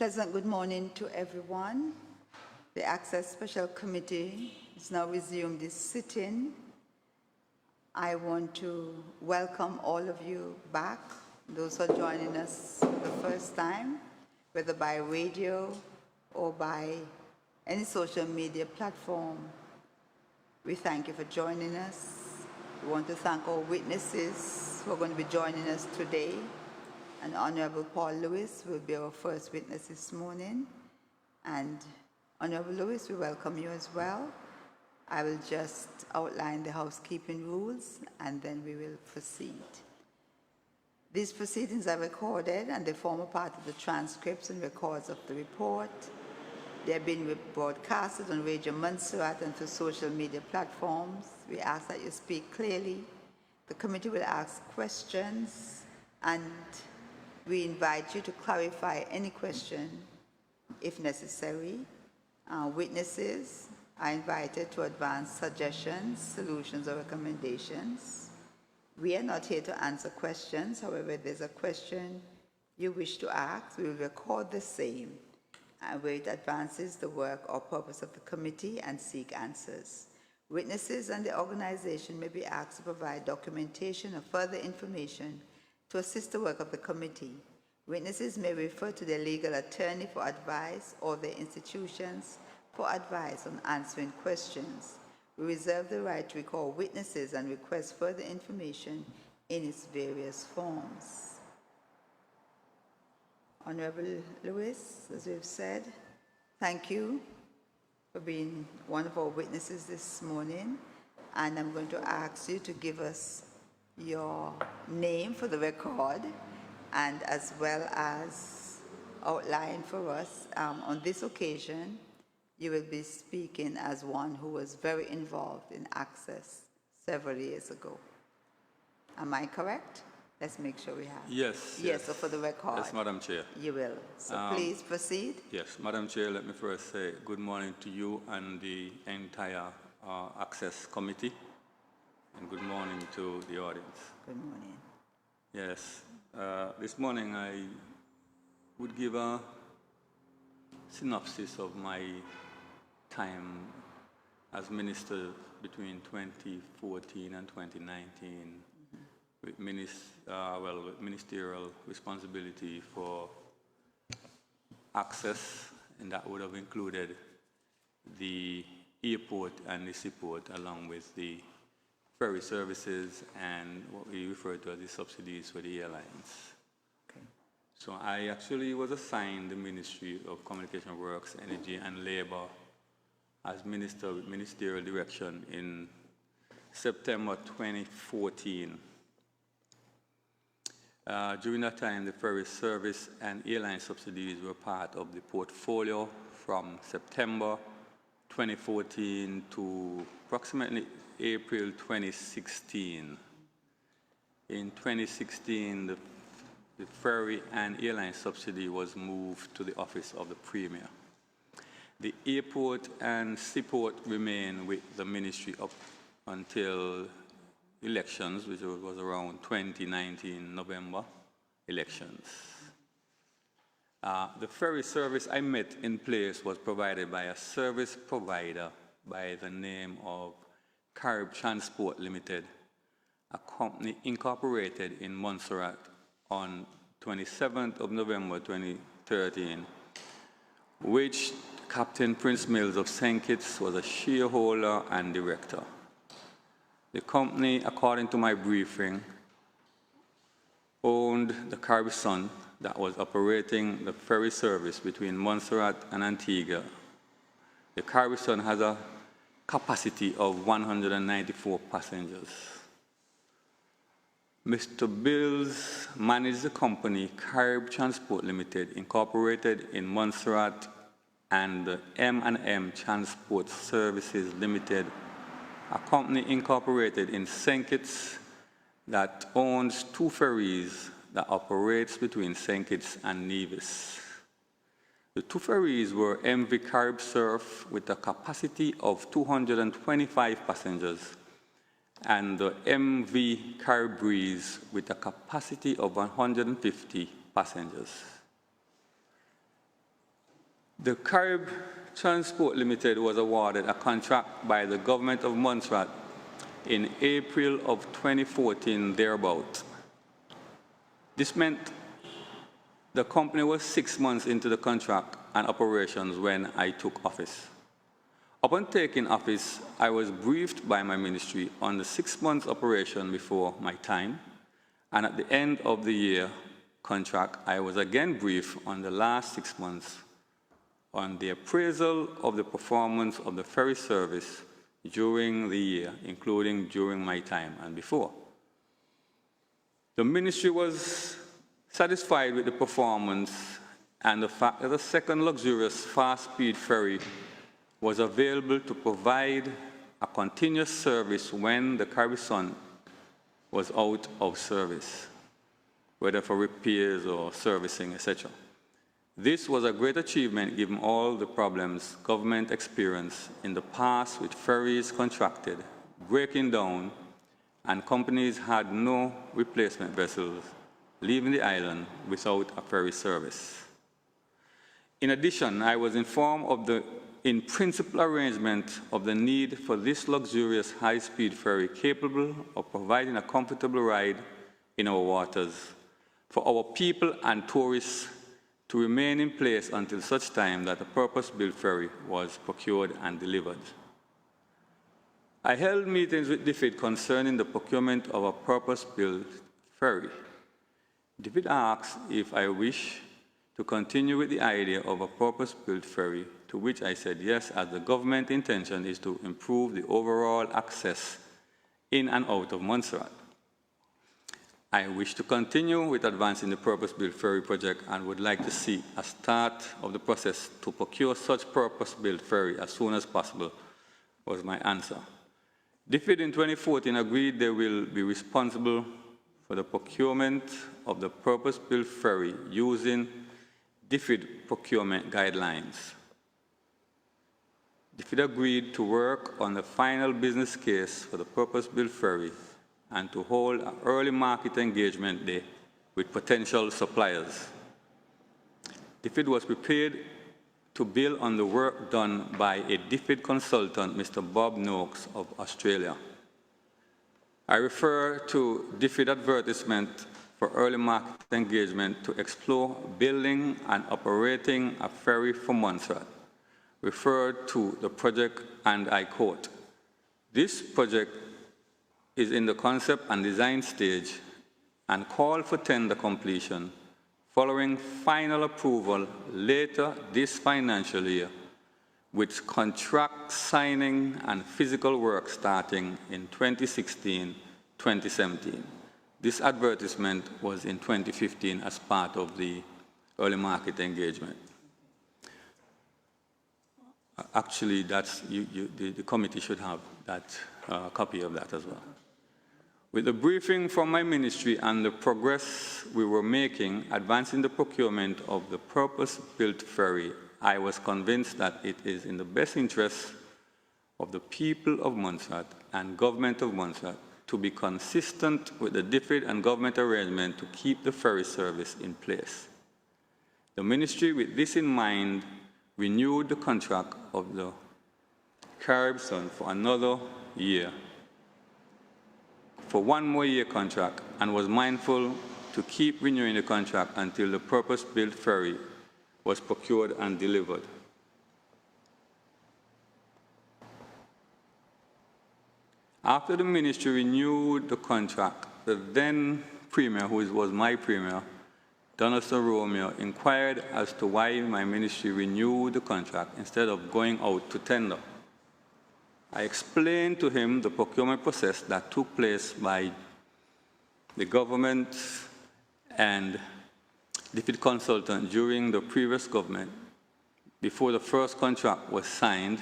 Pleasant good morning to everyone. The Access Special Committee is now resumed its sitting. I want to welcome all of you back, those who are joining us the first time, whether by radio or by any social media platform. We thank you for joining us. We want to thank our witnesses who are going to be joining us today. And Honorable Paul Lewis will be our first witness this morning. And Honorable Lewis, we welcome you as well. I will just outline the housekeeping rules and then we will proceed. These proceedings are recorded and they form a part of the transcripts and records of the report. They have been broadcasted on Radio Montserrat and through social media platforms. We ask that you speak clearly. The committee will ask questions and we invite you to clarify any question if necessary. Witnesses are invited to advance suggestions, solutions, or recommendations. We are not here to answer questions. However, if there's a question you wish to ask, we will record the same where it advances the work or purpose of the committee and seek answers. Witnesses and the organization may be asked to provide documentation or further information to assist the work of the committee. Witnesses may refer to their legal attorney for advice or their institutions for advice on answering questions. We reserve the right to recall witnesses and request further information in its various forms. Honorable Lewis, as we've said, thank you for being one of our witnesses this morning. And I'm going to ask you to give us your name for the record and as well as outline for us. On this occasion, you will be speaking as one who was very involved in Access several years ago. Am I correct? Let's make sure we have. Yes. Yes, so for the record. Yes, Madam Chair. You will. So please proceed. Yes, Madam Chair, let me first say good morning to you and the entire Access Committee. And good morning to the audience. Good morning. Yes, this morning I would give a synopsis of my time as minister between 2014 and 2019 with, with ministerial responsibility for access, and that would have included the airport and the seaport along with the ferry services and what we refer to as the subsidies for the airlines. Okay. So I actually was assigned the Ministry of Communication Works, Energy and Labor as Minister with Ministerial Direction in September 2014. During that time, the ferry service and airline subsidies were part of the portfolio from September 2014 to approximately April 2016. In 2016, the ferry and airline subsidy was moved to the Office of the Premier. The airport and seaport remain with the ministry up until elections, which was around 2019 November elections. The ferry service I met in place was provided by a service provider by the name of Carib Transport Limited, a company incorporated in Montserrat on 27th of November 2013, which Captain Prince Mills of St. Kitts was a shareholder and director. The company, according to my briefing, owned the Carib Sun that was operating the ferry service between Montserrat and Antigua. The Carib Sun has a capacity of 194 passengers. Mr. Bills managed the company Carib Transport Limited, incorporated in Montserrat, and the M&M Transport Services Limited, a company incorporated in St. Kitts that owns 2 ferries that operates between St. Kitts and Nevis. The 2 ferries were MV Carib Surf with a capacity of 225 passengers and the MV Carib Breeze with a capacity of 150 passengers. The Carib Transport Limited was awarded a contract by the government of Montserrat in April of 2014 thereabout. This meant the company was 6 months into the contract and operations when I took office. Upon taking office, I was briefed by my ministry on the 6 months operation before my time, and at the end of the year contract, I was again briefed on the last 6 months on the appraisal of the performance of the ferry service during the year, including during my time and before. The ministry was satisfied with the performance and the fact that a second luxurious fast-speed ferry was available to provide a continuous service when the Caribbean was out of service, whether for repairs or servicing, etc. This was a great achievement given all the problems government experienced in the past with ferries contracted, breaking down, and companies had no replacement vessels leaving the island without a ferry service. In addition, I was informed of the in-principle arrangement of the need for this luxurious high-speed ferry capable of providing a comfortable ride in our waters for our people and tourists to remain in place until such time that a purpose-built ferry was procured and delivered. I held meetings with DFID concerning the procurement of a purpose-built ferry. DFID asked if I wish to continue with the idea of a purpose-built ferry, to which I said yes, as the government intention is to improve the overall access in and out of Montserrat. I wish to continue with advancing the purpose-built ferry project and would like to see a start of the process to procure such purpose-built ferry as soon as possible, was my answer. DFID in 2014 agreed they will be responsible for the procurement of the purpose-built ferry using DFID procurement guidelines. DFID agreed to work on the final business case for the purpose-built ferry and to hold an early market engagement day with potential suppliers. DFID was prepared to build on the work done by a DFID consultant, Mr. Bob Noakes of Australia. I refer to DFID advertisement for early market engagement to explore building and operating a ferry for Montserrat, referred to the project, and I quote, "This project is in the concept and design stage and call for tender completion following final approval later this financial year, with contract signing and physical work starting in 2016-2017. This advertisement was in 2015 as part of the early market engagement. Actually, the committee should have that copy of that as well. With the briefing from my ministry and the progress we were making advancing the procurement of the purpose-built ferry, I was convinced that it is in the best interest of the people of Montserrat and government of Montserrat to be consistent with the DFID and government arrangement to keep the ferry service in place. The ministry, with this in mind, renewed the contract of the Caribbean for another year, for 1 more year contract, and was mindful to keep renewing the contract until the purpose-built ferry was procured and delivered. After the ministry renewed the contract, the then Premier, who was my Premier, Donaldson Romeo, inquired as to why my ministry renewed the contract instead of going out to tender. I explained to him the procurement process that took place by the government and DFID consultant during the previous government before the first contract was signed,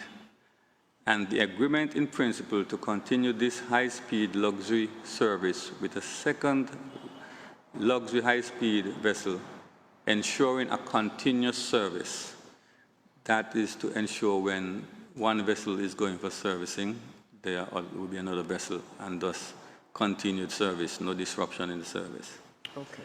and the agreement in principle to continue this high-speed luxury service with a second luxury high-speed vessel, ensuring a continuous service. That is to ensure when one vessel is going for servicing, there will be another vessel, and thus continued service, no disruption in the service. Okay.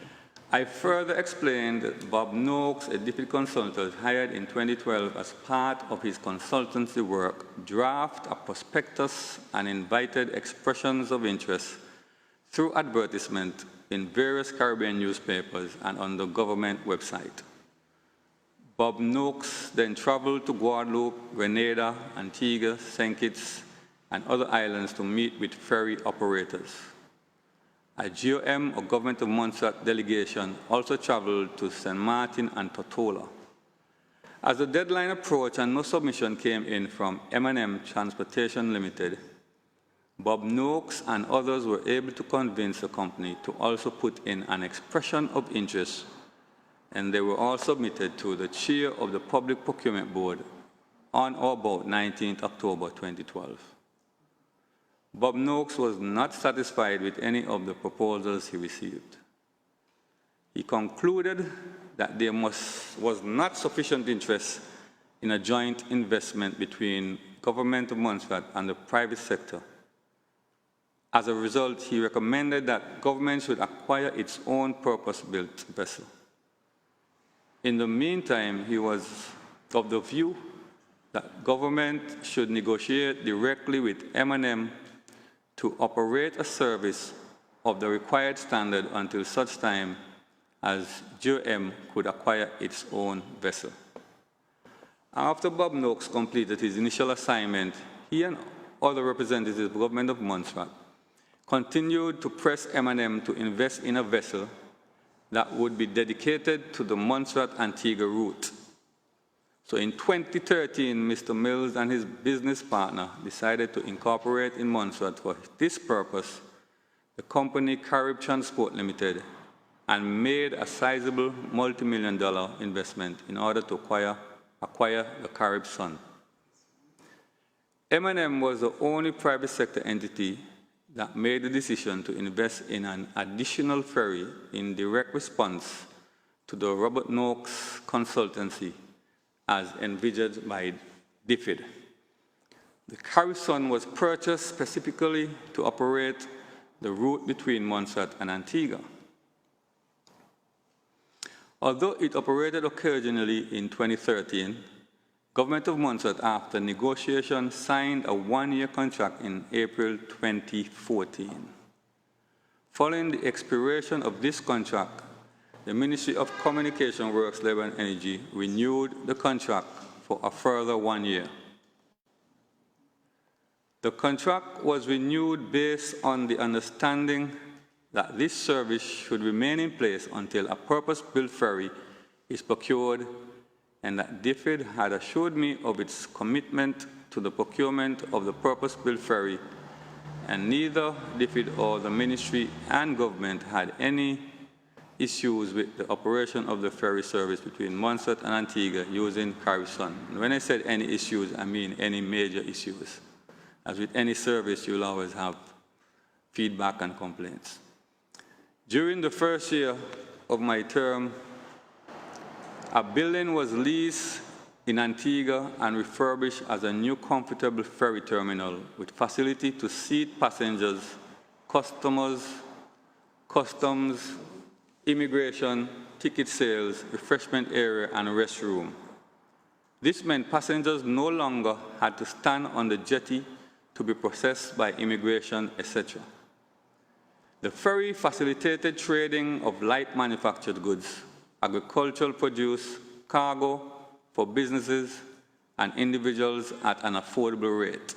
I further explained that Bob Noakes, a deputy consultant hired in 2012 as part of his consultancy work, drafted a prospectus and invited expressions of interest through advertisement in various Caribbean newspapers and on the government website. Bob Noakes then traveled to Guadeloupe, Grenada, Antigua, St. Kitts, and other islands to meet with ferry operators. A GOM, or Government of Montserrat delegation, also traveled to St. Martin and Tortola. As the deadline approached and no submission came in from M&M Transportation Limited, Bob Noakes and others were able to convince the company to also put in an expression of interest, and they were all submitted to the chair of the Public Procurement Board on or about 19 October 2012. Bob Noakes was not satisfied with any of the proposals he received. He concluded that there was not sufficient interest in a joint investment between Government of Montserrat and the private sector. As a result, he recommended that government should acquire its own purpose-built vessel. In the meantime, he was of the view that government should negotiate directly with M&M to operate a service of the required standard until such time as GOM could acquire its own vessel. After Bob Noakes completed his initial assignment, he and other representatives of the Government of Montserrat continued to press M&M to invest in a vessel that would be dedicated to the Montserrat-Antigua route. So in 2013, Mr. Mills and his business partner decided to incorporate in Montserrat for this purpose the company Carib Transport Limited and made a sizable multi-million-dollar investment in order to acquire the Carib Sun. M&M was the only private sector entity that made the decision to invest in an additional ferry in direct response to the Robert Noakes consultancy as envisaged by DFID. The Carib Sun was purchased specifically to operate the route between Montserrat and Antigua. Although it operated occasionally in 2013, Government of Montserrat, after negotiation, signed a one-year contract in April 2014. Following the expiration of this contract, the Ministry of Communication, Works, Labour and Energy renewed the contract for a further 1 year. The contract was renewed based on the understanding that this service should remain in place until a purpose-built ferry is procured, and that DFID had assured me of its commitment to the procurement of the purpose-built ferry, and neither DFID or the Ministry and Government had any issues with the operation of the ferry service between Montserrat and Antigua using Carib Sun. And when I said any issues, I mean any major issues. As with any service, you'll always have feedback and complaints. During the first year of my term, a building was leased in Antigua and refurbished as a new comfortable ferry terminal with facility to seat passengers, customers, customs, immigration, ticket sales, refreshment area, and restroom. This meant passengers no longer had to stand on the jetty to be processed by immigration, etc. The ferry facilitated trading of light manufactured goods, agricultural produce, cargo for businesses and individuals at an affordable rate.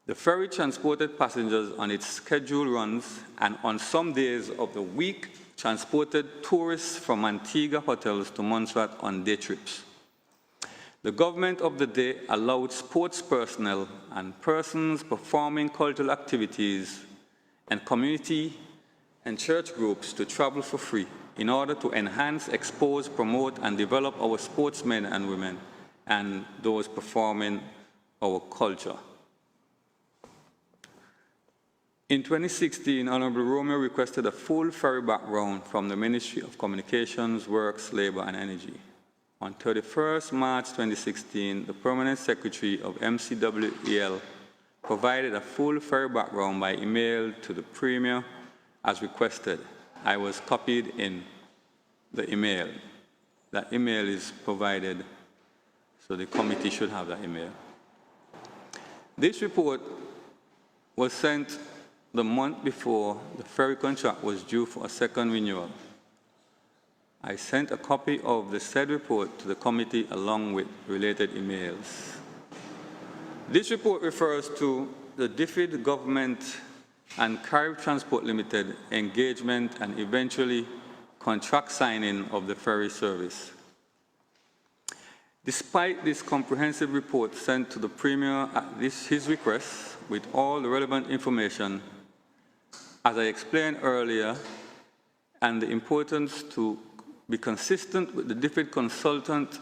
The ferry transported passengers on its scheduled runs, and on some days of the week, transported tourists from Antigua hotels to Montserrat on day trips. The government of the day allowed sports personnel and persons performing cultural activities and community and church groups to travel for free in order to enhance, expose, promote, and develop our sportsmen and women and those performing our culture. In 2016, Honorable Romeo requested a full ferry background from the Ministry of Communications, Works, Labour and Energy. On 31st March 2016, the Permanent Secretary of MCWEL provided a full ferry background by email to the Premier as requested. I was copied in the email. That email is provided, so the committee should have that email. This report was sent the month before the ferry contract was due for a second renewal. I sent a copy of the said report to the committee along with related emails. This report refers to the DFID government and Carib Transport Limited engagement and eventually contract signing of the ferry service. Despite this comprehensive report sent to the Premier at his request with all the relevant information, as I explained earlier, and the importance to be consistent with the DFID consultant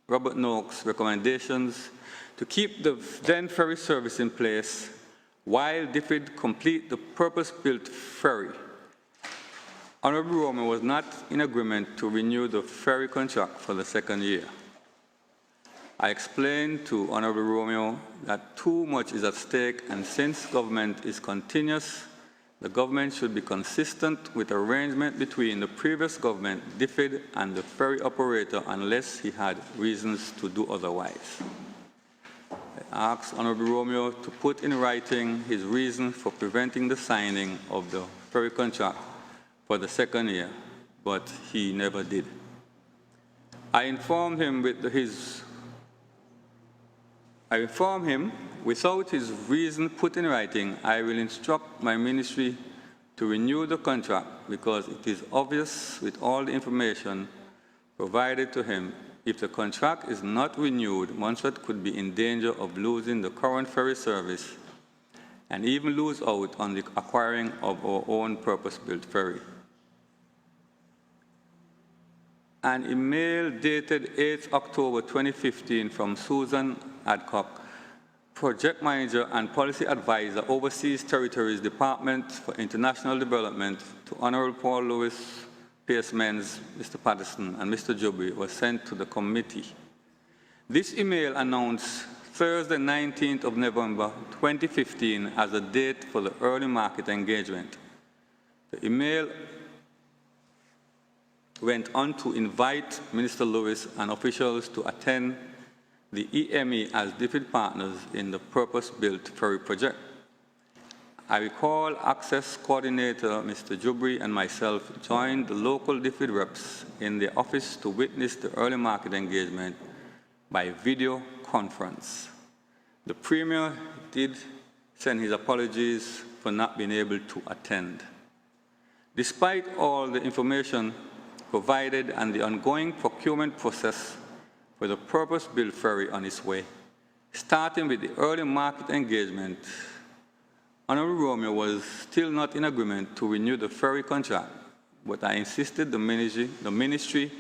Robert Noakes' recommendations to keep the then ferry service in place while DFID complete the purpose-built ferry, Honorable Romeo was not in agreement to renew the ferry contract for the second year. I explained to Honorable Romeo that too much is at stake, and since government is continuous, the government should be consistent with arrangement between the previous government, DFID, and the ferry operator unless he had reasons to do otherwise. I asked Honorable Romeo to put in writing his reason for preventing the signing of the ferry contract for the second year, but he never did. I informed him without his reason put in writing, I will instruct my ministry to renew the contract because it is obvious with all the information provided to him, if the contract is not renewed, Montserrat could be in danger of losing the current ferry service and even lose out on the acquiring of our own purpose-built ferry. An email dated 8 October 2015 from Susan Adcock, Project Manager and Policy Advisor, Overseas Territories Department for International Development, to Honorable Paul Lewis, P.S. Menz, Mr. Patterson, and Mr. Jubri was sent to the committee. This email announced Thursday, 19th of November 2015 as a date for the early market engagement. The email went on to invite Minister Lewis and officials to attend the EME as DFID partners in the purpose-built ferry project. I recall Access Coordinator Mr. Jubri and myself joined the local DFID reps in their office to witness the early market engagement by video conference. The Premier did send his apologies for not being able to attend. Despite all the information provided and the ongoing procurement process for the purpose-built ferry on its way, starting with the early market engagement, Honorable Romeo was still not in agreement to renew the ferry contract, but I insisted the ministry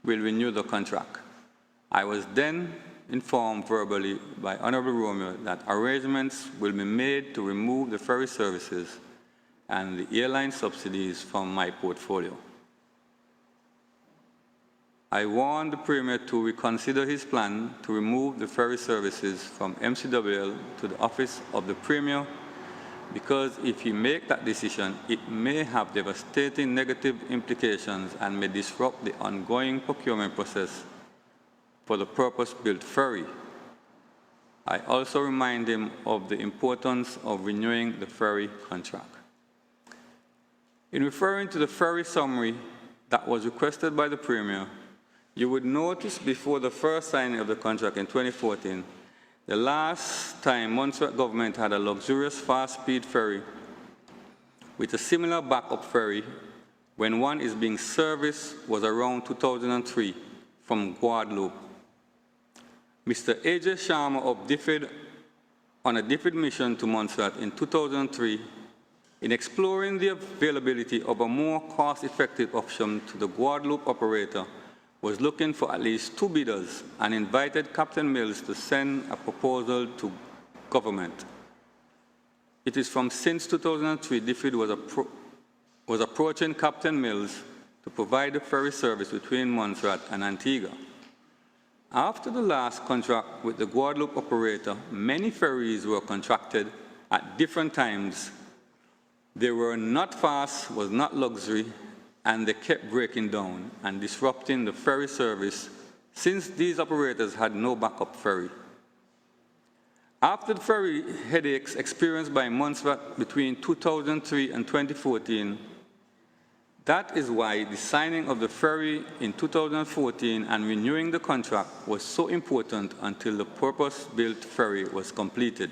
will renew the contract. I was then informed verbally by Honorable Romeo that arrangements will be made to remove the ferry services and the airline subsidies from my portfolio. I warned the Premier to reconsider his plan to remove the ferry services from MCWL to the office of the Premier, because if he makes that decision, it may have devastating negative implications and may disrupt the ongoing procurement process for the purpose-built ferry. I also remind him of the importance of renewing the ferry contract. In referring to the ferry summary that was requested by the Premier, you would notice before the first signing of the contract in 2014, the last time Montserrat government had a luxurious fast-speed ferry with a similar backup ferry when one is being serviced was around 2003 from Guadeloupe. Mr. A.J. Sharma of DFID, on a DFID mission to Montserrat in 2003, in exploring the availability of a more cost-effective option to the Guadeloupe operator, was looking for at least 2 bidders and invited Captain Mills to send a proposal to government. It is from since 2003 DFID was approaching Captain Mills to provide the ferry service between Montserrat and Antigua. After the last contract with the Guadeloupe operator, many ferries were contracted at different times. They were not fast, was not luxury, and they kept breaking down and disrupting the ferry service since these operators had no backup ferry. After the ferry headaches experienced by Montserrat between 2003 and 2014, that is why the signing of the ferry in 2014 and renewing the contract was so important until the purpose-built ferry was completed.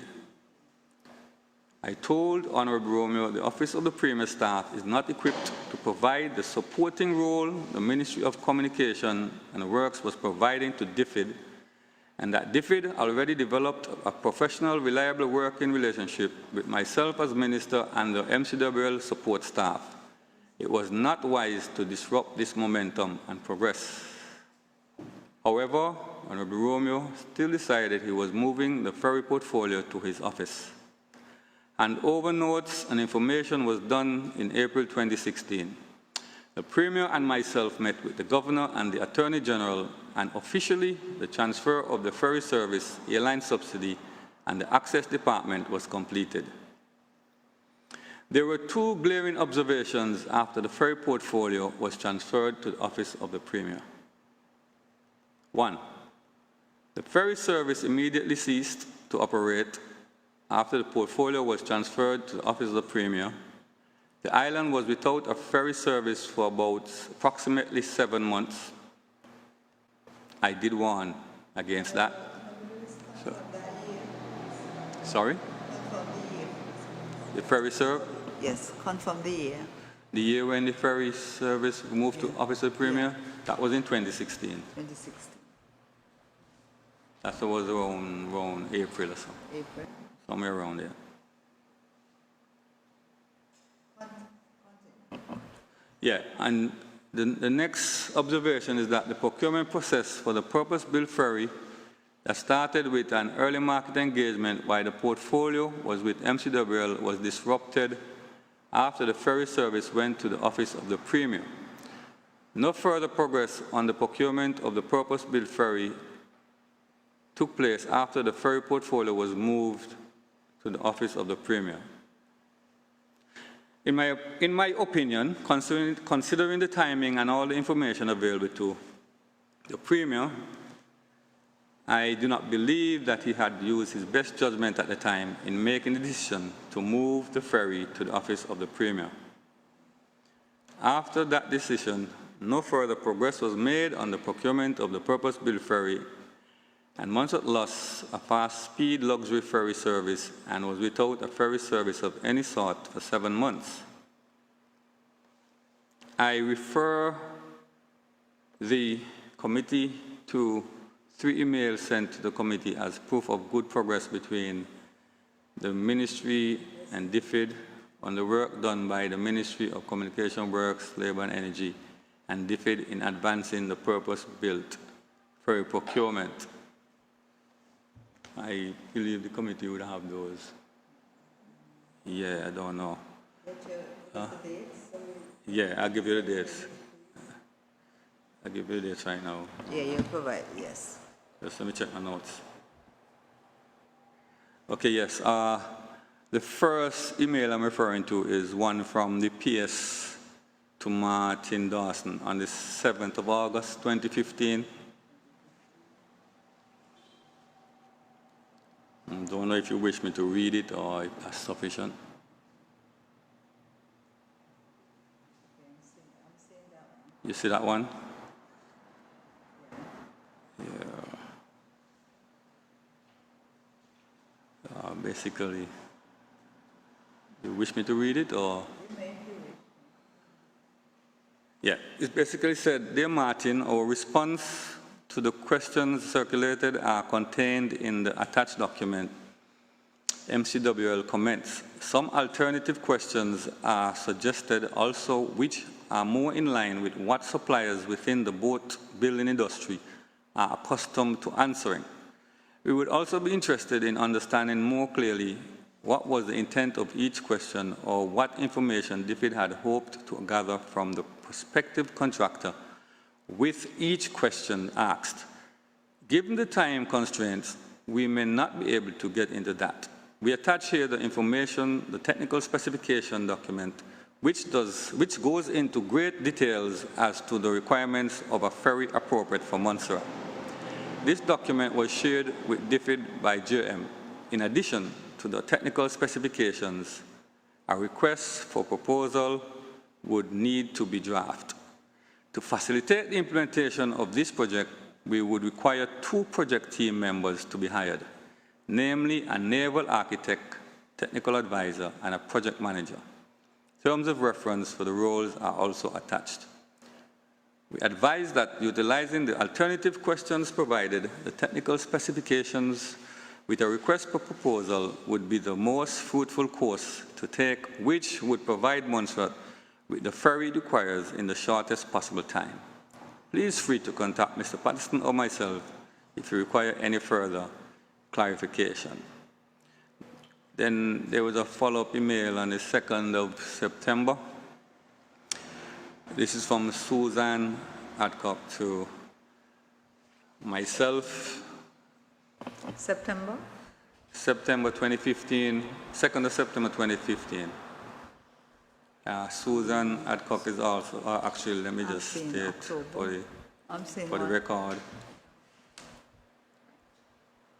I told Honorable Romeo the Office of the Premier staff is not equipped to provide the supporting role the Ministry of Communication and Works was providing to DFID, and that DFID already developed a professional, reliable working relationship with myself as Minister and the MCWL support staff. It was not wise to disrupt this momentum and progress. However, Honorable Romeo still decided he was moving the ferry portfolio to his office. And over notes and information was done in April 2016. The Premier and myself met with the Governor and the Attorney General, and officially the transfer of the ferry service, airline subsidy, and the Access Department was completed. There were two glaring observations after the ferry portfolio was transferred to the Office of the Premier. One, the ferry service immediately ceased to operate after the portfolio was transferred to the Office of the Premier. The island was without a ferry service for about approximately 7 months. I did warn against that. Sorry? The ferry service? Yes, confirm the year. The year when the ferry service moved to Office of the Premier? That was in 2016. 2016. That was around April or so. April. Somewhere around there. Yeah, and the next observation is that the procurement process for the purpose-built ferry that started with an early market engagement while the portfolio was with MCWL was disrupted after the ferry service went to the Office of the Premier. No further progress on the procurement of the purpose-built ferry took place after the ferry portfolio was moved to the Office of the Premier. In my opinion, considering the timing and all the information available to the Premier, I do not believe that he had used his best judgment at the time in making the decision to move the ferry to the Office of the Premier. After that decision, no further progress was made on the procurement of the purpose-built ferry, and Montserrat lost a fast-speed luxury ferry service and was without a ferry service of any sort for 7 months. I refer the committee to 3 emails sent to the committee as proof of good progress between the Ministry and DFID on the work done by the Ministry of Communication Works, Labour and Energy, and DFID in advancing the purpose-built ferry procurement. I believe the committee would have those. Yeah, I don't know. Yeah, I'll give you the dates. I'll give you the dates right now. Yeah, you provide, yes. Just let me check my notes. Okay, yes. The first email I'm referring to is one from the PS to Martin Dawson on the 7th of August, 2015. I don't know if you wish me to read it or if that's sufficient. You see that one? Yeah. Basically, you wish me to read it or? Yeah, it basically said, Dear Martin, our response to the questions circulated are contained in the attached document. MCWL comments. Some alternative questions are suggested also which are more in line with what suppliers within the boat building industry are accustomed to answering. We would also be interested in understanding more clearly what was the intent of each question or what information DFID had hoped to gather from the prospective contractor with each question asked. Given the time constraints, we may not be able to get into that. We attach here the information, the technical specification document, which goes into great details as to the requirements of a ferry appropriate for Montserrat. This document was shared with DFID by JM. In addition to the technical specifications, a request for proposal would need to be drafted. To facilitate the implementation of this project, we would require 2 project team members to be hired, namely a naval architect, technical advisor, and a project manager. Terms of reference for the roles are also attached. We advise that utilizing the alternative questions provided, the technical specifications with a request for proposal would be the most fruitful course to take, which would provide Montserrat with the ferry it requires in the shortest possible time. Please feel free to contact Mr. Patterson or myself if you require any further clarification. Then there was a follow-up email on the 2nd of September. This is from Susan Adcock to myself. September? September 2015, 2nd of September 2015. Susan Adcock is also, actually, let me just state for the record.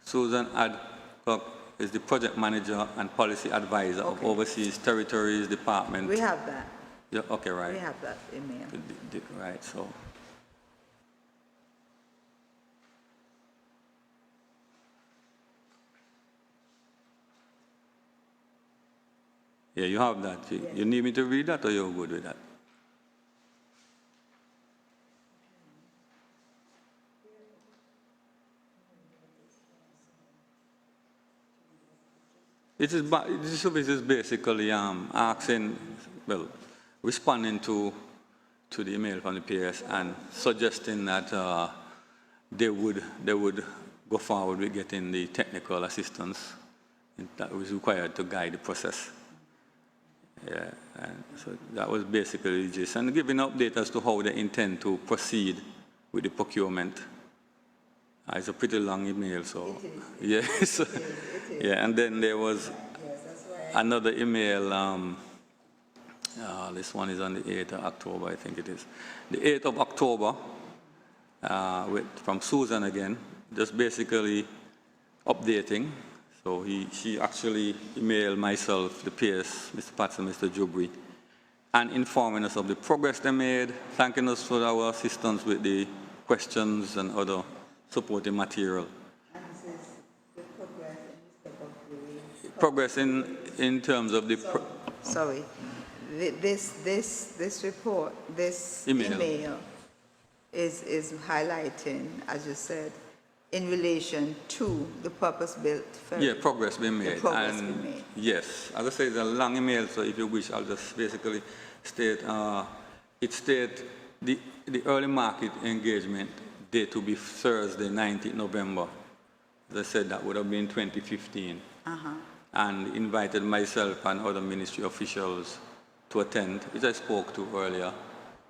Susan Adcock is the project manager and policy advisor of Overseas Territories Department. We have that. Yeah, okay, right. We have that email. Right, so. Yeah, you have that. You need me to read that, or you're good with that? This service is basically asking, well, responding to the email from the PS and suggesting that they would go forward with getting the technical assistance that was required to guide the process. Yeah, and so that was basically just, and giving an update as to how they intend to proceed with the procurement. It's a pretty long email, so yes, yeah. And then there was another email. This one is on the 8th of October, I think it is. The 8th of October, from Susan again, just basically updating. So she actually emailed myself, the PS, Mr. Patson, Mr. Jubri, and informing us of the progress they made, thanking us for our assistance with the questions and other supporting material. And this is the progress in terms of the... Sorry. This report, this email is highlighting, as you said, in relation to the purpose-built ferry. Yeah, progress being made. Progress being made. Yes, as I say, it's a long email, so if you wish, I'll just basically state, it states the early market engagement date to be Thursday, 19th November. As I said, that would have been 2015. And invited myself and other ministry officials to attend, which I spoke to earlier.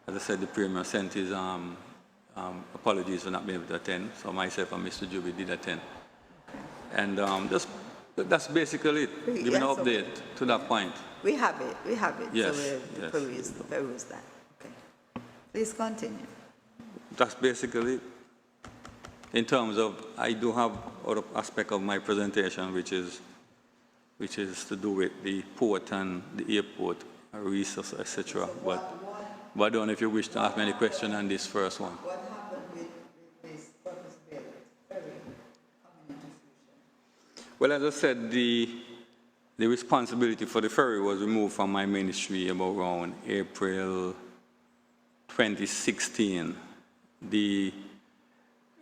As I said, the Premier sent his apologies for not being able to attend, so myself and Mr. Juby did attend. And that's basically it, giving an update to that point. We have it, Yes, so we'll peruse that. Okay. Please continue. That's basically it. In terms of, I do have other aspect of my presentation, which is to do with the port and the airport, resources, etc. But I don't know if you wish to ask me any question on this first one. What happened with this purpose-built ferry coming into fruition? Well, as I said, the responsibility for the ferry was removed from my ministry about around April 2016. The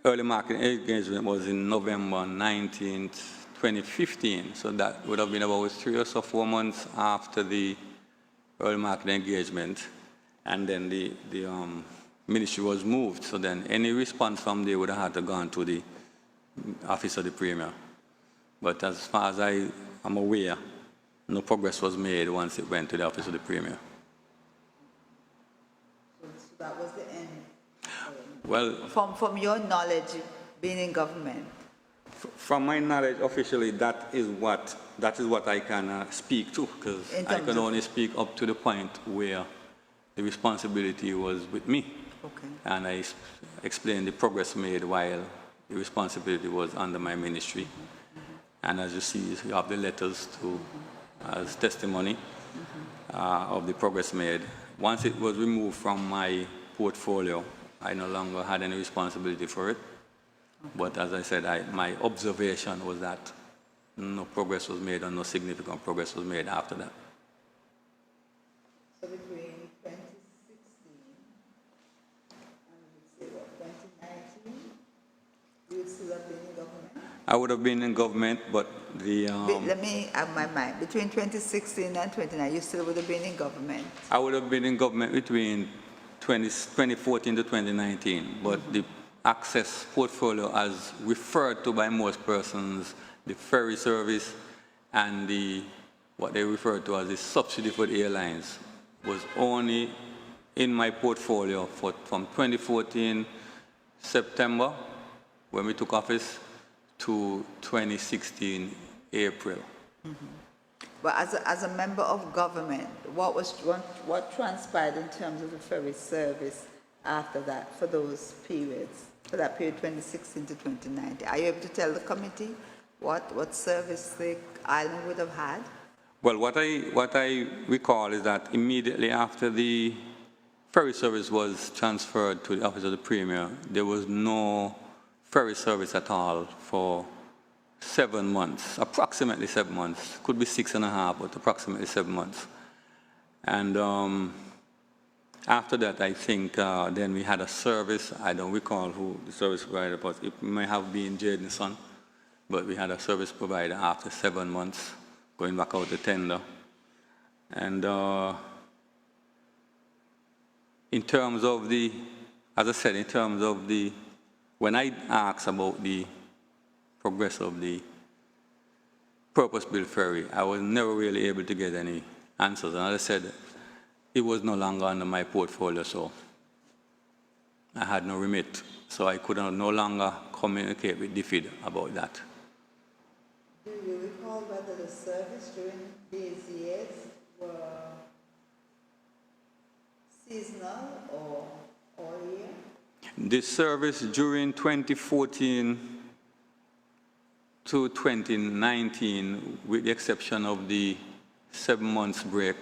early market engagement was in November 19th, 2015. So that would have been about 3 or so 4 months after the early market engagement. And then the ministry was moved. So then any response from there would have had to go to the office of the Premier. But as far as I am aware, no progress was made once it went to the office of the Premier. So that was the end? Well, from your knowledge, being in government? From my knowledge, officially, that is what that is what I can speak to, because I can only speak up to the point where the responsibility was with me. Okay. And I explained the progress made while the responsibility was under my ministry. And as you see, you have the letters to, as testimony of the progress made. Once it was removed from my portfolio, I no longer had any responsibility for it. But as I said, my observation was that no progress was made or no significant progress was made after that. So between 2016 and let's say what, 2019, you would still have been in government? I would have been in government, but the... Let me have my mind. Between 2016 and 2019, you still would have been in government? I would have been in government between 2014 to 2019, but the access portfolio, as referred to by most persons, the ferry service and what they refer to as the subsidy for the airlines, was only in my portfolio from 2014 September, when we took office, to 2016 April. But as a member of government, what transpired in terms of the ferry service after that, for those periods, for that period 2016 to 2019? Are you able to tell the committee what service the island would have had? Well, what I recall is that immediately after the ferry service was transferred to the Office of the Premier, there was no ferry service at all for 7 months, approximately 7 months. Could be 6.5, but approximately 7 months. And after that, I think then we had a service. I don't recall who the service provider was. It may have been Jadenson, but we had a service provider after 7 months, going back out to tender. And in terms of the, as I said, in terms of the, when I asked about the progress of the purpose-built ferry, I was never really able to get any answers. And as I said, it was no longer under my portfolio, so I had no remit. So I could no longer communicate with DFID about that. Do you recall whether the service during these years were seasonal or all year? The service during 2014 to 2019, with the exception of the 7 months break,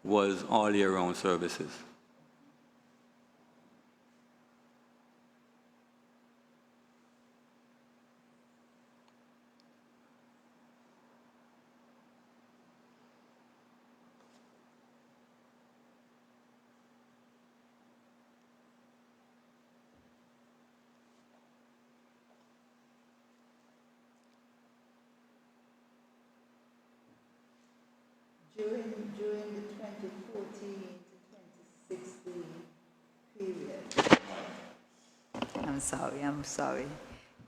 was all year round services. During the 2014 to 2016 period, I'm sorry.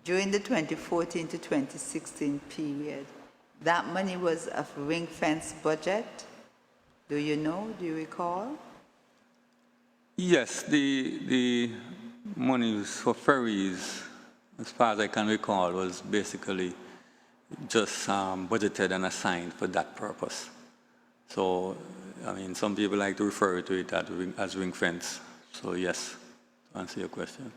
During the 2014 to 2016 period, that money was a ring-fence budget. Do you know? Do you recall? Yes, the money for ferries, as far as I can recall, was basically just budgeted and assigned for that purpose. So, I mean, some people like to refer to it as ring fence. So, yes, to answer your question.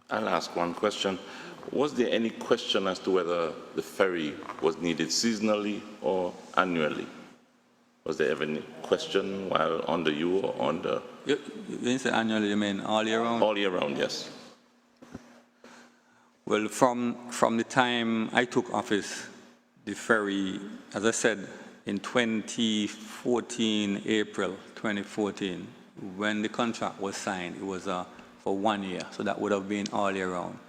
I'll ask one question. Was there any question as to whether the ferry was needed seasonally or annually? Was there ever any question while under you or under? You say annually, you mean all year round? All year round, yes. Well, from the time I took office, the ferry, as I said, in 2014, April 2014, when the contract was signed, it was for 1 year, so that would have been all year round.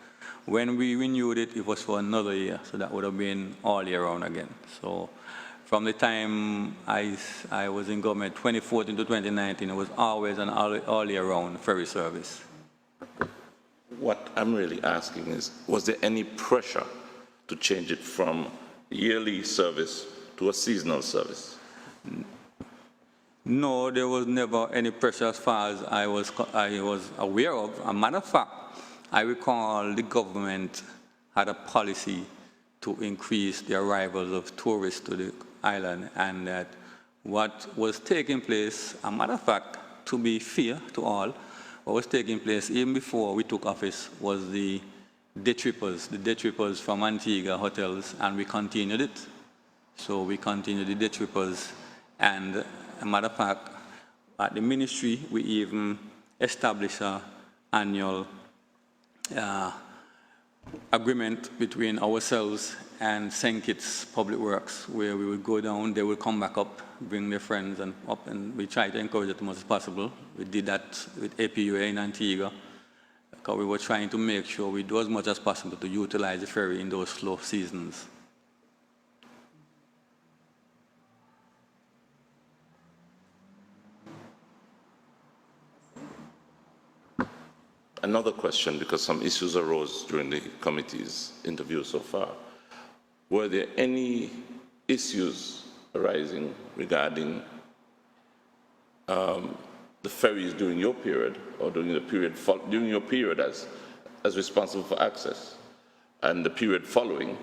When we renewed it, it was for another year, so that would have been all year round again. So from the time I was in government, 2014 to 2019, it was always an all year round ferry service. what I'm really asking is, was there any pressure to change it from yearly service to a seasonal service? No, there was never any pressure as far as I was aware of. As a matter of fact, I recall the government had a policy to increase the arrivals of tourists to the island, and that what was taking place, as a matter of fact, to be fair to all, what was taking place even before we took office was the day trippers from Antigua hotels, and we continued it. So we continued the day trippers, and as a matter of fact, at the ministry, we even established an annual agreement between ourselves and St. Kitts Public Works, where we would go down, they would come back up, bring their friends and up, and we tried to encourage it as much as possible. We did that with APUA in Antigua, because we were trying to make sure we do as much as possible to utilize the ferry in those slow seasons. Another question, because some issues arose during the committee's interview so far. Were there any issues arising regarding the ferries during your period, or during your period as responsible for access, and the period following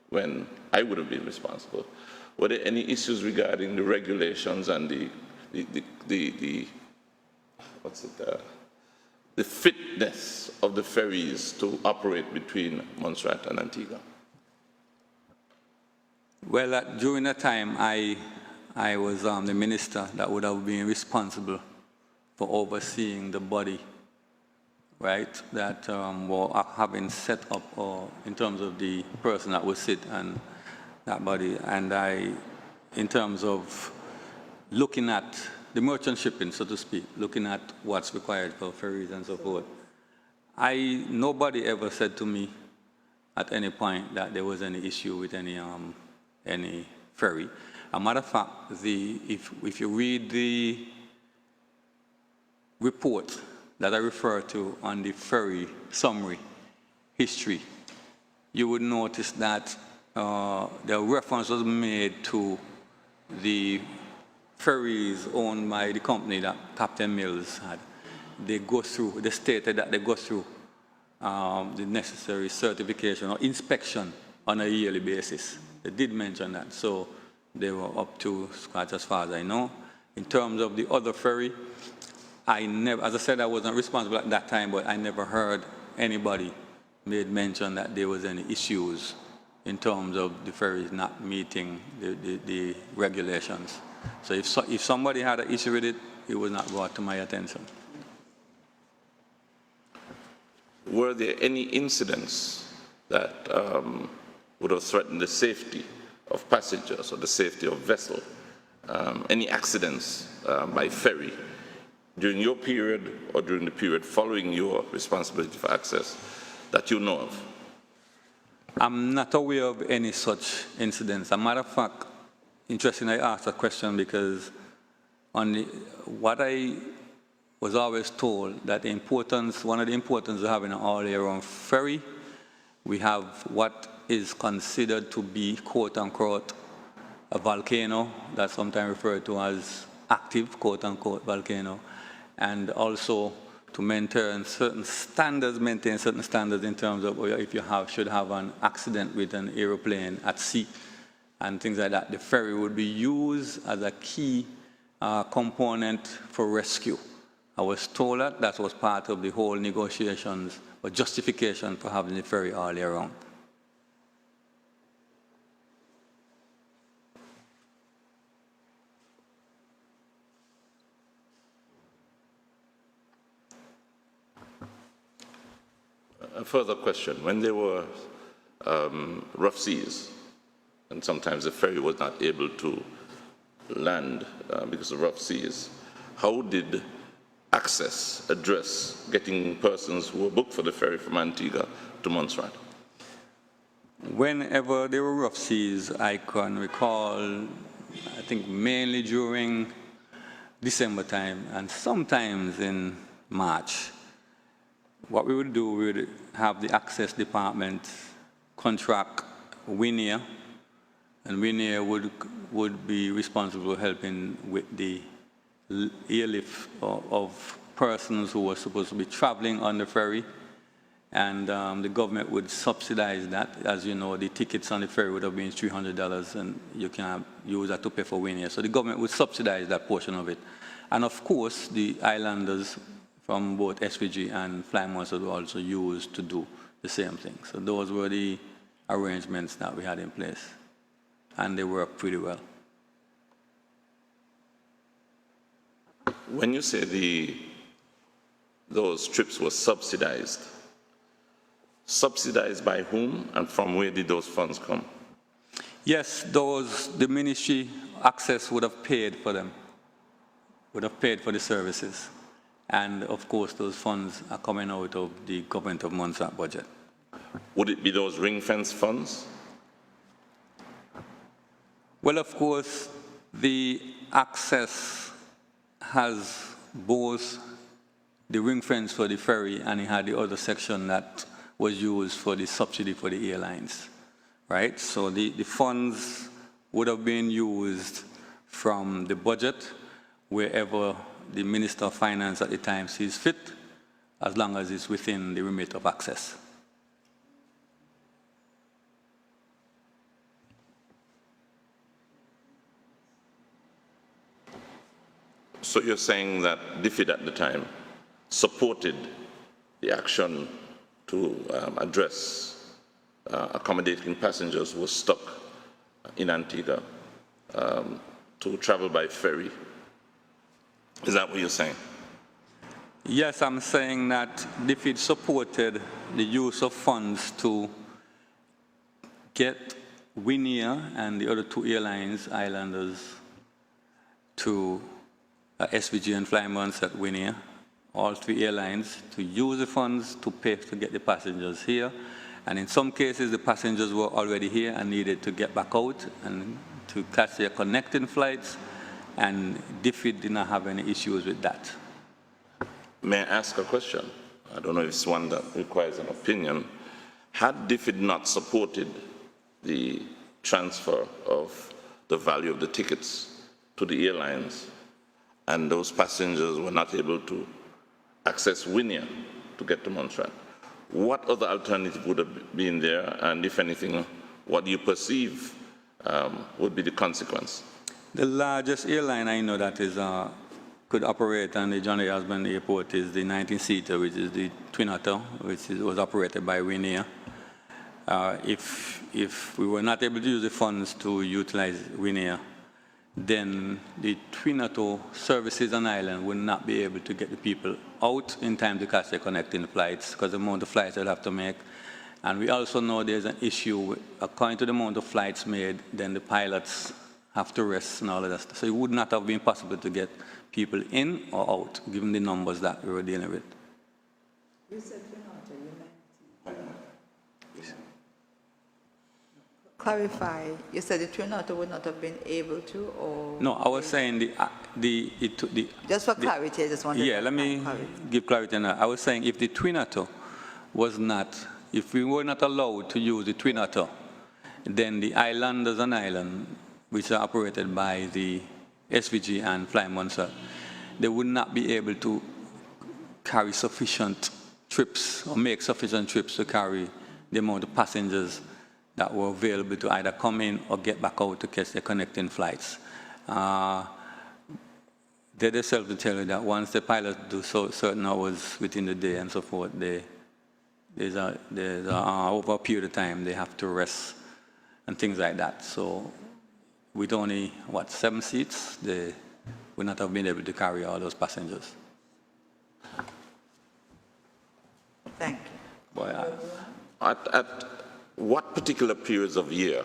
when I would have been responsible? Were there any issues regarding the regulations and the fitness of the ferries to operate between Montserrat and Antigua? Well, during that time, I was the minister that would have been responsible for overseeing the body, right, that were having set up, or in terms of the person that would sit and that body. And in terms of looking at the merchant shipping, so to speak, looking at what's required for ferries and so forth, nobody ever said to me at any point that there was any issue with any ferry. As a matter of fact, if you read the report that I refer to on the ferry summary history, you would notice that the reference was made to the ferries owned by the company that Captain Mills had. They stated that they go through the necessary certification or inspection on a yearly basis. They did mention that, so they were up to scratch as far as I know. In terms of the other ferry, as I said, I wasn't responsible at that time, but I never heard anybody made mention that there was any issues in terms of the ferries not meeting the regulations. So if somebody had an issue with it, it was not brought to my attention. Were there any incidents that would have threatened the safety of passengers or the safety of vessel? Any accidents by ferry during your period or during the period following your responsibility for access that you know of? I'm not aware of any such incidents. As a matter of fact, interesting I asked that question, because what I was always told, that one of the importance of having an all-year-round ferry, we have what is considered to be, quote-unquote, a volcano, that's sometimes referred to as active, quote-unquote, volcano, and also to maintain certain standards in terms of if you should have an accident with an aeroplane at sea and things like that. The ferry would be used as a key component for rescue. I was told that was part of the whole negotiations or justification for having the ferry all year round. A further question. When there were rough seas, and sometimes the ferry was not able to land because of rough seas, how did access address getting persons who were booked for the ferry from Antigua to Montserrat? Whenever there were rough seas, I can recall, I think mainly during December time and sometimes in March, what we would do, we would have the access department contract Winia, and Winia would be responsible for helping with the airlift of persons who were supposed to be traveling on the ferry, and the government would subsidize that. As you know, the tickets on the ferry would have been $300, and you can use that to pay for Winia. So the government would subsidize that portion of it. And of course, the islanders from both SVG and Flying Montserrat were also used to do the same thing. So those were the arrangements that we had in place, and they worked pretty well. When you say those trips were subsidized by whom and from where did those funds come? Yes, the ministry access would have paid for them, would have paid for the services. And of course, those funds are coming out of the government of Montserrat budget. Would it be those ring-fence funds? Well, of course, the access has both the ring fence for the ferry, and it had the other section that was used for the subsidy for the airlines, right? So the funds would have been used from the budget, wherever the Minister of Finance at the time sees fit, as long as it's within the remit of access. So you're saying that DFID at the time supported the action to address accommodating passengers who were stuck in Antigua to travel by ferry. Is that what you're saying? Yes, I'm saying that DFID supported the use of funds to get Winia and the other two airlines, islanders, to SVG and Flying Montserrat Winia, all three airlines, to use the funds to pay to get the passengers here. And in some cases, the passengers were already here and needed to get back out and to catch their connecting flights, and DFID did not have any issues with that. May I ask a question? I don't know if it's one that requires an opinion. Had DFID not supported the transfer of the value of the tickets to the airlines, and those passengers were not able to access Winia to get to Montserrat, what other alternative would have been there, and if anything, what do you perceive would be the consequence? The largest airline I know that is could operate on the John A. Osborne Airport is the 19-seater, which is the Twin Otter, which was operated by Winia. If we were not able to use the funds to utilize Winia, then the Twin Otter services on island would not be able to get the people out in time to catch their connecting flights, because the amount of flights they'll have to make. And we also know there's an issue with, according to the amount of flights made, then the pilots have to rest and all of that stuff. So it would not have been possible to get people in or out, given the numbers that we were dealing with. You said Twin Otter, you meant clarify. You said the Twin Otter would not have been able to, or? No, I was saying just for clarity, I just wanted to. Yeah, let me give clarity on that. I was saying if the Twin Otter was not, if we were not allowed to use the Twin Otter, then the islanders on island, which are operated by the SVG and Flying Montserrat, they would not be able to carry sufficient trips or make sufficient trips to carry the amount of passengers that were available to either come in or get back out to catch their connecting flights. They themselves will tell you that once the pilots do certain hours within the day and so forth, there's over a period of time they have to rest and things like that. So with only, 7 seats, they would not have been able to carry all those passengers. Thank you. At what particular periods of year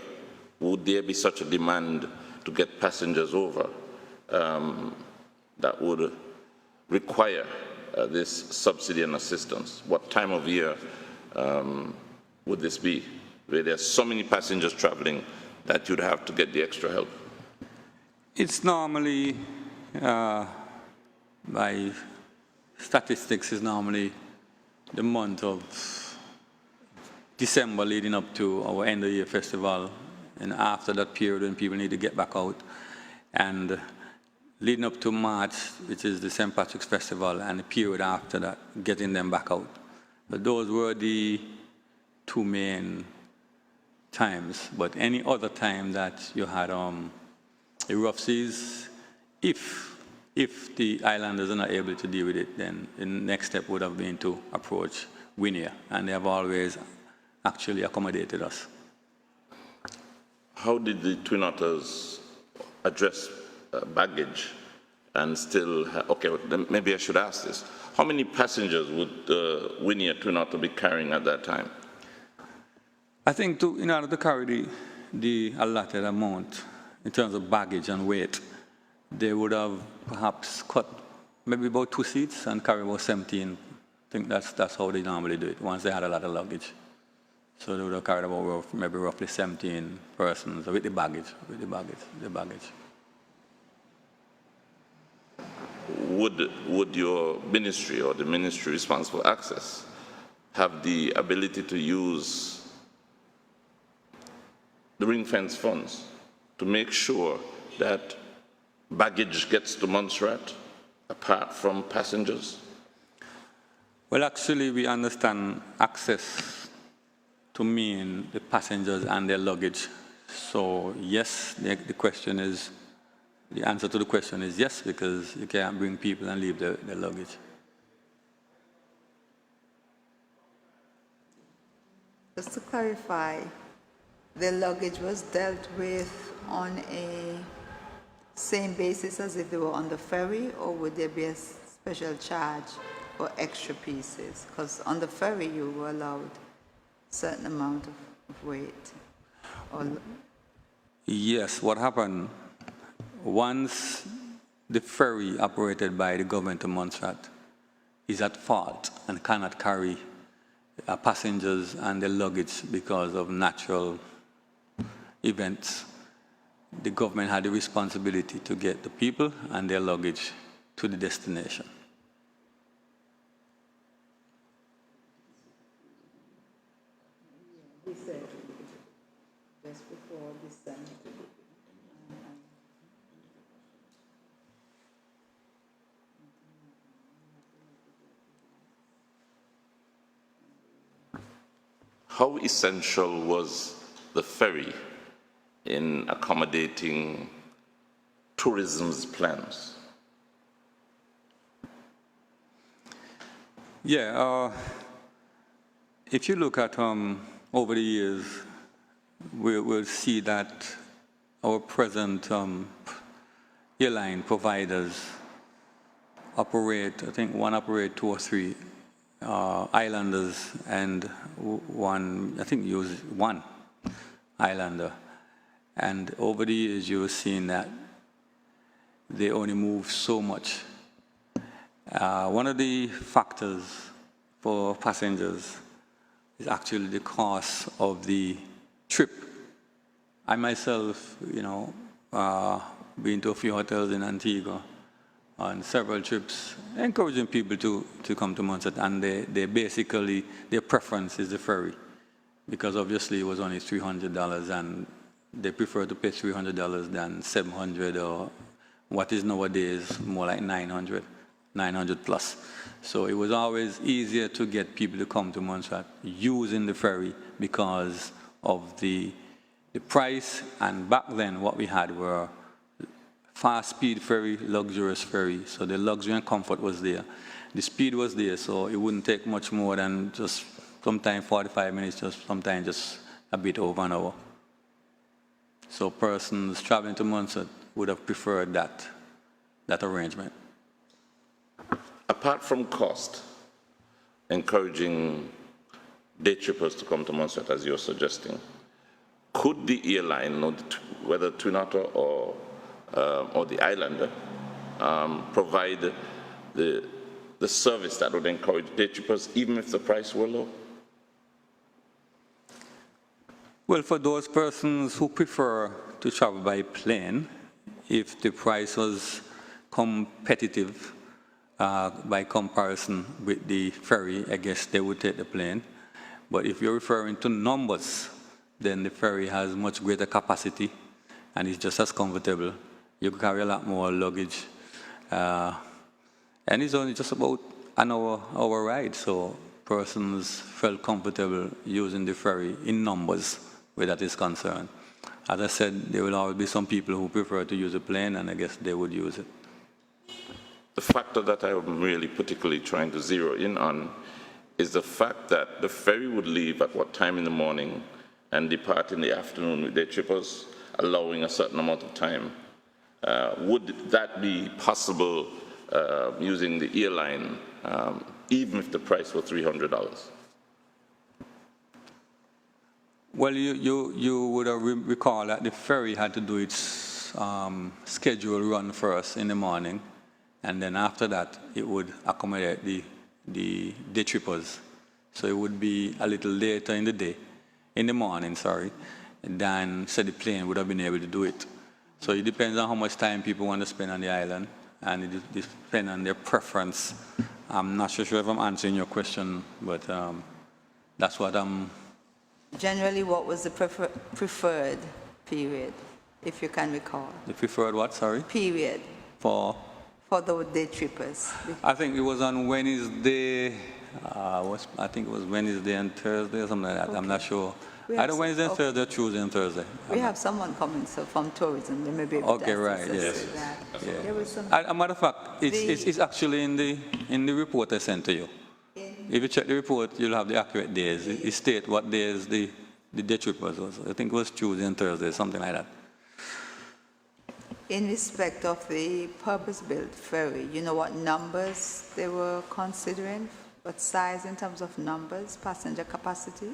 would there be such a demand to get passengers over that would require this subsidy and assistance? What time of year would this be, where there's so many passengers traveling that you'd have to get the extra help? It's normally, by statistics, is normally the month of December leading up to our end of year festival, and after that period when people need to get back out, and leading up to March, which is the St. Patrick's Festival, and the period after that, getting them back out. But those were the two main times. But any other time that you had a rough seas, if the islanders are not able to deal with it, then the next step would have been to approach Guinea, and they have always actually accommodated us. How did the Twin Otters address baggage and still, okay, then maybe I should ask this. How many passengers would Guinea Twin Otter be carrying at that time? I think in order to carry the allotted amount in terms of baggage and weight, they would have perhaps cut maybe about 2 seats and carry about 17. I think that's how they normally do it, once they had a lot of luggage. So they would have carried about maybe roughly 17 persons with the baggage, Would your ministry or the ministry responsible for access have the ability to use the ring-fence funds to make sure that baggage gets to Montserrat apart from passengers? Well, actually, we understand access to mean the passengers and their luggage. So yes, the answer to the question is yes, because you can't bring people and leave their luggage. Just to clarify, the luggage was dealt with on a same basis as if they were on the ferry, or would there be a special charge for extra pieces? Because on the ferry you were allowed a certain amount of weight. Yes, what happened, once the ferry operated by the government of Montserrat is at fault and cannot carry passengers and their luggage because of natural events, the government had the responsibility to get the people and their luggage to the destination. He said just before December. How essential was the ferry in accommodating tourism's plans? Yeah, if you look at over the years, we'll see that our present airline providers operate, I think one operate 2 or 3 islanders, and one, I think use one islander. And over the years, you've seen that they only move so much. One of the factors for passengers is actually the cost of the trip. I myself, been to a few hotels in Antigua on several trips, encouraging people to come to Montserrat, and they basically, their preference is the ferry, because obviously it was only $300, and they prefer to pay $300 than $700, or what is nowadays more like $900 plus. So it was always easier to get people to come to Montserrat using the ferry because of the price, and back then what we had were fast-speed ferry, luxurious ferry. So the luxury and comfort was there. The speed was there, so it wouldn't take much more than just sometimes 45 minutes, sometimes just a bit over an hour. So persons traveling to Montserrat would have preferred that arrangement. Apart from cost, encouraging day trippers to come to Montserrat, as you're suggesting, could the airline, whether Twin Otter or the islander, provide the service that would encourage day trippers, even if the price were low? Well, for those persons who prefer to travel by plane, if the price was competitive, by comparison with the ferry, I guess they would take the plane. But if you're referring to numbers, then the ferry has much greater capacity and it's just as comfortable. You can carry a lot more luggage. And it's only just about an hour ride, so persons felt comfortable using the ferry in numbers where that is concerned. As I said, there will always be some people who prefer to use a plane, and I guess they would use it. The factor that I'm really particularly trying to zero in on is the fact that the ferry would leave at what time in the morning and depart in the afternoon with their trippers, allowing a certain amount of time. Would that be possible using the airline, even if the price was $300? Well, you would have recall that the ferry had to do its scheduled run first in the morning, and then after that it would accommodate the day trippers. So it would be a little later in the morning, than say the plane would have been able to do it. So it depends on how much time people want to spend on the island, and it depends on their preference. I'm not so sure if I'm answering your question, but that's what I'm... Generally, what was the preferred period, if you can recall? The preferred what, sorry? Period. For the day trippers. I think it was on Wednesday. I think it was Wednesday and Thursday or something like that. Okay. I'm not sure. Either Wednesday and Thursday, or Tuesday and Thursday. We have someone coming from tourism. They may be able to right, yes. Yeah. There was some... As a matter of fact, it's actually in the report I sent to you. If you check the report, you'll have the accurate days. It states what days the day trippers was. I think it was Tuesday and Thursday, something like that. In respect of the purpose-built ferry, you know what numbers they were considering? What size in terms of numbers, passenger capacity?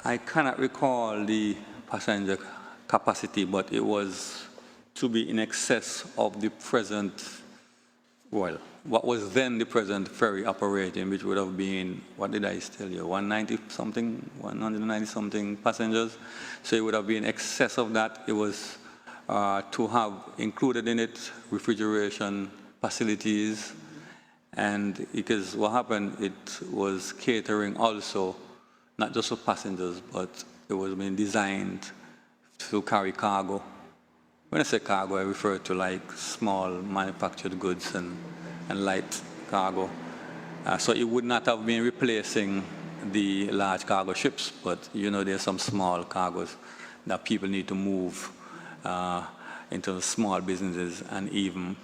I cannot recall the passenger capacity, but it was to be in excess of the present, well, what was then the present ferry operating, which would have been, what did I tell you, 190-something, 190-something passengers. So it would have been in excess of that. It was to have included in it refrigeration facilities, and because what happened, it was catering also, not just for passengers, but it was being designed to carry cargo. When I say cargo, I refer to like small manufactured goods and light cargo. So it would not have been replacing the large cargo ships, but you know there's some small cargos that people need to move into small businesses, and even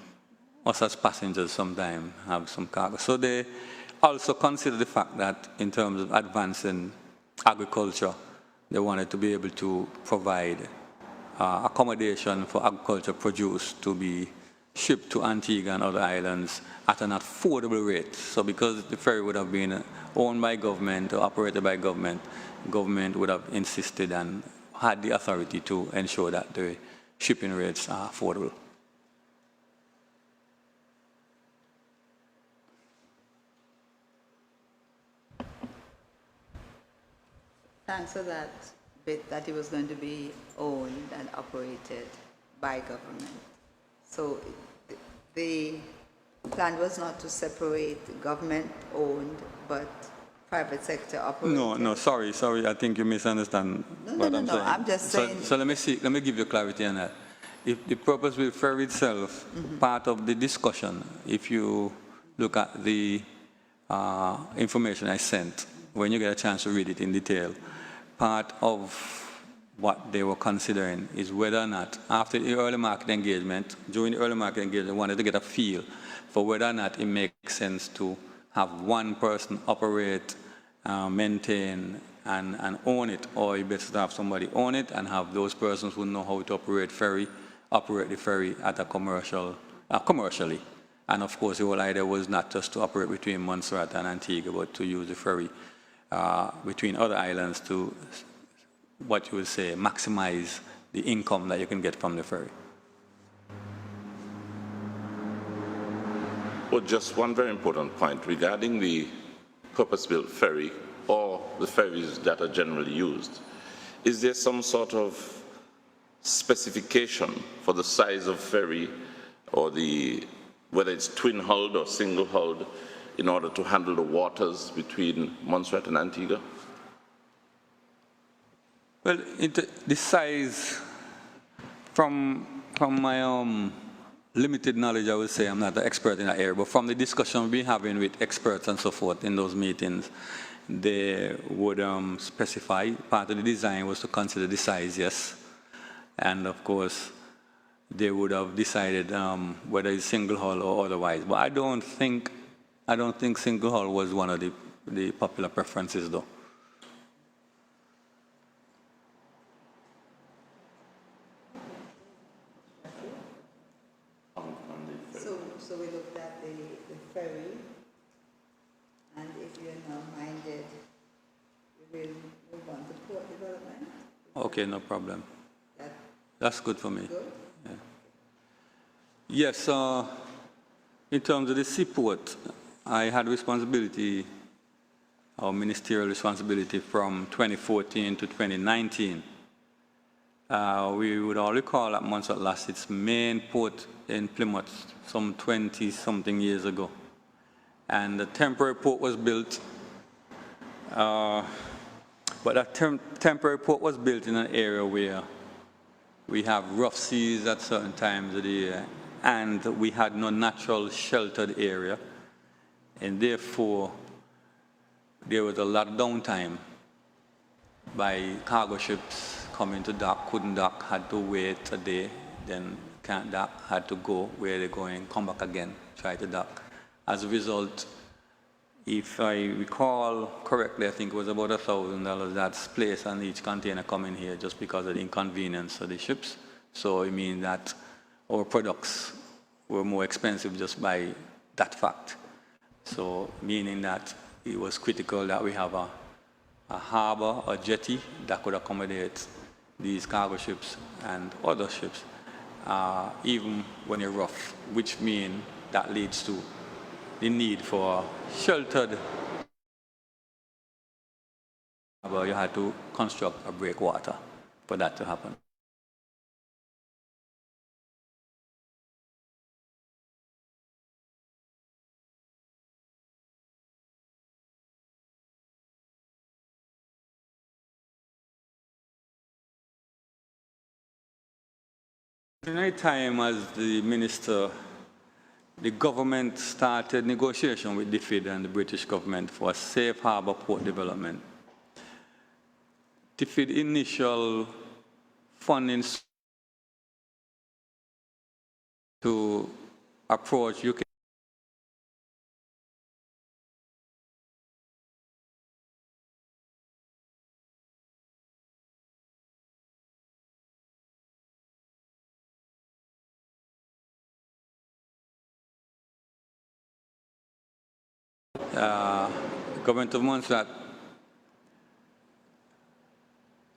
us as passengers sometimes have some cargo. So they also consider the fact that in terms of advancing agriculture, they wanted to be able to provide accommodation for agriculture produce to be shipped to Antigua and other islands at an affordable rate. So because the ferry would have been owned by government or operated by government, government would have insisted and had the authority to ensure that the shipping rates are affordable. Thanks for that bit that it was going to be owned and operated by government. So the plan was not to separate government-owned but private sector operated? No, sorry, I think you misunderstand what I'm saying. I'm just saying... So let me give you clarity on that. If the purpose will ferry itself, part of the discussion, if you look at the information I sent, when you get a chance to read it in detail, part of what they were considering is whether or not, after the early market engagement, during the early market engagement, they wanted to get a feel for whether or not it makes sense to have one person operate, maintain, and own it, or you better have somebody own it and have those persons who know how to operate the ferry at a commercially. And of course, the whole idea was not just to operate between Montserrat and Antigua, but to use the ferry between other islands to, what you would say, maximize the income that you can get from the ferry. Well, just one very important point regarding the purpose-built ferry or the ferries that are generally used. Is there some sort of specification for the size of ferry or the whether it's twin-hulled or single-hulled, in order to handle the waters between Montserrat and Antigua? Well, the size, from my limited knowledge, I would say I'm not an expert in that area, but from the discussion we've been having with experts and so forth in those meetings, they would specify, part of the design was to consider the size, yes. And of course, they would have decided whether it's single hull or otherwise. But I don't think single hull was one of the popular preferences, though. So we looked at the ferry, and if you're now minded, we will move on to port development. Okay, no problem. That's good for me. Good? Yeah. Yes, in terms of the seaport, I had responsibility, or ministerial responsibility, from 2014 to 2019. We would all recall that Montserrat lost its main port in Plymouth some 20-something years ago. And the temporary port was built, but that temporary port was built in an area where we have rough seas at certain times of the year, and we had no natural sheltered area, and therefore there was a lot of downtime by cargo ships coming to dock, couldn't dock, had to wait a day, then can't dock, had to go where they're going, come back again, try to dock. As a result, if I recall correctly, I think it was about $1,000 that's placed on each container coming here just because of the inconvenience of the ships. So it means that our products were more expensive just by that fact. So meaning that it was critical that we have a harbor, a jetty that could accommodate these cargo ships and other ships, even when you're rough, which means that leads to the need for sheltered harbor. You had to construct a breakwater for that to happen. In my time as the minister, the government started negotiation with DFID and the British government for a safe harbor port development. DFID initial funding to approach UK government of Montserrat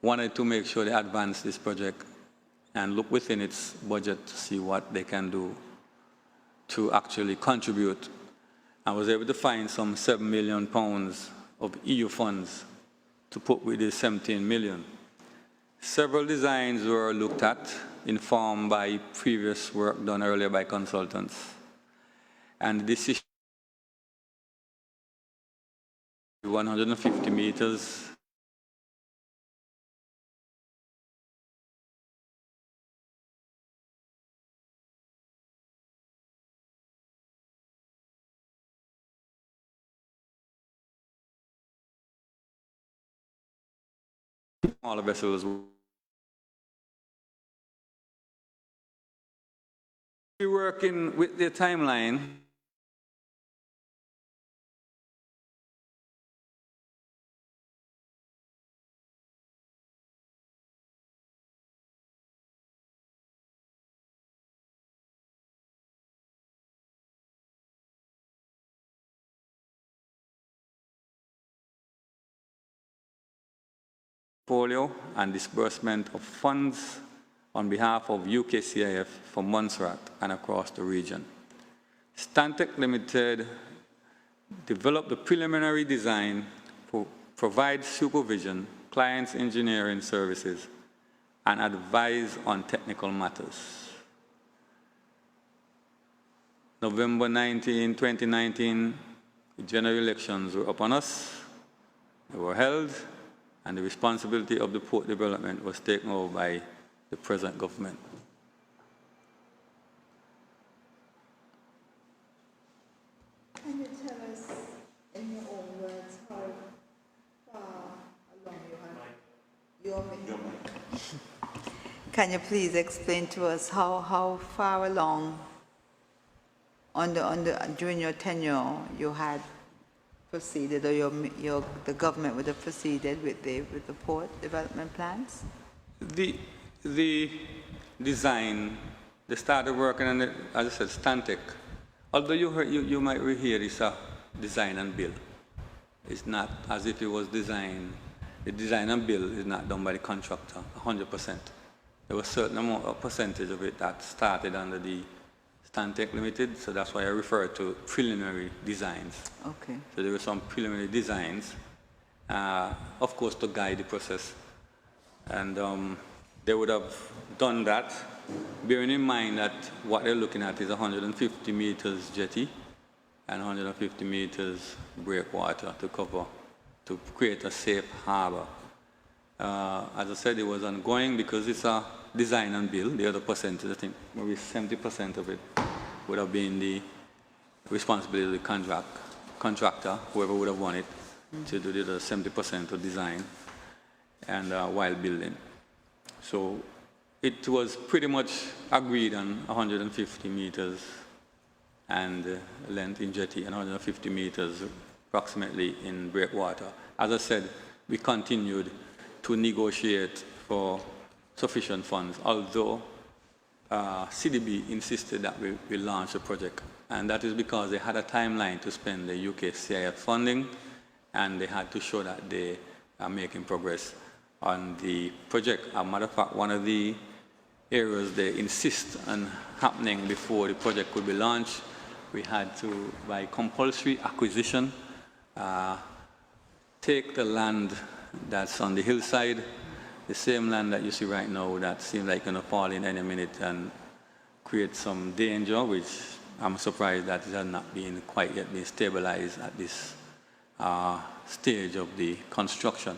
wanted to make sure they advance this project and look within its budget to see what they can do to actually contribute. I was able to find some £7 million of EU funds to put with the 17 million. Several designs were looked at, informed by previous work done earlier by consultants. And the decision 150 meters. Smaller vessels. We're working with the timeline. Portfolio and disbursement of funds on behalf of UKCIF for Montserrat and across the region. Stantec Limited developed the preliminary design, provide supervision, clients engineering services, and advise on technical matters. November 19, 2019, the general elections were upon us. They were held, and the responsibility of the port development was taken over by the present government. Can you tell us in your own words how far along you have your mic? Can you please explain to us how far along during your tenure you had proceeded, or the government would have proceeded with the port development plans? The design, they started working on it, as I said, Stantec. Although you might hear it's a design and build. It's not as if it was designed. The design and build is not done by the contractor, 100%. There was a certain amount of percentage of it that started under the Stantec Limited, so that's why I refer to preliminary designs. Okay. So there were some preliminary designs, of course, to guide the process. And they would have done that, bearing in mind that what they're looking at is 150 meters jetty and 150 meters breakwater to cover, to create a safe harbor. As I said, it was ongoing because it's a design and build. The other percentage, I think maybe 70% of it would have been the responsibility of the contractor, whoever would have won it, to do the other 70% of design and while building. So it was pretty much agreed on 150 meters and length in jetty and 150 meters approximately in breakwater. As I said, we continued to negotiate for sufficient funds, although CDB insisted that we launch the project. And that is because they had a timeline to spend the UK CIF funding, and they had to show that they are making progress on the project. As a matter of fact, one of the areas they insist on happening before the project could be launched, we had to, by compulsory acquisition, take the land that's on the hillside, the same land that you see right now that seems like going to fall in any minute and create some danger, which I'm surprised that it has not been quite yet been stabilized at this stage of the construction.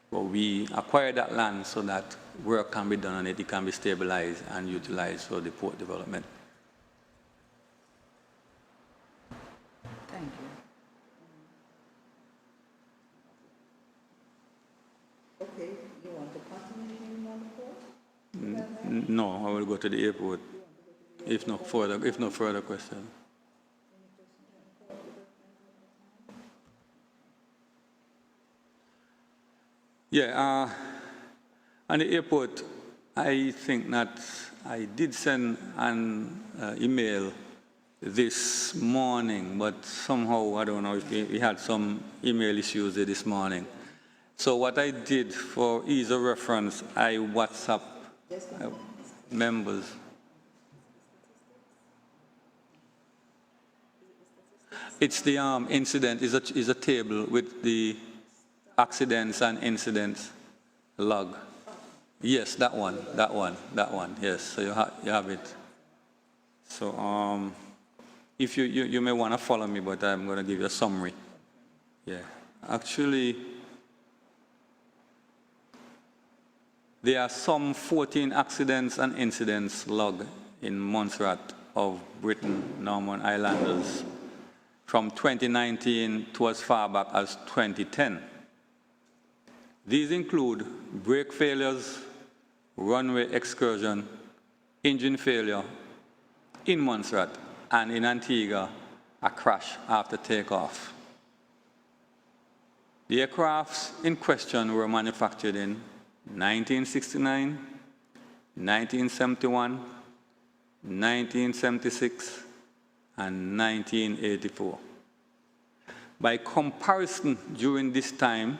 But we acquired that land so that work can be done on it, it can be stabilized and utilized for the port development. Thank you. Okay, you want to continue on the port? No, I will go to the airport if no further questions. Yeah, on the airport, I think that I did send an email this morning, but somehow, I don't know if we had some email issues this morning. So what I did for ease of reference, I WhatsApp members. It's the incident, is a table with the accidents and incidents log. Yes, that one, yes, so you have it. So if you may want to follow me, but I'm going to give you a summary. Yeah, actually, there are some 14 accidents and incidents logged in Montserrat of Britain, Norman Islanders from 2019 to as far back as 2010. These include brake failures, runway excursion, engine failure in Montserrat, and in Antigua, a crash after takeoff. The aircrafts in question were manufactured in 1969, 1971, 1976, and 1984. By comparison, during this time,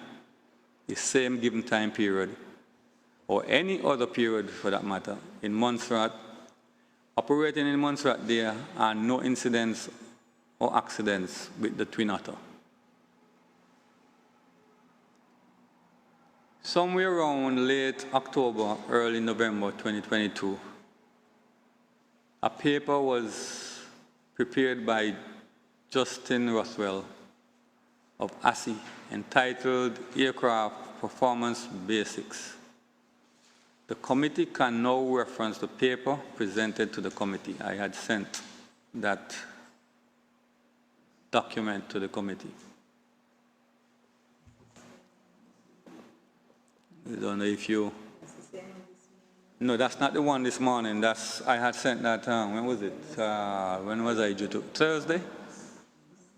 the same given time period, or any other period for that matter, in Montserrat, operating in Montserrat, there are no incidents or accidents with the Twin Otter. Somewhere around late October, early November 2022, a paper was prepared by Justin Roswell of ASSI, entitled Aircraft Performance Basics. The committee can now reference the paper presented to the committee. I had sent that document to the committee. I don't know if you... No, that's not the one this morning. I had sent that, when was it? When was I due to? Thursday?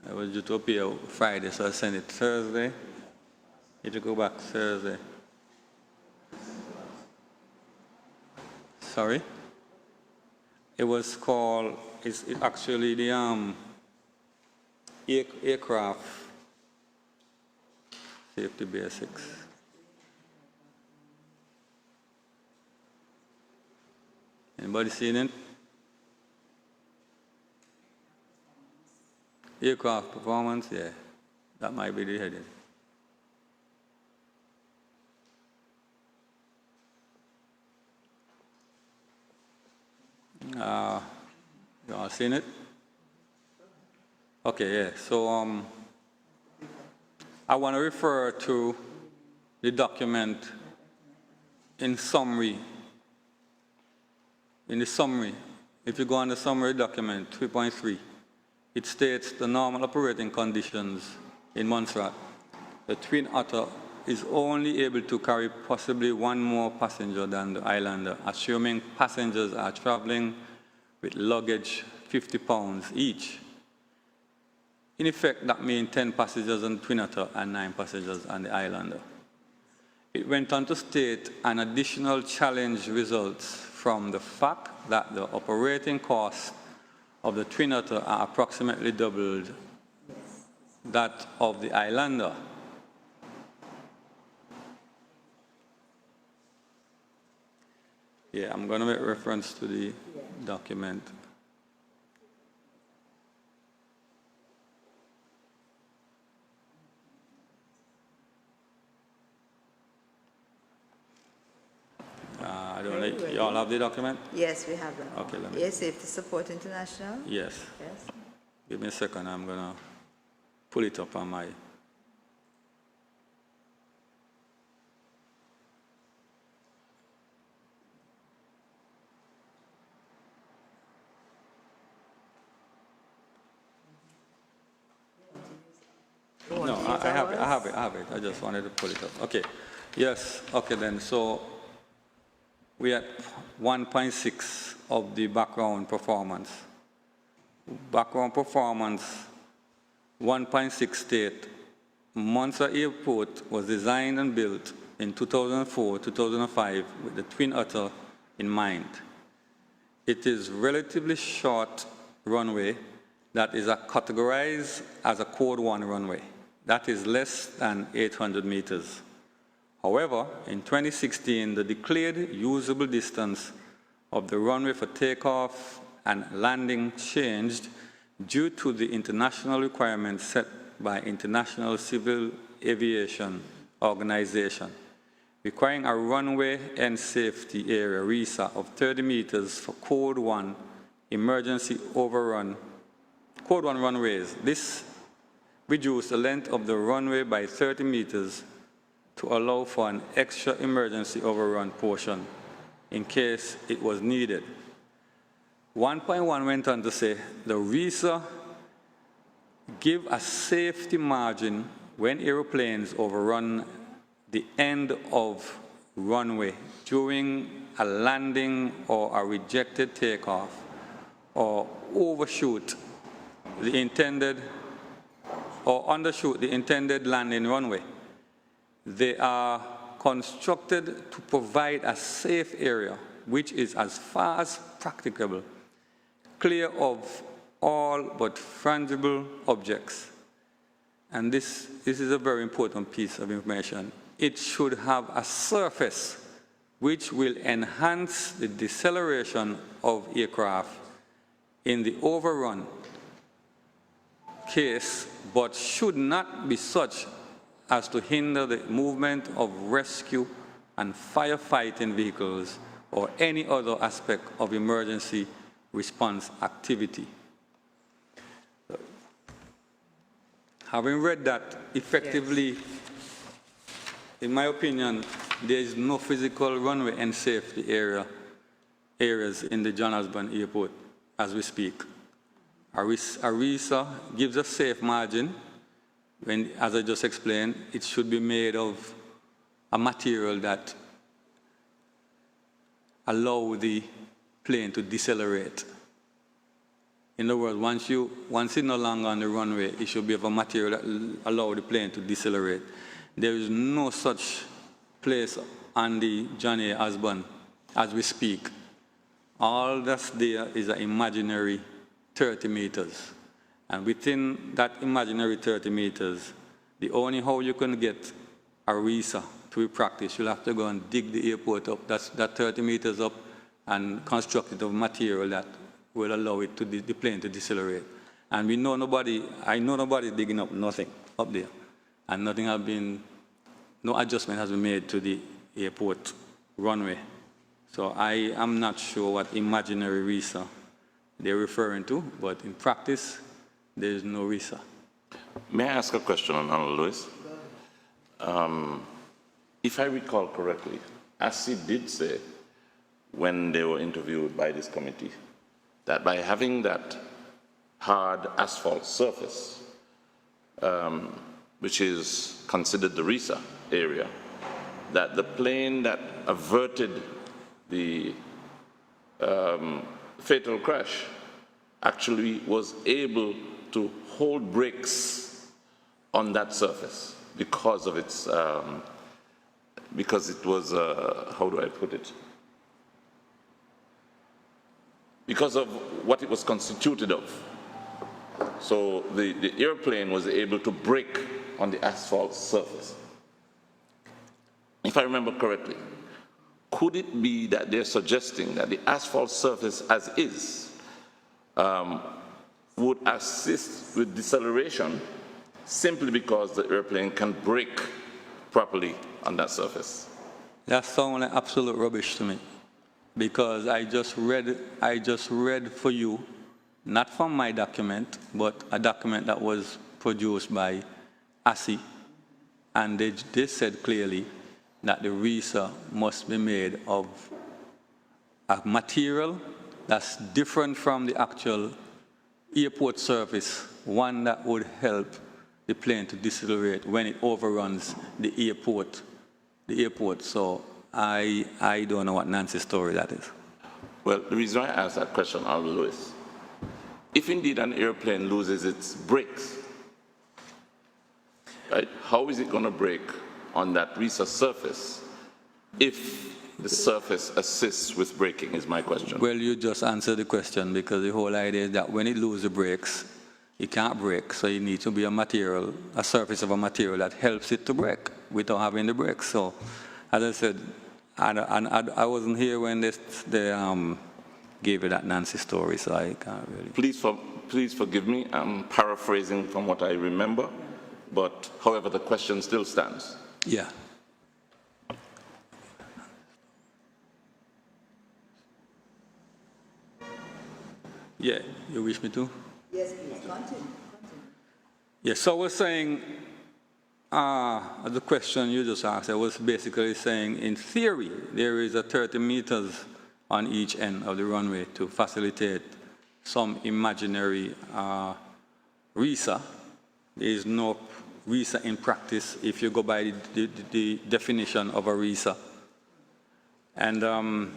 I was due to appear Friday, so I sent it Thursday. You to go back Thursday. Sorry? It was called, it's actually the aircraft safety basics. Anybody seen it? Aircraft performance, yeah. That might be the heading. You all seen it? Okay, yeah. So I want to refer to the document in summary. In the summary, if you go on the summary document 3.3, it states the normal operating conditions in Montserrat. The Twin Otter is only able to carry possibly one more passenger than the Islander, assuming passengers are traveling with luggage 50 pounds each. In effect, that means 10 passengers on Twin Otter and 9 passengers on the Islander. It went on to state an additional challenge results from the fact that the operating costs of the Twin Otter are approximately doubled that of the Islander. Yeah, I'm going to make reference to the document. I don't know. You all have the document? Yes, we have that. Okay, let me. Air Safety Support International? Yes. Yes. Give me a second. I'm going to pull it up on my. No, I have it. I just wanted to pull it up. Okay. Yes. Okay then. So we are at 1.6 of the background performance. Background performance 1.6 state. Montserrat Airport was designed and built in 2004-2005 with the Twin Otter in mind. It is relatively short runway that is categorized as a Code 1 runway. That is less than 800 meters. However, in 2016, the declared usable distance of the runway for takeoff and landing changed due to the international requirements set by International Civil Aviation Organization, requiring a runway and safety area RESA of 30 meters for Code 1 emergency overrun, Code 1 runways. This reduced the length of the runway by 30 meters to allow for an extra emergency overrun portion in case it was needed. 1.1 went on to say, the RESA give a safety margin when airplanes overrun the end of runway during a landing or a rejected takeoff or overshoot the intended or undershoot the intended landing runway. They are constructed to provide a safe area, which is as far as practicable, clear of all but frangible objects. And this is a very important piece of information. It should have a surface which will enhance the deceleration of aircraft in the overrun case, but should not be such as to hinder the movement of rescue and firefighting vehicles or any other aspect of emergency response activity. Having read that, effectively, in my opinion, there is no physical runway and safety areas in the John Osborne Airport as we speak. ARISA gives a safe margin when, as I just explained, it should be made of a material that allow the plane to decelerate. In other words, once it's no longer on the runway, it should be of a material that allow the plane to decelerate. There is no such place on the John A. Osborne as we speak. All that's there is an imaginary 30 meters. And within that imaginary 30 meters, the only how you can get a RISA to be practiced, you'll have to go and dig the airport up, that 30 meters up, and construct it of material that will allow it to the plane to decelerate. And I know nobody digging up nothing up there. And no adjustment has been made to the airport runway. So I am not sure what imaginary RISA they're referring to, but in practice, there is no RISA. May I ask a question on Honorable Lewis? If I recall correctly, ASI did say when they were interviewed by this committee that by having that hard asphalt surface, which is considered the RISA area, that the plane that averted the fatal crash actually was able to hold brakes on that surface because of its, because it was, how do I put it? Because of what it was constituted of. So the airplane was able to brake on the asphalt surface. If I remember correctly, could it be that they're suggesting that the asphalt surface as is would assist with deceleration simply because the airplane can brake properly on that surface? That sounds like absolute rubbish to me, because I just read for you, not from my document, but a document that was produced by ASI, and they said clearly that the RISA must be made of a material that's different from the actual airport surface, one that would help the plane to decelerate when it overruns the airport. So I don't know what Nancy's story that is. Well, the reason why I asked that question, Honorable Lewis, if indeed an airplane loses its brakes, right, how is it going to brake on that RISA surface if the surface assists with braking, is my question. Well, you just answered the question, because the whole idea is that when it loses the brakes, it can't brake, so it needs to be a material, a surface of a material that helps it to brake without having the brakes. So, as I said, I wasn't here when they gave you that Nancy story, so I can't really. Please forgive me, I'm paraphrasing from what I remember, but however, the question still stands. Yeah. Yeah, you wish me to? Yes, please, continue. Yes, so I was saying, the question you just asked, I was basically saying, in theory, there is a 30 meters on each end of the runway to facilitate some imaginary RISA. There is no RISA in practice if you go by the definition of a RISA. And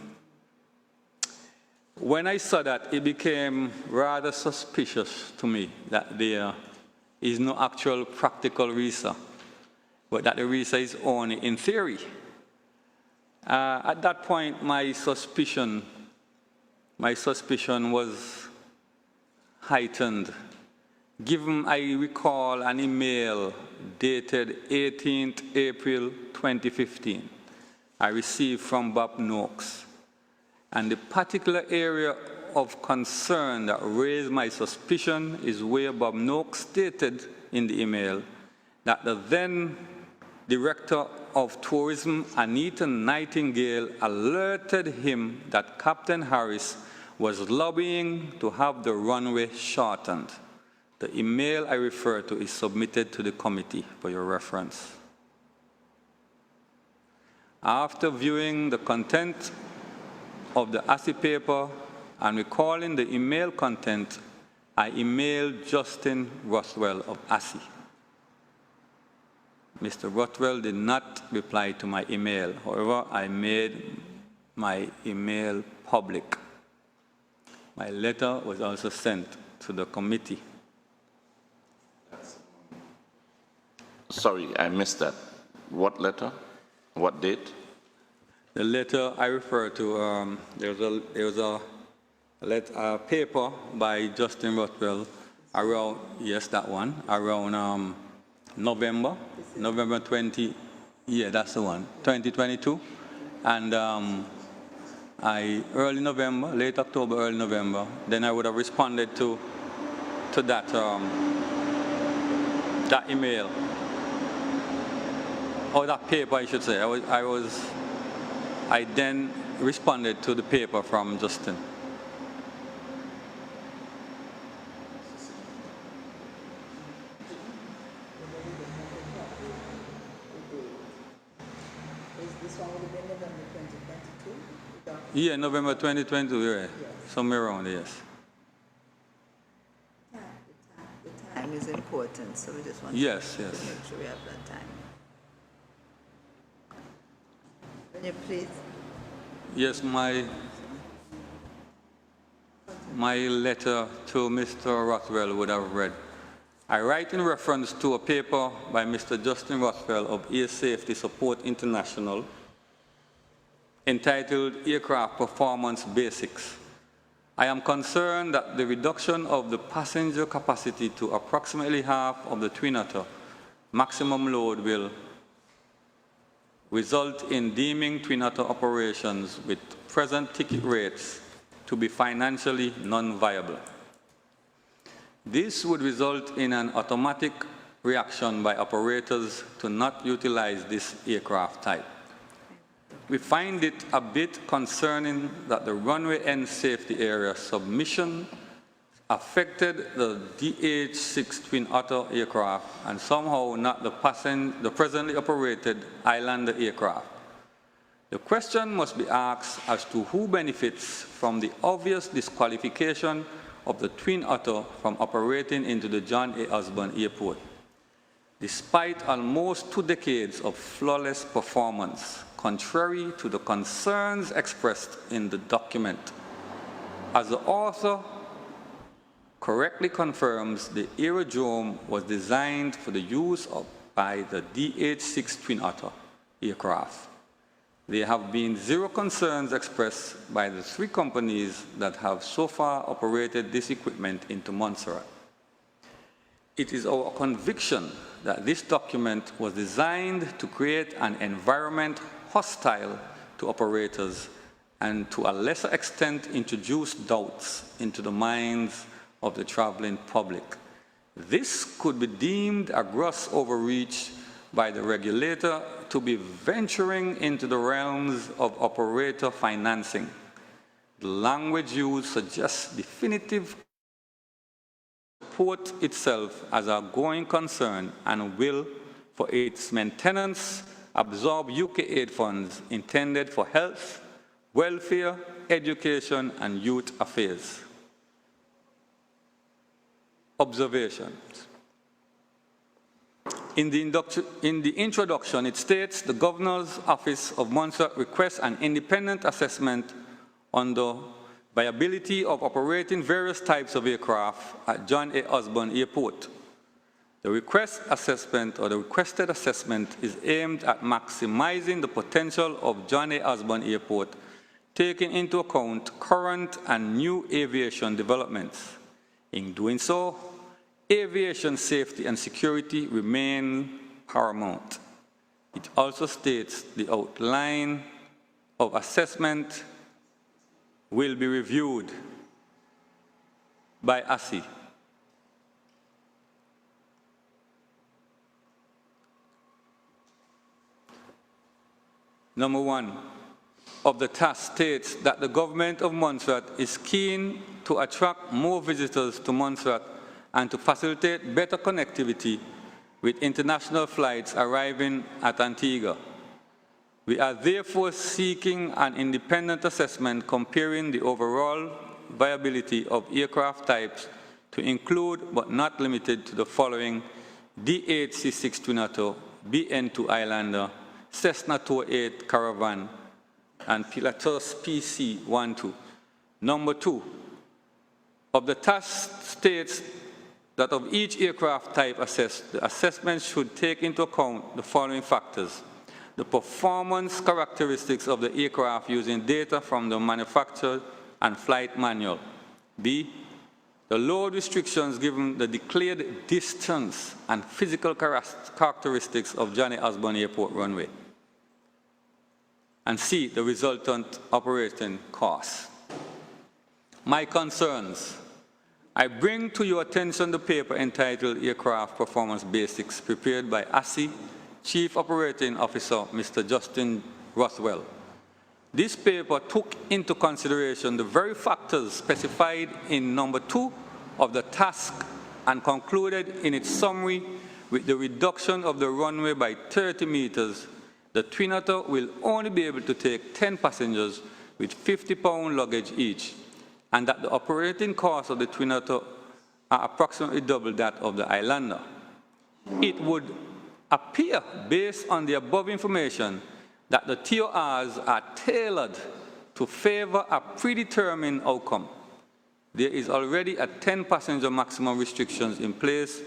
when I saw that, it became rather suspicious to me that there is no actual practical RISA, but that the RISA is only in theory. At that point, my suspicion was heightened, given I recall an email dated 18th April 2015 I received from Bob Noakes. And the particular area of concern that raised my suspicion is where Bob Noakes stated in the email that the then Director of Tourism, Anita Nightingale, alerted him that Captain Harris was lobbying to have the runway shortened. The email I refer to is submitted to the committee for your reference. After viewing the content of the ASSI paper and recalling the email content, I emailed Justin Rothwell of ASSI. Mr. Rothwell did not reply to my email. However, I made my email public. My letter was also sent to the committee. Sorry, I missed that. What letter? What date? The letter I refer to, there was a paper by Justin Rothwell around, yes, that one, around November 20, yeah, that's the one, 2022. And early November, late October, early November, then I would have responded to that, that email. Or that paper, I should say. I then responded to the paper from Justin. This one would have been November 2022? Yeah, November 2022, yeah. Yes. Somewhere around, yes. The time is important, so we just want yes, to yes. make sure we have that time. Will you please? Yes, my letter to Mr. Rothwell would have read, I write in reference to a paper by Mr. Justin Rothwell of Air Safety Support International entitled Aircraft Performance Basics. I am concerned that the reduction of the passenger capacity to approximately half of the Twin Otter maximum load will result in deeming Twin Otter operations with present ticket rates to be financially non-viable. This would result in an automatic reaction by operators to not utilize this aircraft type. We find it a bit concerning that the runway end safety area submission affected the DH-6 Twin Otter aircraft and somehow not the presently operated Islander aircraft. The question must be asked as to who benefits from the obvious disqualification of the Twin Otter from operating into the John A. Osborne Airport. Despite almost 2 decades of flawless performance, contrary to the concerns expressed in the document, as the author correctly confirms, the aerodrome was designed for the use by the DH-6 Twin Otter aircraft. There have been 0 concerns expressed by the 3 companies that have so far operated this equipment into Montserrat. It is our conviction that this document was designed to create an environment hostile to operators and to a lesser extent introduce doubts into the minds of the traveling public. This could be deemed a gross overreach by the regulator to be venturing into the realms of operator financing. The language used suggests definitive support itself as a going concern and will, for its maintenance, absorb UK aid funds intended for health, welfare, education, and youth affairs. Observations. In the introduction, it states the Governor's Office of Montserrat requests an independent assessment on the viability of operating various types of aircraft at John A. Osborne Airport. The request assessment or the requested assessment is aimed at maximizing the potential of John A. Osborne Airport, taking into account current and new aviation developments. In doing so, aviation safety and security remain paramount. It also states the outline of assessment will be reviewed by ASSI. Number 1 of the task states that the government of Montserrat is keen to attract more visitors to Montserrat and to facilitate better connectivity with international flights arriving at Antigua. We are therefore seeking an independent assessment comparing the overall viability of aircraft types to include but not limited to the following: D8C6 Twin Otter, BN2 Islander, Cessna 208 Caravan, and Pilatus PC-12. Number 2, of the task states that of each aircraft type assessed, the assessment should take into account the following factors: the performance characteristics of the aircraft using data from the manufacturer and flight manual. B, the load restrictions given the declared distance and physical characteristics of Johnny Osborne Airport runway. And C, the resultant operating costs. My concerns. I bring to your attention the paper entitled Aircraft Performance Basics, prepared by ASI Chief Operating Officer, Mr. Justin Rothwell. This paper took into consideration the very factors specified in number 2 of the task and concluded in its summary with the reduction of the runway by 30 meters. The Twin Otter will only be able to take 10 passengers with 50-pound luggage each, and that the operating costs of the Twin Otter are approximately double that of the Islander. It would appear, based on the above information, that the TORs are tailored to favor a predetermined outcome. There is already a 10-passenger maximum restrictions in place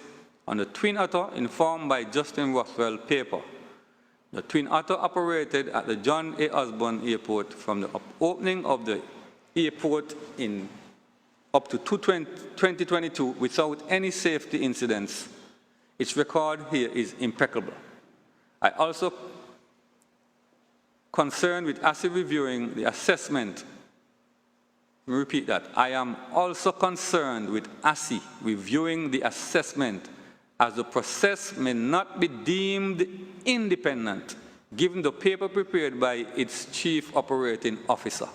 on the Twin Otter, informed by Justin Rothwell paper. The Twin Otter operated at the John A. Osborne Airport from the opening of the airport in up to 2022 without any safety incidents. Its record here is impeccable. I also concerned with ASI reviewing the assessment. Let me repeat that. I am also concerned with ASI reviewing the assessment, as the process may not be deemed independent, given the paper prepared by its Chief Operating Officer.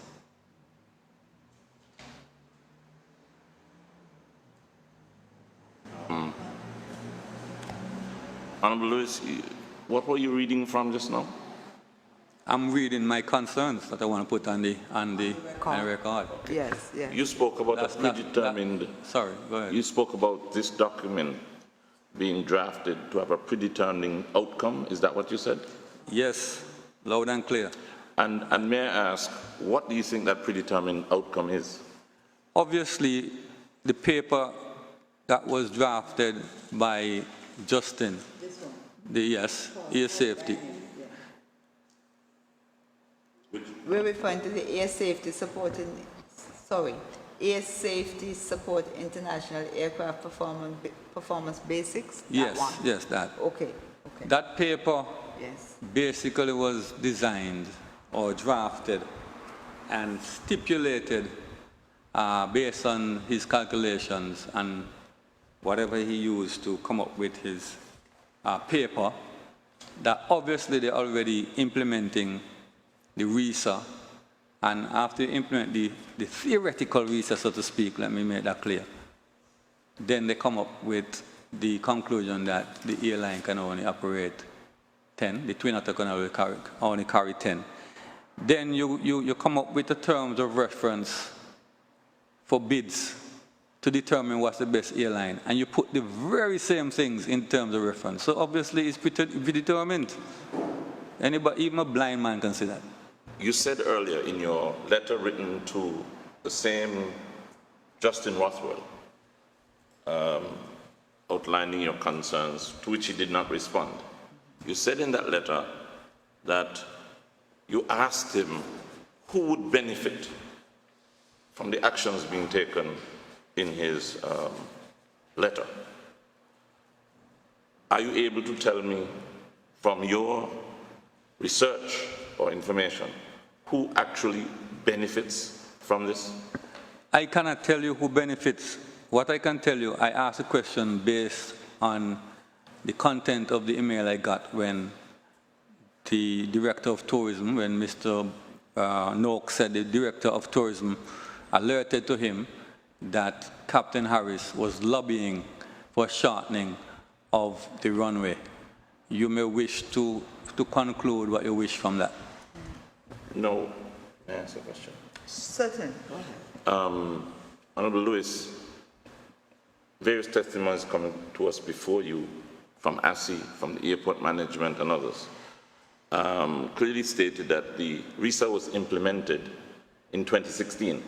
Honorable Lewis, what were you reading from just now? I'm reading my concerns that I want to put on the record. Yes, yes. You spoke about a predetermined... sorry, go ahead. You spoke about this document being drafted to have a predetermined outcome. Is that what you said? Yes, loud and clear. And may I ask, what do you think that predetermined outcome is? Obviously, the paper that was drafted by Justin, yes, air safety. We're referring to the Air Safety Support Air Safety Support International Aircraft Performance Basics? Yes, yes, that. Okay, okay. That paper yes. basically was designed or drafted and stipulated based on his calculations and whatever he used to come up with his paper, that obviously they're already implementing the RESA, and after you implement the theoretical RESA, so to speak, let me make that clear, then they come up with the conclusion that the airline can only operate 10, the Twin Otter can only carry 10. Then you come up with the terms of reference for bids to determine what's the best airline, and you put the very same things in terms of reference. So obviously it's predetermined. Anybody, even a blind man can see that. You said earlier in your letter written to the same Justin Rothwell, outlining your concerns, to which he did not respond. You said in that letter that you asked him who would benefit from the actions being taken in his letter. Are you able to tell me from your research or information who actually benefits from this? I cannot tell you who benefits. What I can tell you, I asked a question based on the content of the email I got when the Director of Tourism, when Mr. Noak said the Director of Tourism alerted to him that Captain Harris was lobbying for shortening of the runway. You may wish to conclude what you wish from that. No. May I ask a question? Certain. Go ahead. Honorable Lewis, various testimonies coming to us before you from ASI, from the airport management and others, clearly stated that the RISA was implemented in 2016.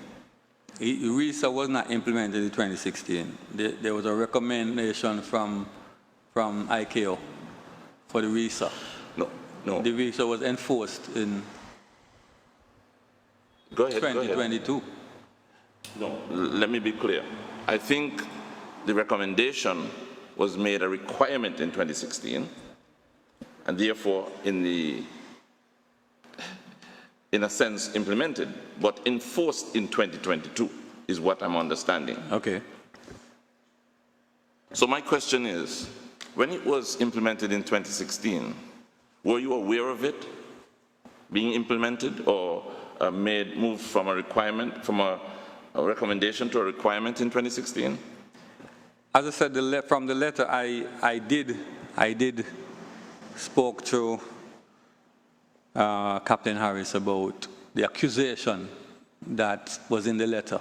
RISA was not implemented in 2016. There was a recommendation from ICAO for the RISA. No. The RISA was enforced in Go ahead. 2022. No, let me be clear. I think the recommendation was made a requirement in 2016, and therefore, in a sense, implemented, but enforced in 2022, is what I'm understanding. Okay. So my question is, when it was implemented in 2016, were you aware of it being implemented or moved from a requirement, from a recommendation to a requirement in 2016? As I said, from the letter, I did spoke to Captain Harris about the accusation that was in the letter.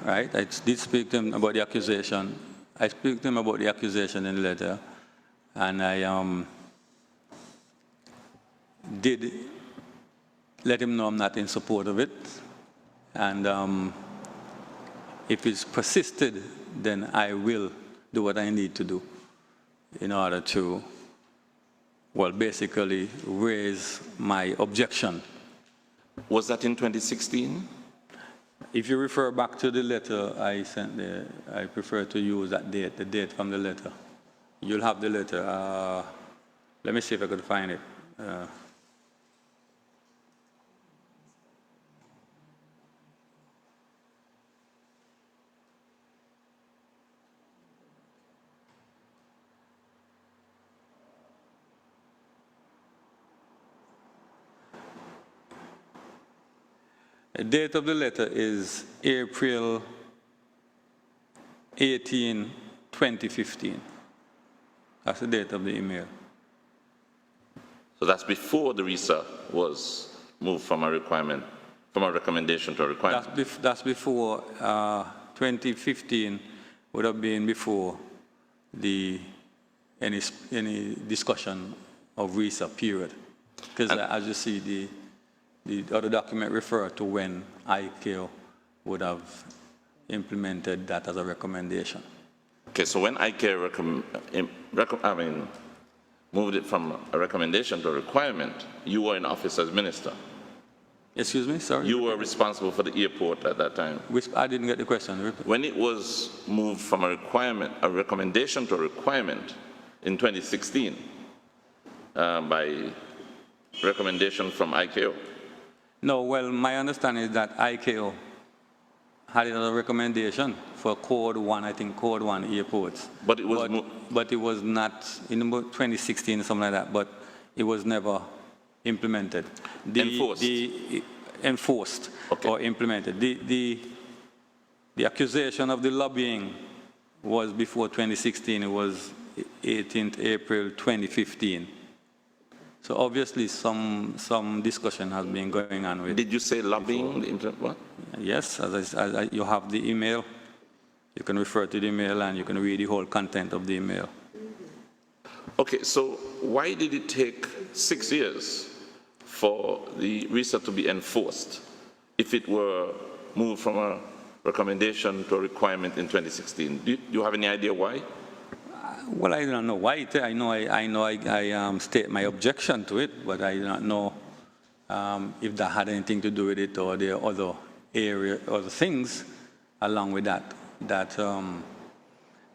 Right? I did speak to him about the accusation. I spoke to him about the accusation in the letter, and I did let him know I'm not in support of it. And if it's persisted, then I will do what I need to do in order to, well, basically raise my objection. Was that in 2016? If you refer back to the letter I sent there, I prefer to use that date, the date from the letter. You'll have the letter. Let me see if I could find it. The date of the letter is April 18, 2015. That's the date of the email. So that's before the RISA was moved from a requirement, from a recommendation to a requirement? That's before 2015 would have been before any discussion of RISA, period. Because as you see, the other document referred to when ICAO would have implemented that as a recommendation. Okay, so when ICAO moved it from a recommendation to a requirement, you were in office as minister. Excuse me, sorry? You were responsible for the airport at that time. I didn't get the question. When it was moved from a recommendation to a requirement in 2016 by recommendation from ICAO. No, well, my understanding is that ICAO had it as a recommendation for Code 1, I think Code 1 airports. But it was but it was not in 2016 or something like that, but it was never implemented. Enforced? Enforced, okay. Or implemented. The accusation of the lobbying was before 2016. It was 18th April 2015. So obviously some discussion has been going on with. Did you say lobbying? What? Yes, you have the email. You can refer to the email and you can read the whole content of the email. Okay, so why did it take 6 years for the RISA to be enforced if it were moved from a recommendation to a requirement in 2016? Do you have any idea why? Well, I don't know why. I know I state my objection to it, but I do not know if that had anything to do with it or the other things along with that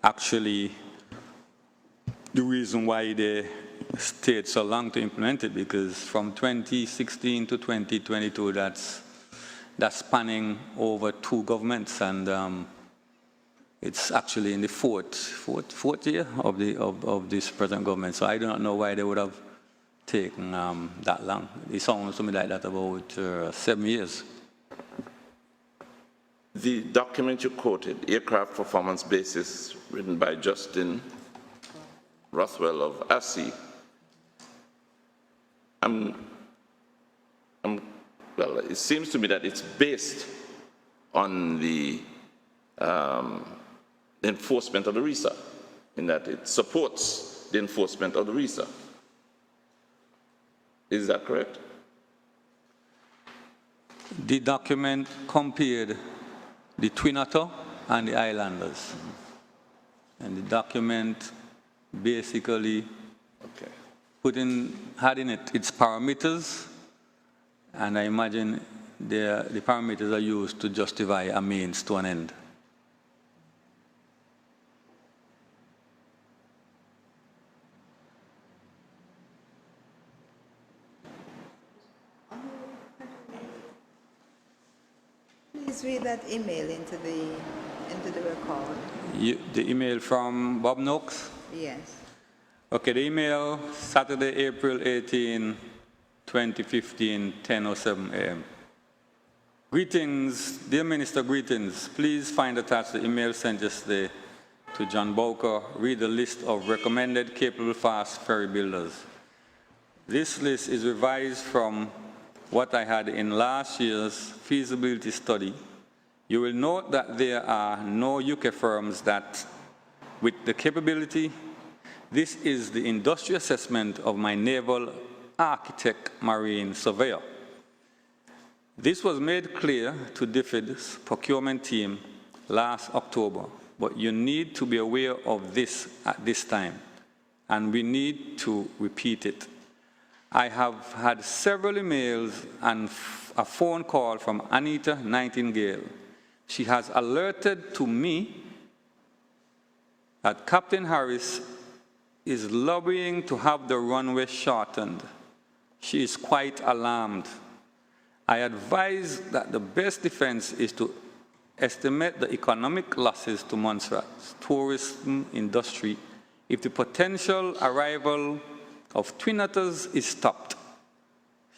actually the reason why they stayed so long to implement it, because from 2016 to 2022, that's spanning over 2 governments, and it's actually in the fourth year of this present government. So I do not know why they would have taken that long. It sounds to me like that about 7 years. The document you quoted, Aircraft Performance Basis, written by Justin Rothwell of ASSI, well, it seems to me that it's based on the enforcement of the RISA, in that it supports the enforcement of the RISA. Is that correct? The document compared the Twin Otter and the Islanders. And the document basically had in it its parameters, and I imagine the parameters are used to justify a means to an end. Please read that email into the record. The email from Bob Noakes? Yes. Okay, the email, Saturday, April 18, 2015, 10:07 a.m. Greetings, dear Minister, greetings. Please find attached the email sent yesterday to John Bowker. Read the list of recommended capable fast ferry builders. This list is revised from what I had in last year's feasibility study. You will note that there are no UK firms that, with the capability. This is the industry assessment of my naval architect marine surveyor. This was made clear to DFID's procurement team last October, but you need to be aware of this at this time, and we need to repeat it. I have had several emails and a phone call from Anita Nightingale. She has alerted to me that Captain Harris is lobbying to have the runway shortened. She is quite alarmed. I advise that the best defense is to estimate the economic losses to Montserrat's tourism industry if the potential arrival of Twin Otters is stopped.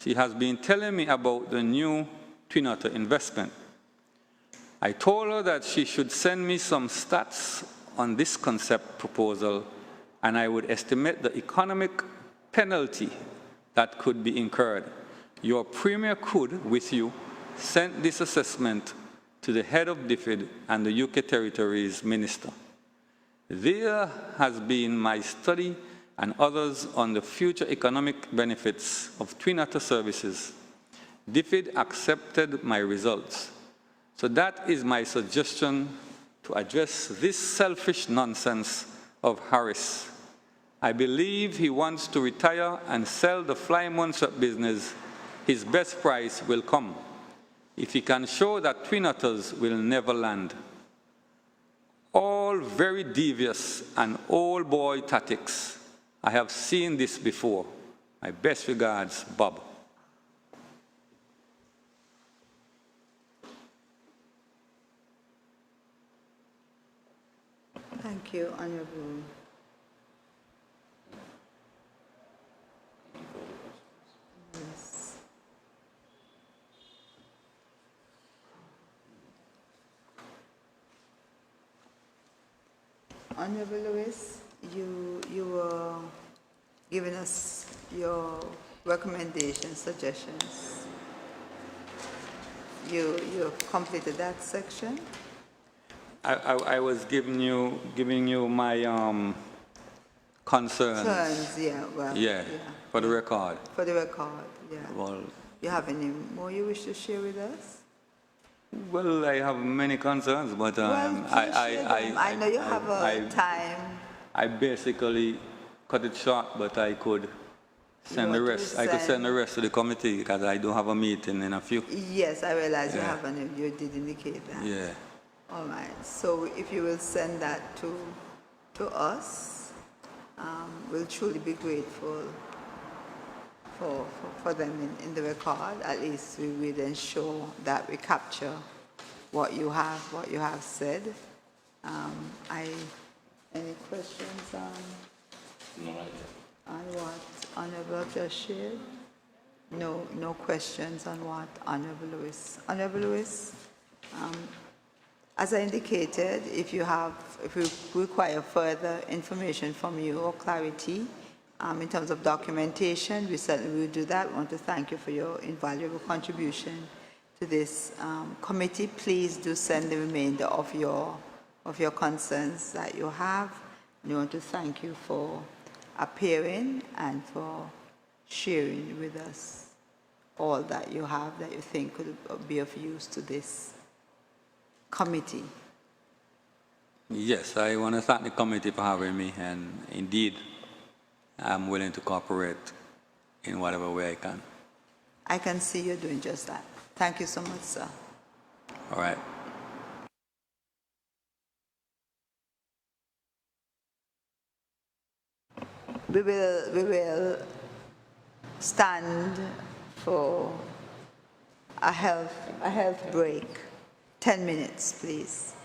She has been telling me about the new Twin Otter investment. I told her that she should send me some stats on this concept proposal, and I would estimate the economic penalty that could be incurred. Your Premier could, with you, send this assessment to the head of DFID and the UK Territories Minister. There has been my study and others on the future economic benefits of Twin Otter services. DFID accepted my results. So that is my suggestion to address this selfish nonsense of Harris. I believe he wants to retire and sell the Fly Montserrat business. His best price will come if he can show that Twin Otters will never land. All very devious and old boy tactics. I have seen this before. My best regards, Bob. Thank you, Honorable. Yes. Honorable Lewis, you were giving us your recommendations, suggestions. You completed that section? I was giving you my concerns. Concerns, yeah, well. Yeah, for the record. For the record, yeah. Well, You have any more you wish to share with us? well, I have many concerns, but Well, please share them. I know you have a time. I basically cut it short, but I could send the rest. I could send the rest to the committee because I do have a meeting in a few. Yes, I realize you have, and you did indicate that. Yeah. All right, so if you will send that to us, we'll truly be grateful for them in the record. At least we will ensure that we capture what you have said. Any questions on what Honorable just shared? No questions on what Honorable Lewis. Honorable Lewis, As I indicated, if you require further information from you or clarity in terms of documentation, we certainly will do that. We want to thank you for your invaluable contribution to this committee. Please do send the remainder of your concerns that you have. We want to thank you for appearing and for sharing with us all that you have that you think could be of use to this committee. Yes, I want to thank the committee for having me, and indeed, I'm willing to cooperate in whatever way I can. I can see you're doing just that. Thank you so much, sir. All right. We will stand for a health break. 10 minutes, please.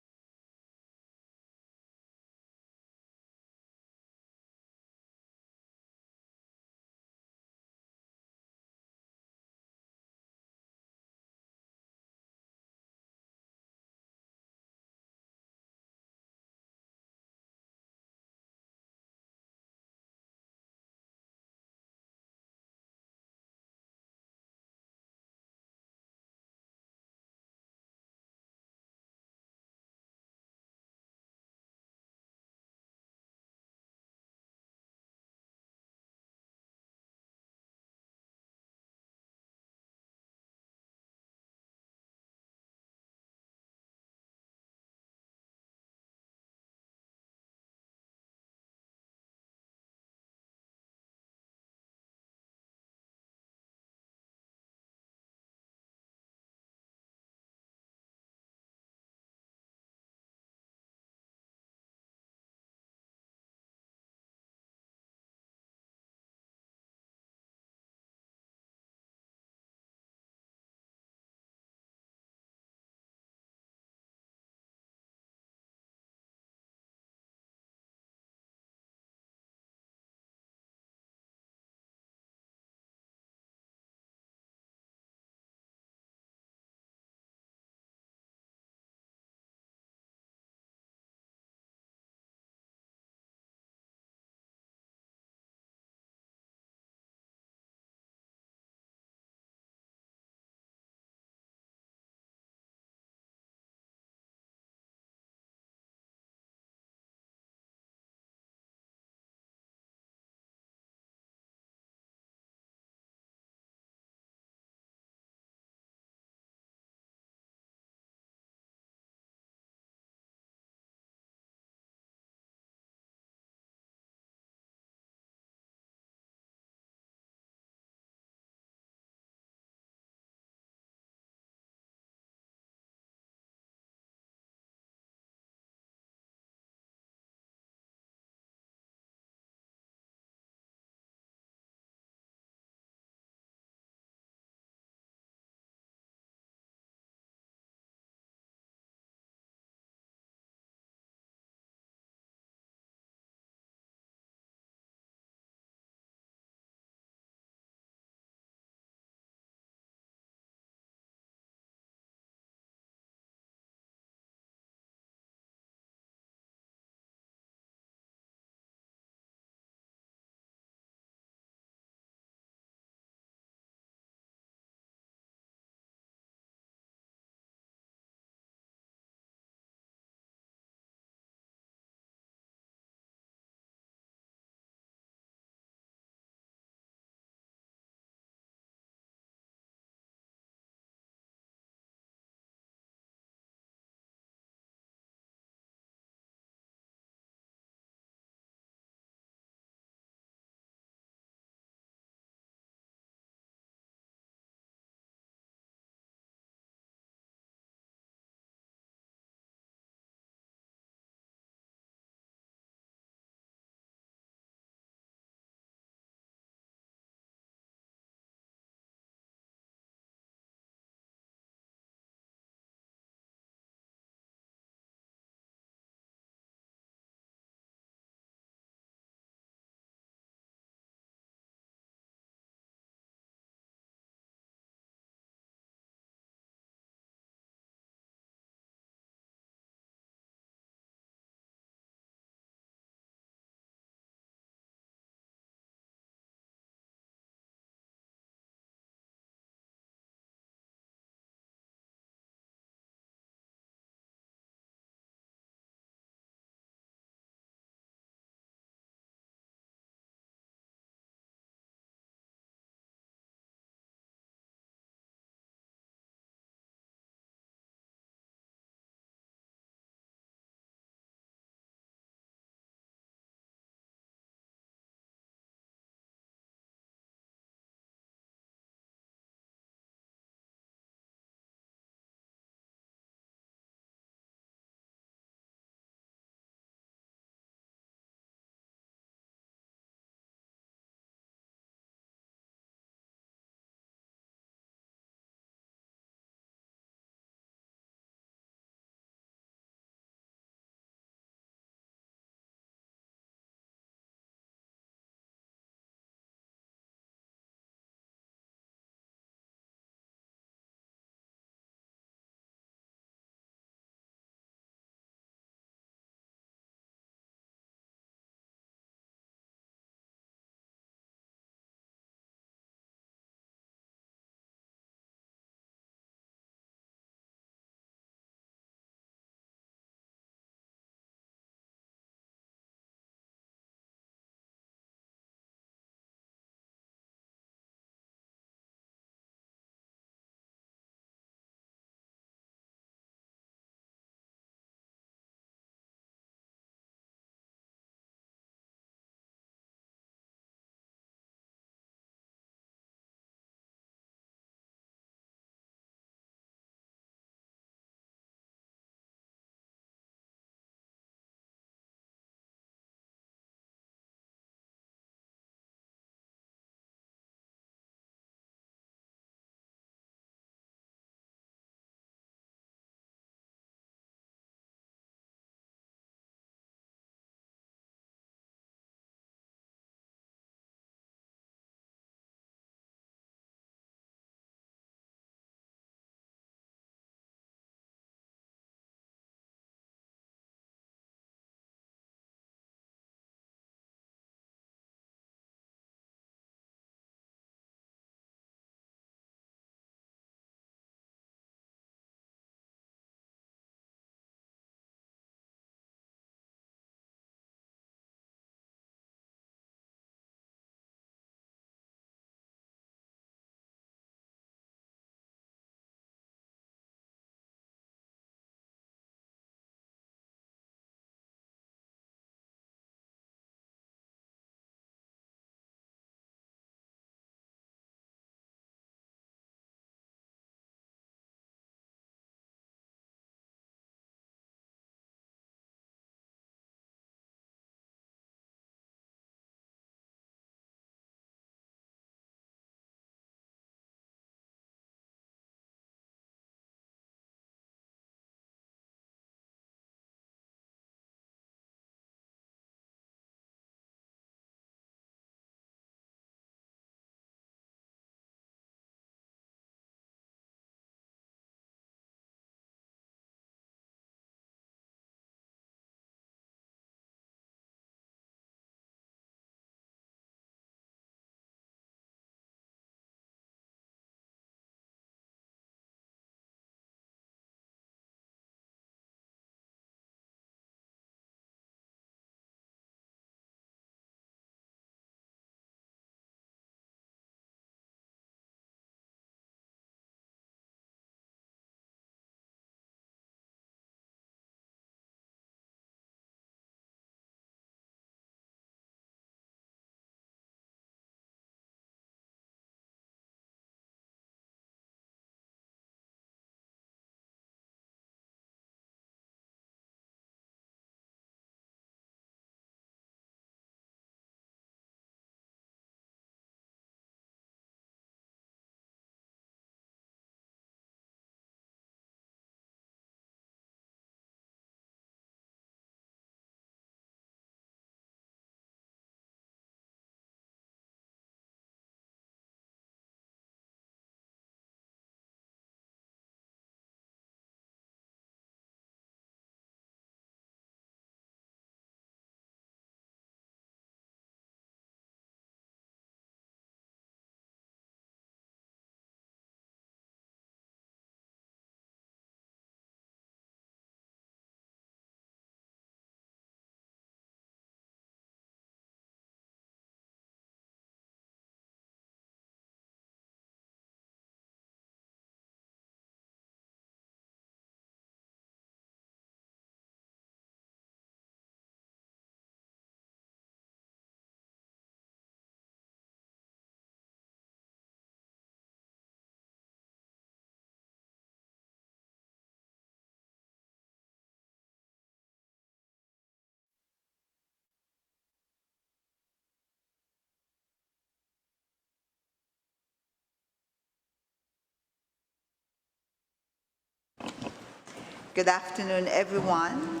Good afternoon, everyone.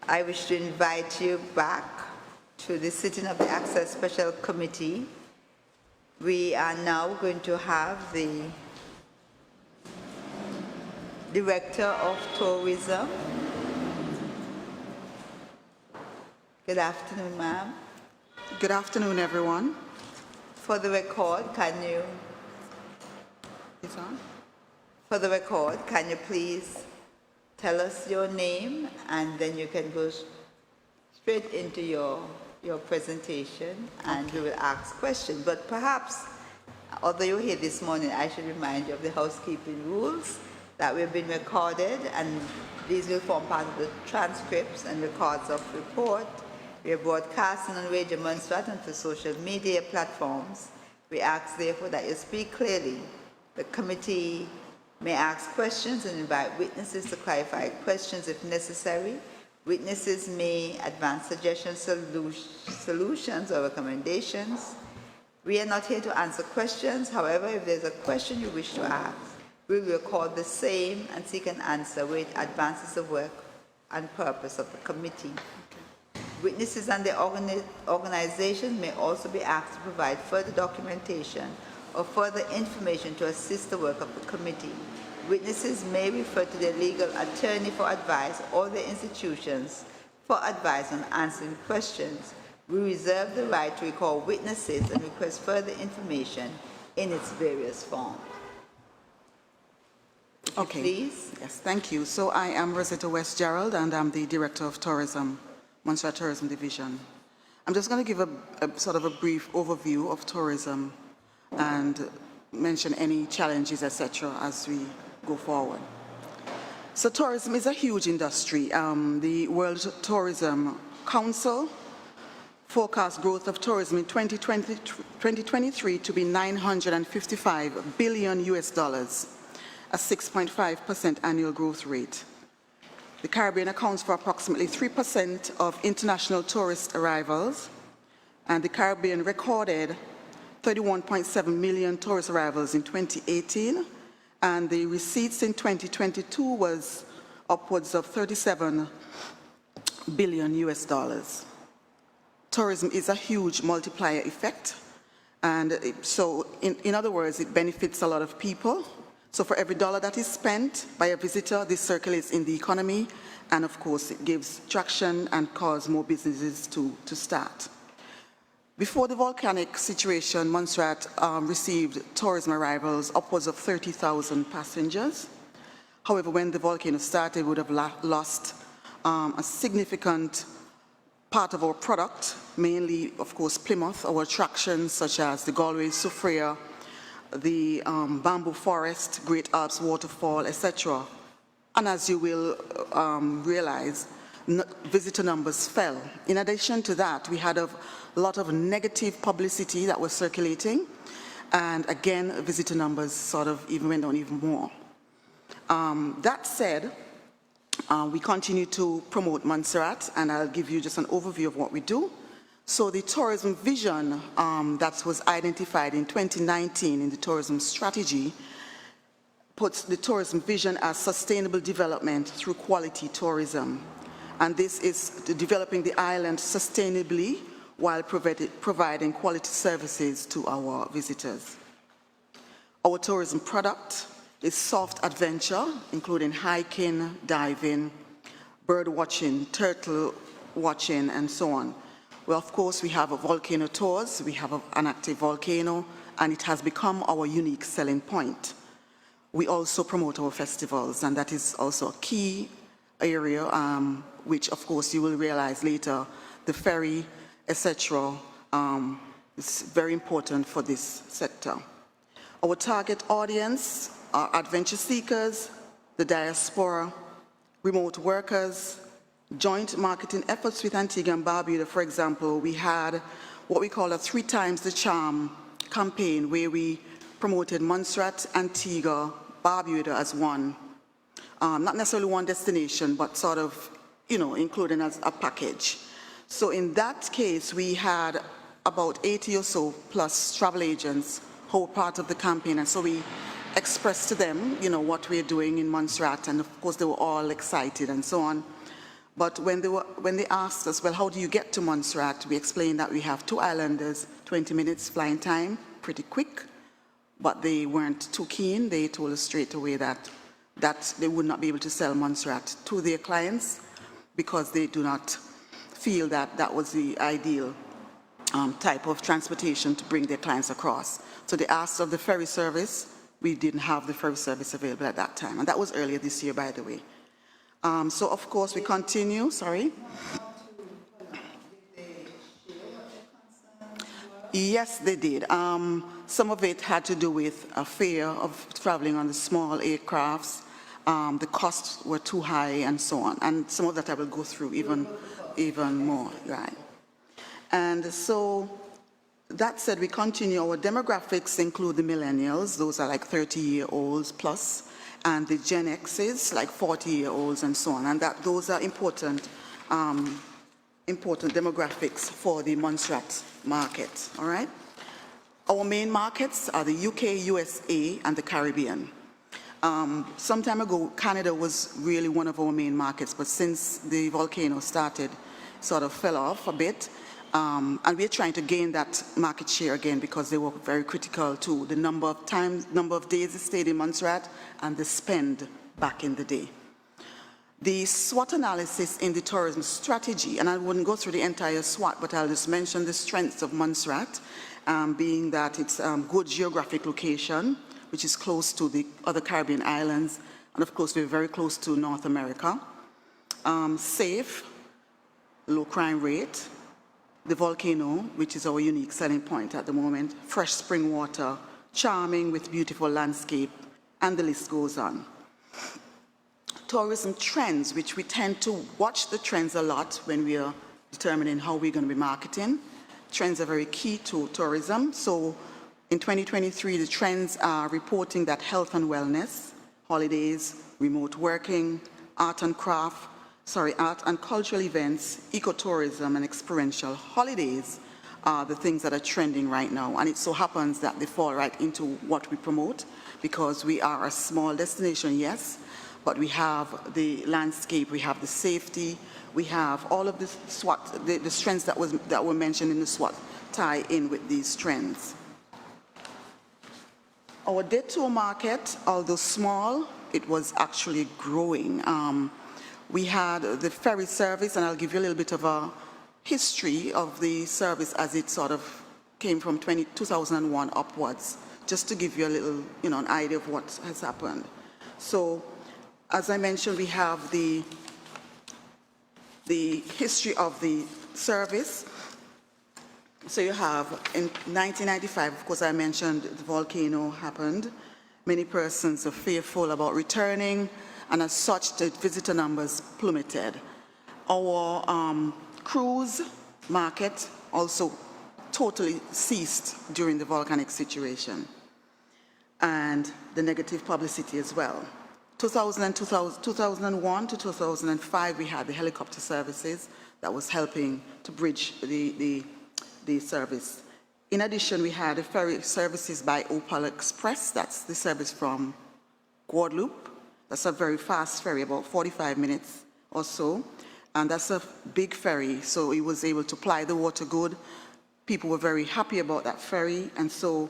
I wish to invite you back to the sitting of the Access Special Committee. We are now going to have the Director of Tourism. Good afternoon, ma'am. Good afternoon, everyone. For the record, can you please tell us your name, and then you can go straight into your presentation, and we will ask questions. But perhaps, although you're here this morning, I should remind you of the housekeeping rules that we've been recorded, and these will form part of the transcripts and records of report. We are broadcasting on Radio Montserrat and for social media platforms. We ask, therefore, that you speak clearly. The committee may ask questions and invite witnesses to clarify questions if necessary. Witnesses may advance suggestions, solutions, or recommendations. We are not here to answer questions. However, if there's a question you wish to ask, we will record the same and seek an answer where it advances the work and purpose of the committee. Witnesses and the organization may also be asked to provide further documentation or further information to assist the work of the committee. Witnesses may refer to their legal attorney for advice or their institutions for advice on answering questions. We reserve the right to recall witnesses and request further information in its various forms. Okay. Please. Yes, thank you. So I am Rosetta West Gerald, and I'm the Director of Tourism, Montserrat Tourism Division. I'm just going to give a sort of a brief overview of tourism and mention any challenges, etc., as we go forward. So tourism is a huge industry. The World Tourism Council forecast growth of tourism in 2023 to be $955 billion, a 6.5% annual growth rate. The Caribbean accounts for approximately 3% of international tourist arrivals, and the Caribbean recorded 31.7 million tourist arrivals in 2018, and the receipts in 2022 was upwards of $37 billion. Tourism is a huge multiplier effect, and so in other words, it benefits a lot of people. So for every dollar that is spent by a visitor, this circulates in the economy, and of course it gives traction and causes more businesses to start. Before the volcanic situation, Montserrat received tourism arrivals upwards of 30,000 passengers. However, when the volcano started, we would have lost a significant part of our product, mainly, of course, Plymouth, our attractions such as the Galway Soufriere, the bamboo forest, Great Alps waterfall, etc. And as you will realize, visitor numbers fell. In addition to that, we had a lot of negative publicity that was circulating, and again, visitor numbers sort of even went down even more. That said, we continue to promote Montserrat, and I'll give you just an overview of what we do. So the tourism vision that was identified in 2019 in the tourism strategy puts the tourism vision as sustainable development through quality tourism. And this is developing the island sustainably while providing quality services to our visitors. Our tourism product is soft adventure, including hiking, diving, bird watching, turtle watching, and so on. Well, of course, we have volcano tours, we have an active volcano, and it has become our unique selling point. We also promote our festivals, and that is also a key area, which, of course, you will realize later, the ferry, etc., is very important for this sector. Our target audience are adventure seekers, the diaspora, remote workers, joint marketing efforts with Antigua and Barbuda. For example, we had what we call a 3 times the charm campaign, where we promoted Montserrat, Antigua, Barbuda as one. Not necessarily one destination, but sort of, including as a package. So in that case, we had about 80 or so plus travel agents who were part of the campaign, and so we expressed to them, what we're doing in Montserrat, and of course they were all excited and so on. But when they asked us, well, how do you get to Montserrat? We explained that we have 2 islanders, 20 minutes flying time, pretty quick, but they weren't too keen. They told us straight away that they would not be able to sell Montserrat to their clients because they do not feel that that was the ideal type of transportation to bring their clients across. So they asked of the ferry service. We didn't have the ferry service available at that time, and that was earlier this year, by the way. So of course we continue, sorry. Yes, they did. Some of it had to do with a fear of traveling on the small aircrafts. The costs were too high and so on. And some of that I will go through even more, right? And so that said, we continue. Our demographics include the millennials. Those are like 30-year-olds plus. And the Gen X's, like 40-year-olds and so on. And those are important demographics for the Montserrat market, all right? Our main markets are the UK, USA, and the Caribbean. Some time ago, Canada was really one of our main markets, but since the volcano started, sort of fell off a bit. And we're trying to gain that market share again because they were very critical to the number of days they stayed in Montserrat and the spend back in the day. The SWOT analysis in the tourism strategy, and I wouldn't go through the entire SWOT, but I'll just mention the strengths of Montserrat, being that it's good geographic location, which is close to the other Caribbean islands, and of course we're very close to North America. Safe, low crime rate, the volcano, which is our unique selling point at the moment, fresh spring water, charming with beautiful landscape, and the list goes on. Tourism trends, which we tend to watch the trends a lot when we are determining how we're going to be marketing. Trends are very key to tourism. So in 2023, the trends are reporting that health and wellness, holidays, remote working, art and cultural events, ecotourism, and experiential holidays are the things that are trending right now. And it so happens that they fall right into what we promote because we are a small destination, yes, but we have the landscape, we have the safety, we have all of the SWOT, the strengths that were mentioned in the SWOT tie in with these trends. Our day tour market, although small, it was actually growing. We had the ferry service, and I'll give you a little bit of a history of the service as it sort of came from 2001 upwards, just to give you a little, an idea of what has happened. So, as I mentioned, we have the history of the service. So you have, in 1995, of course, I mentioned the volcano happened. Many persons are fearful about returning, and as such, the visitor numbers plummeted. Our cruise market also totally ceased during the volcanic situation, and the negative publicity as well. 2001 to 2005, we had the helicopter services that was helping to bridge the service. In addition, we had the ferry services by Opal Express. That's the service from Guadeloupe. That's a very fast ferry, about 45 minutes or so. And that's a big ferry, so it was able to ply the water good. People were very happy about that ferry, and so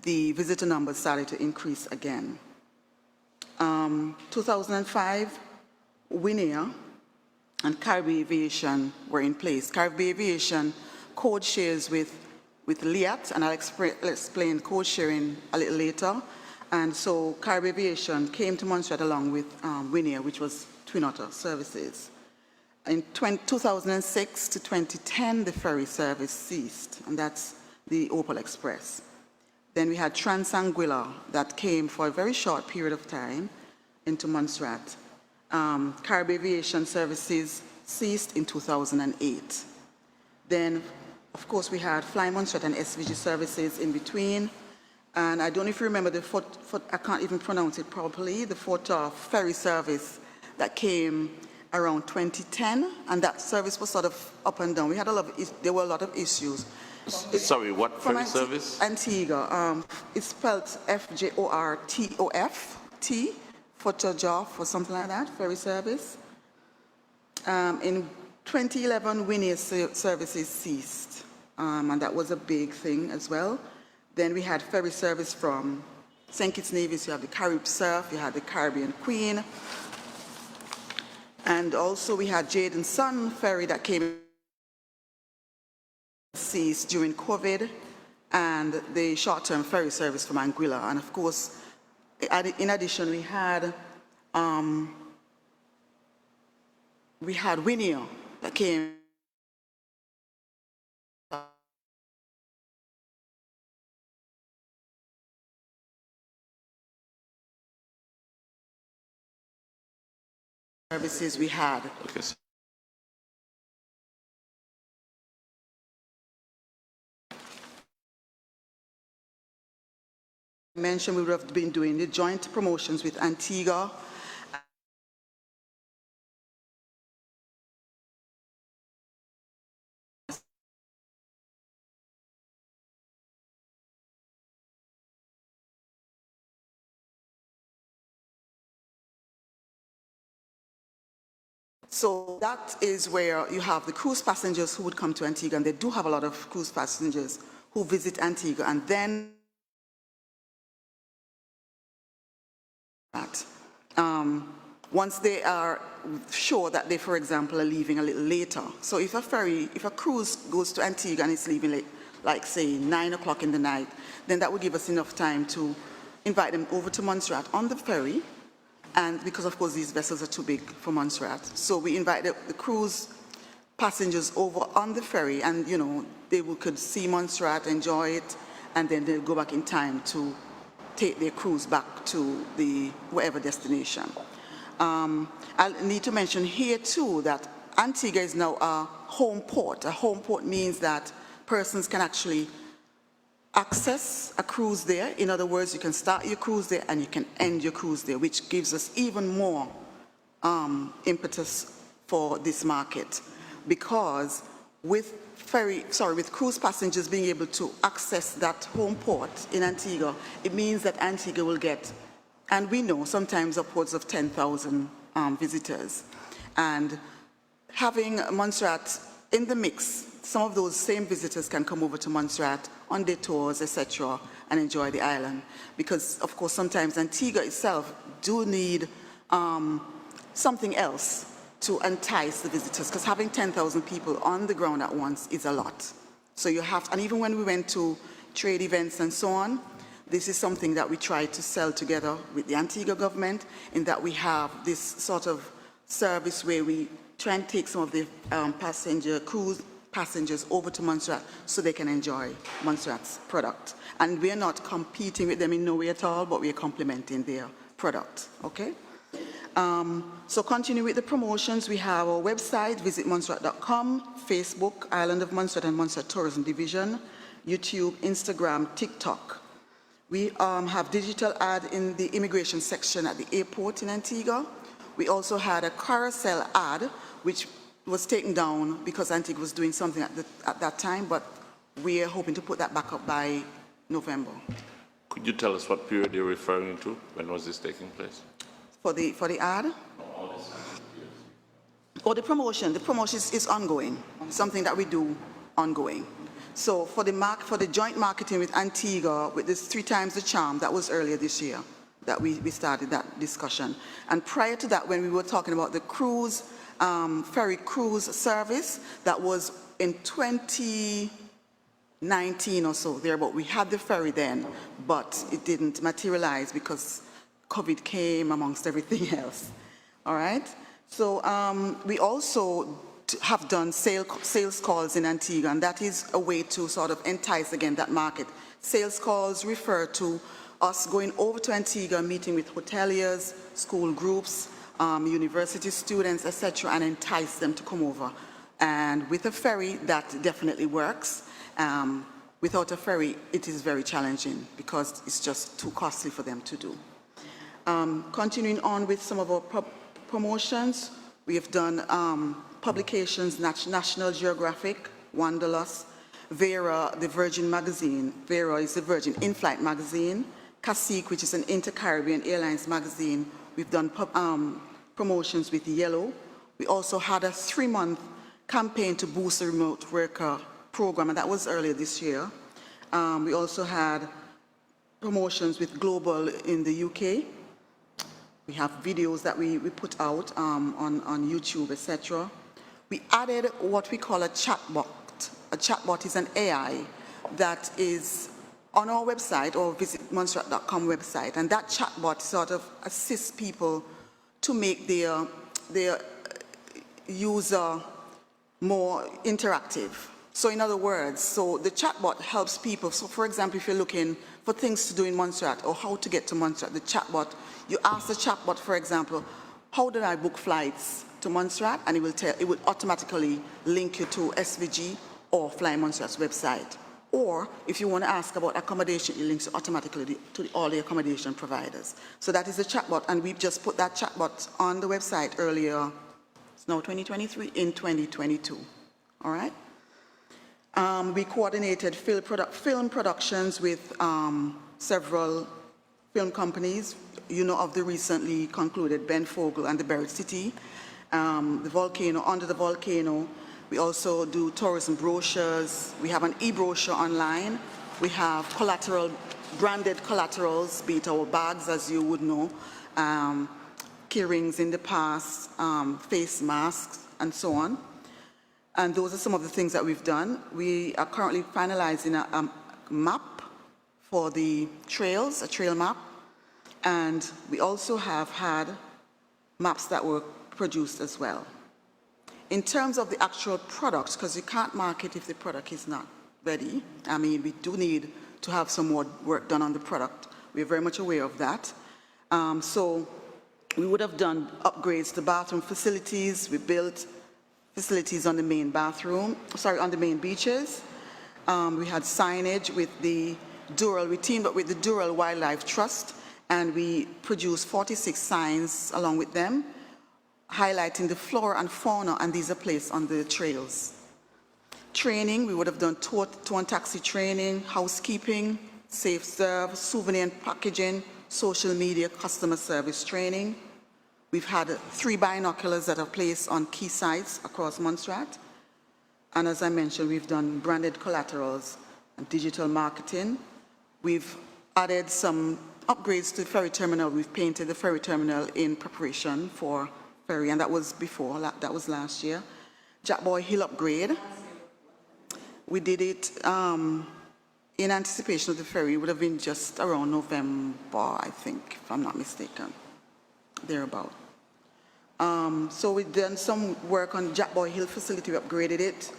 the visitor numbers started to increase again. 2005, Winea and Caribbean Aviation were in place. Caribbean Aviation code shares with Liat, and I'll explain code sharing a little later. And so Caribbean Aviation came to Montserrat along with Winea, which was Twin Otter Services. In 2006 to 2010, the ferry service ceased, and that's the Opal Express. Then we had Trans-Anguilla that came for a very short period of time into Montserrat. Caribbean Aviation services ceased in 2008. Then, of course, we had Fly Montserrat and SVG services in between. And I don't know if you remember I can't even pronounce it properly, the ferry service that came around 2010, and that service was sort of up and down. There were a lot of issues. Sorry, what From ferry service? Antigua. It's spelled FJORTOFT, Photograph or something like that, ferry service. In 2011, Winnie services ceased, and that was a big thing as well. Then we had ferry service from St. Kitts Nevis. You have the Carib Surf, you had the Caribbean Queen, and also we had Jade and Son ferry that came ceased during COVID, and the short-term ferry service from Anguilla. And of course, in addition, we had Winnie that came. Services we had. Okay. Mentioned we would have been doing the joint promotions with Antigua. So that is where you have the cruise passengers who would come to Antigua, and they do have a lot of cruise passengers who visit Antigua, and then once they are sure that they, for example, are leaving a little later. So if a cruise goes to Antigua and it's leaving like say 9 o'clock in the night, then that would give us enough time to invite them over to Montserrat on the ferry. And because of course these vessels are too big for Montserrat. So we invite the cruise passengers over on the ferry, and they could see Montserrat, enjoy it, and then they'll go back in time to take their cruise back to the whatever destination. I need to mention here too that Antigua is now a home port. A home port means that persons can actually access a cruise there. In other words, you can start your cruise there and you can end your cruise there, which gives us even more impetus for this market, because with cruise passengers being able to access that home port in Antigua, it means that Antigua will get, and we know, sometimes upwards of 10,000 visitors. And having Montserrat in the mix, some of those same visitors can come over to Montserrat on their tours, etc., and enjoy the island. Because, of course, sometimes Antigua itself do need something else to entice the visitors, because having 10,000 people on the ground at once is a lot. So you have, and even when we went to trade events and so on, this is something that we try to sell together with the Antigua government, in that we have this sort of service where we try and take some of the cruise passengers over to Montserrat so they can enjoy Montserrat's product. And we are not competing with them in no way at all, but we are complementing their product, okay? So continue with the promotions. We have our website, visitmontserrat.com, Facebook, Island of Montserrat and Montserrat Tourism Division, YouTube, Instagram, TikTok. We have digital ad in the immigration section at the airport in Antigua. We also had a carousel ad, which was taken down because Antigua was doing something at that time, but we are hoping to put that back up by November. Could you tell us what period you're referring to? When was this taking place? For the ad? Or the promotion. The promotion is ongoing, something that we do ongoing. So for the joint marketing with Antigua, with this 3 times the charm, that was earlier this year that we started that discussion. And prior to that, when we were talking about the cruise, ferry cruise service, that was in 2019 or so there, but we had the ferry then, but it didn't materialize because COVID came amongst everything else, all right? So we also have done sales calls in Antigua, and that is a way to sort of entice again that market. Sales calls refer to us going over to Antigua, meeting with hoteliers, school groups, university students, etc., and entice them to come over. And with a ferry, that definitely works. Without a ferry, it is very challenging because it's just too costly for them to do. Continuing on with some of our promotions, we have done publications, National Geographic, Wanderlust, Vera, the Virgin magazine. Vera is the Virgin in-flight magazine. Cacique, which is an Inter-Caribbean Airlines magazine. We've done promotions with Yellow. We also had a 3-month campaign to boost the remote worker program, and that was earlier this year. We also had promotions with Global in the UK. We have videos that we put out on YouTube, etc. We added what we call a chatbot. A chatbot is an AI that is on our website, or visit Montserrat.com website, and that chatbot sort of assists people to make their user more interactive. So in other words, so the chatbot helps people. So for example, if you're looking for things to do in Montserrat or how to get to Montserrat, the chatbot, you ask the chatbot, for example, how did I book flights to Montserrat? And it will automatically link you to SVG or Fly Montserrat's website. Or if you want to ask about accommodation, it links automatically to all the accommodation providers. So that is the chatbot, and we've just put that chatbot on the website earlier, it's now 2023, in 2022, all right? We coordinated film productions with several film companies. You know of the recently concluded Ben Fogel and the Buried City, the volcano, Under the Volcano. We also do tourism brochures. We have an e-brochure online. We have collateral, branded collaterals, be it our bags, as you would know, key rings in the past, face masks, and so on. And those are some of the things that we've done. We are currently finalizing a map for the trails, a trail map. And we also have had maps that were produced as well. In terms of the actual product, because you can't market if the product is not ready. I mean, we do need to have some more work done on the product. We're very much aware of that. So we would have done upgrades to bathroom facilities. We built facilities on the main on the main beaches. We had signage with the Dural, we teamed up with the Dural Wildlife Trust, and we produced 46 signs along with them, highlighting the flora and fauna, and these are placed on the trails. Training, we would have done tour and taxi training, housekeeping, safe serve, souvenir and packaging, social media, customer service training. We've had 3 binoculars that are placed on key sites across Montserrat. And as I mentioned, we've done branded collaterals and digital marketing. We've added some upgrades to the ferry terminal. We've painted the ferry terminal in preparation for ferry, and that was before, that was last year. Jack Boy Hill upgrade. We did it in anticipation of the ferry. It would have been just around November, I think, if I'm not mistaken, thereabout. So we've done some work on Jack Boy Hill facility. We upgraded it.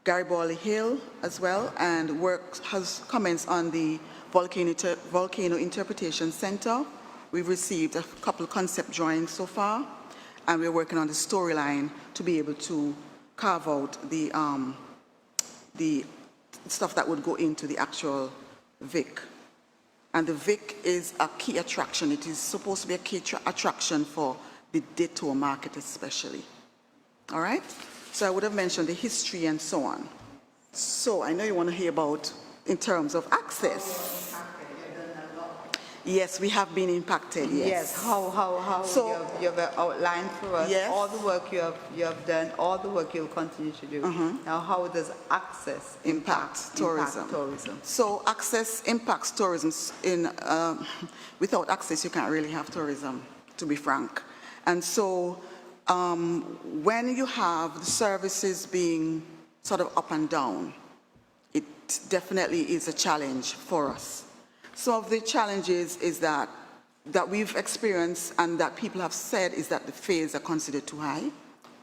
Garibaldi Hill as well, and work has commenced on the Volcano Interpretation Center. We've received a couple of concept drawings so far, and we're working on the storyline to be able to carve out the stuff that would go into the actual Vic. And the Vic is a key attraction. It is supposed to be a key attraction for the detour market especially. All right? So I would have mentioned the history and so on. So I know you want to hear about in terms of access. Yes, we have been impacted, yes. Yes, how So, you've outlined for us yes. all the work you have done, all the work you'll continue to do. Now, how does access impact tourism. So access impacts tourism. Without access, you can't really have tourism, to be frank. And so when you have the services being sort of up and down, it definitely is a challenge for us. Some of the challenges is that we've experienced and that people have said is that the fares are considered too high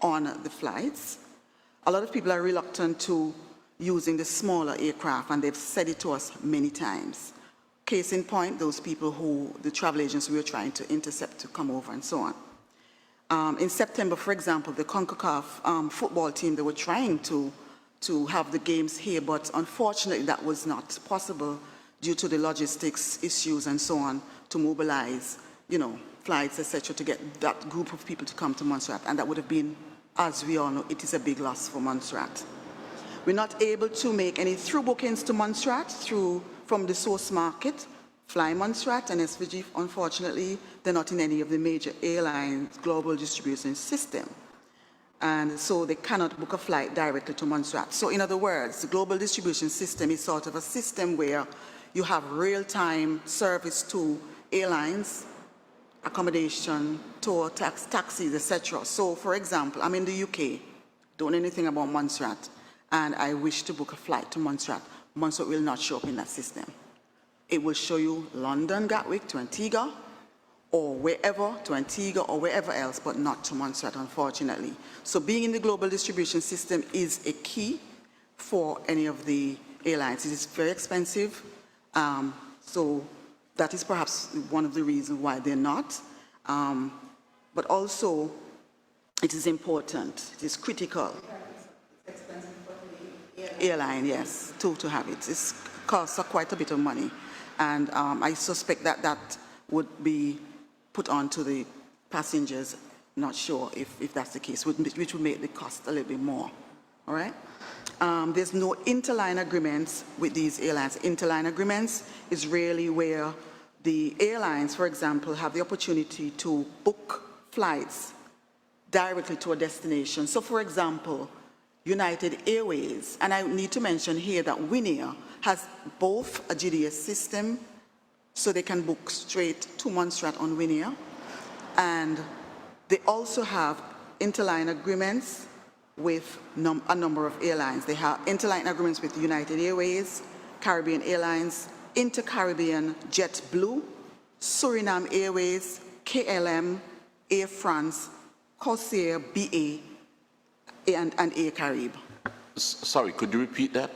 on the flights. A lot of people are reluctant to using the smaller aircraft, and they've said it to us many times. Case in point, those people who, the travel agents we were trying to intercept to come over and so on. In September, for example, the CONCACAF football team, they were trying to have the games here, but unfortunately that was not possible due to the logistics issues and so on, to mobilize, flights, etc., to get that group of people to come to Montserrat. And that would have been, as we all know, it is a big loss for Montserrat. We're not able to make any through bookings to Montserrat from the source market. Fly Montserrat and SVG, unfortunately, they're not in any of the major airlines' global distribution system. And so they cannot book a flight directly to Montserrat. So in other words, the global distribution system is sort of a system where you have real-time service to airlines, accommodation, tour, taxis, etc. So for example, I'm in the UK, don't know anything about Montserrat, and I wish to book a flight to Montserrat. Montserrat will not show up in that system. It will show you London, Gatwick to Antigua, or wherever, to Antigua or wherever else, but not to Montserrat, unfortunately. So being in the global distribution system is a key for any of the airlines. It is very expensive, so that is perhaps one of the reasons why they're not. But also, it is important, it is critical. It's expensive for the airline, yes, to have it. It costs quite a bit of money. And I suspect that that would be put on to the passengers. Not sure if that's the case, which would make the cost a little bit more, all right? There's no interline agreements with these airlines. Interline agreements is really where the airlines, for example, have the opportunity to book flights directly to a destination. So for example, United Airways, and I need to mention here that Wizz Air has both a GDS system, so they can book straight to Montserrat on Wizz Air, and they also have interline agreements with a number of airlines. They have interline agreements with United Airways, Caribbean Airlines, Inter-Caribbean, JetBlue, Suriname Airways, KLM, Air France, Corsair, BA, and Air Caribbean. Sorry, could you repeat that?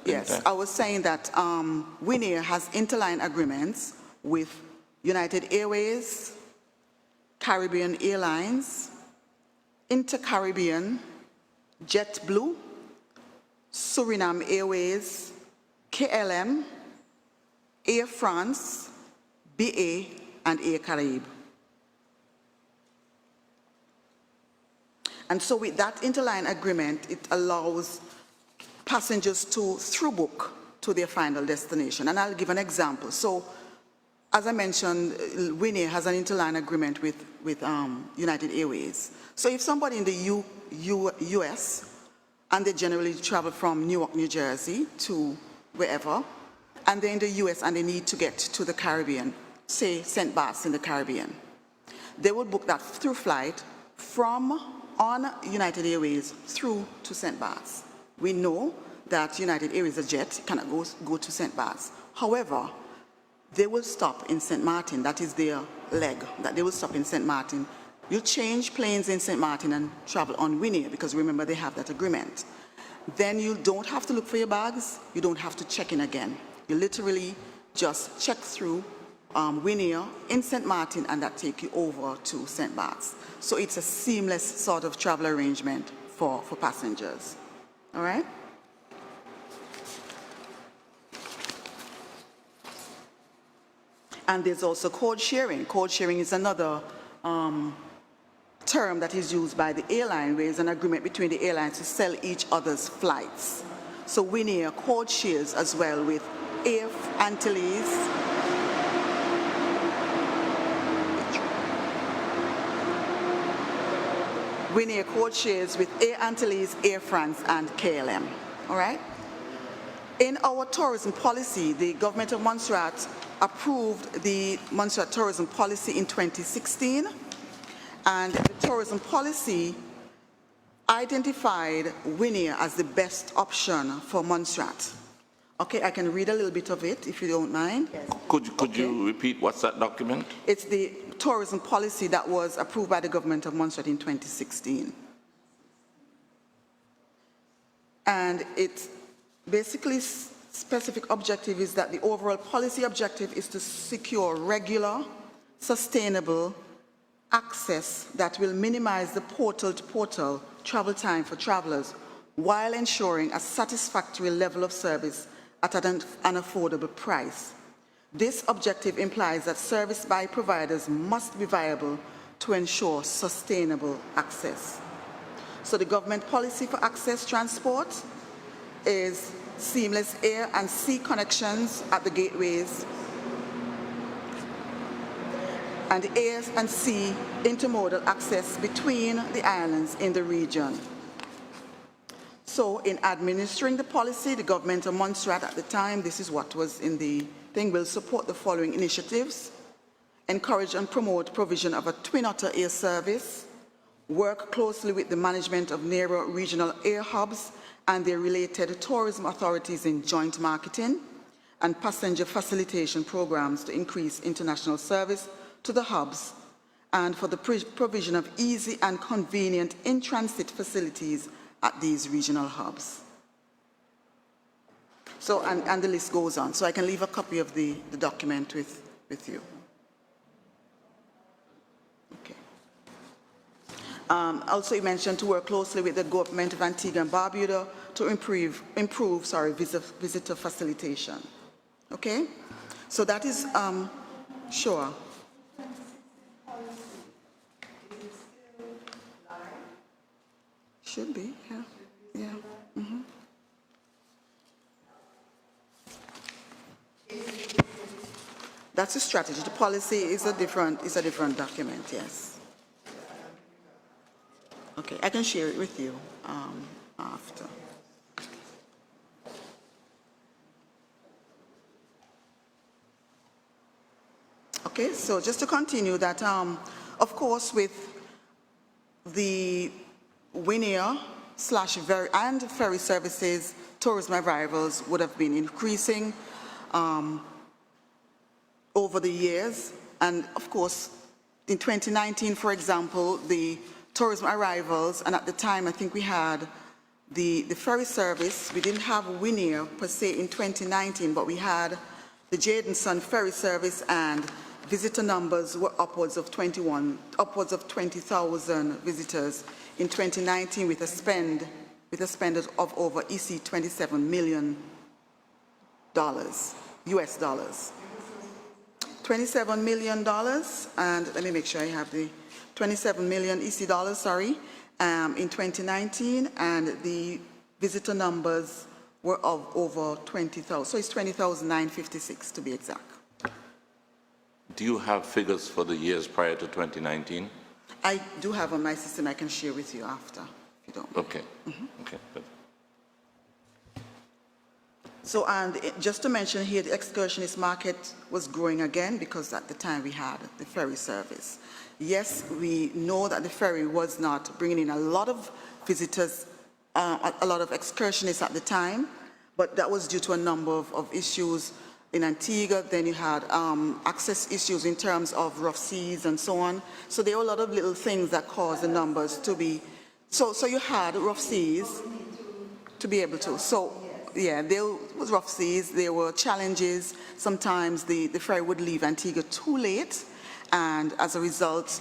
Yes, I was saying that Wizz Air has interline agreements with United Airways, Caribbean Airlines, Inter-Caribbean, JetBlue, Suriname Airways, KLM, Air France, BA, and Air Caribbean. And so with that interline agreement, it allows passengers to through book to their final destination. And I'll give an example. So as I mentioned, Wizz Air has an interline agreement with United Airways. So if somebody in the US, and they generally travel from Newark, New Jersey to wherever, and they're in the US and they need to get to the Caribbean, say St. Bart's in the Caribbean, they would book that through flight on United Airways through to St. Bart's. We know that United Airways, a jet, cannot go to St. Bart's. However, they will stop in St. Martin. That is their leg, that they will stop in St. Martin. You change planes in St. Martin and travel on Wizz Air, because remember they have that agreement. Then you don't have to look for your bags. You don't have to check in again. You literally just check through Wizz Air in St. Martin, and that take you over to St. Bart's. So it's a seamless sort of travel arrangement for passengers. All right? And there's also code sharing. Code sharing is another term that is used by the airline, where there's an agreement between the airlines to sell each other's flights. So Wizz Air code shares as well with Air Antilles, Wizz Air code shares with Air Antilles, Air France, and KLM. All right? In our tourism policy, the government of Montserrat approved the Montserrat tourism policy in 2016, and the tourism policy identified Wizz Air as the best option for Montserrat. Okay, I can read a little bit of it if you don't mind. Yes. Could you repeat what's that document? It's the tourism policy that was approved by the government of Montserrat in 2016. And its basically specific objective is that the overall policy objective is to secure regular, sustainable access that will minimize the portal-to-portal travel time for travelers while ensuring a satisfactory level of service at an affordable price. This objective implies that service by providers must be viable to ensure sustainable access. So the government policy for access transport is seamless air and sea connections at the gateways, and air and sea intermodal access between the islands in the region. So in administering the policy, the government of Montserrat at the time, this is what was in the thing, will support the following initiatives: encourage and promote provision of a twin otter air service, work closely with the management of nearer regional air hubs and their related tourism authorities in joint marketing and passenger facilitation programs to increase international service to the hubs, and for the provision of easy and convenient in-transit facilities at these regional hubs. So, and the list goes on. So I can leave a copy of the document with you. Okay. Also, you mentioned to work closely with the government of Antigua and Barbuda to improve visitor facilitation. Okay? So that is, sure. Should be, yeah, yeah. Mm-hmm. That's a strategy. The policy is a different document, yes. Okay, I can share it with you after. Okay, so just to continue that, of course, with the Winair and ferry services, tourism arrivals would have been increasing over the years. And of course, in 2019, for example, the tourism arrivals, and at the time I think we had the ferry service. We didn't have Winair per se in 2019, but we had the Jade and Son ferry service, and visitor numbers were upwards of 20,000 visitors in 2019 with a spend of over $27 million, US dollars. $27 million, and let me make sure I have the 27 million EC dollars, sorry, in 2019, and the visitor numbers were of over 20,000, so it's 20,956 to be exact. Do you have figures for the years prior to 2019? I do have on my system. I can share with you after, if you don't mind. Okay. Mm-hmm. Okay. Good. So, and just to mention here, the excursionist market was growing again because at the time we had the ferry service. Yes, we know that the ferry was not bringing in a lot of visitors, a lot of excursionists at the time, but that was due to a number of issues in Antigua. Then you had access issues in terms of rough seas and so on. So there were a lot of little things that caused the numbers to be, so you had rough seas to be able to. So yeah, there was rough seas, there were challenges. Sometimes the ferry would leave Antigua too late, and as a result,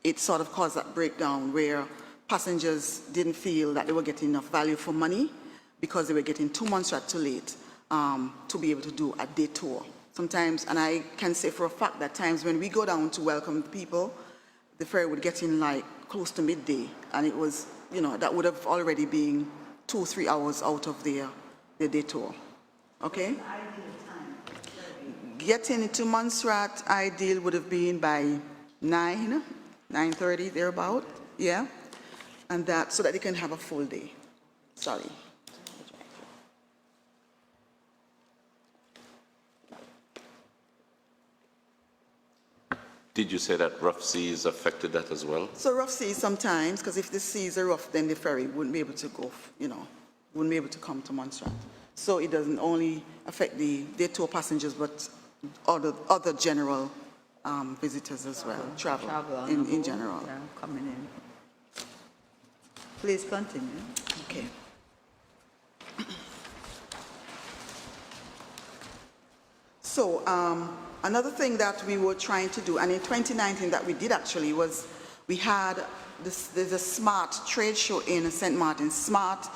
it sort of caused that breakdown where passengers didn't feel that they were getting enough value for money because they were getting 2 months too late to be able to do a day tour. Sometimes, and I can say for a fact that times when we go down to welcome people, the ferry would get in like close to midday, and it was, you know, that would have already been 2 or 3 hours out of their day tour. Okay? Getting into Montserrat, ideal would have been by 9:30, thereabout, yeah? And that, so that they can have a full day. Sorry. Did you say that rough seas affected that as well? So rough seas sometimes, because if the seas are rough, then the ferry wouldn't be able to go, you know, wouldn't be able to come to Montserrat. So it doesn't only affect the day tour passengers, but other general visitors as well, travel in general. Yeah, coming in. Please continue. Okay. So another thing that we were trying to do, and in 2019 that we did actually, was we had there's a SMART trade show in St. Martin. SMART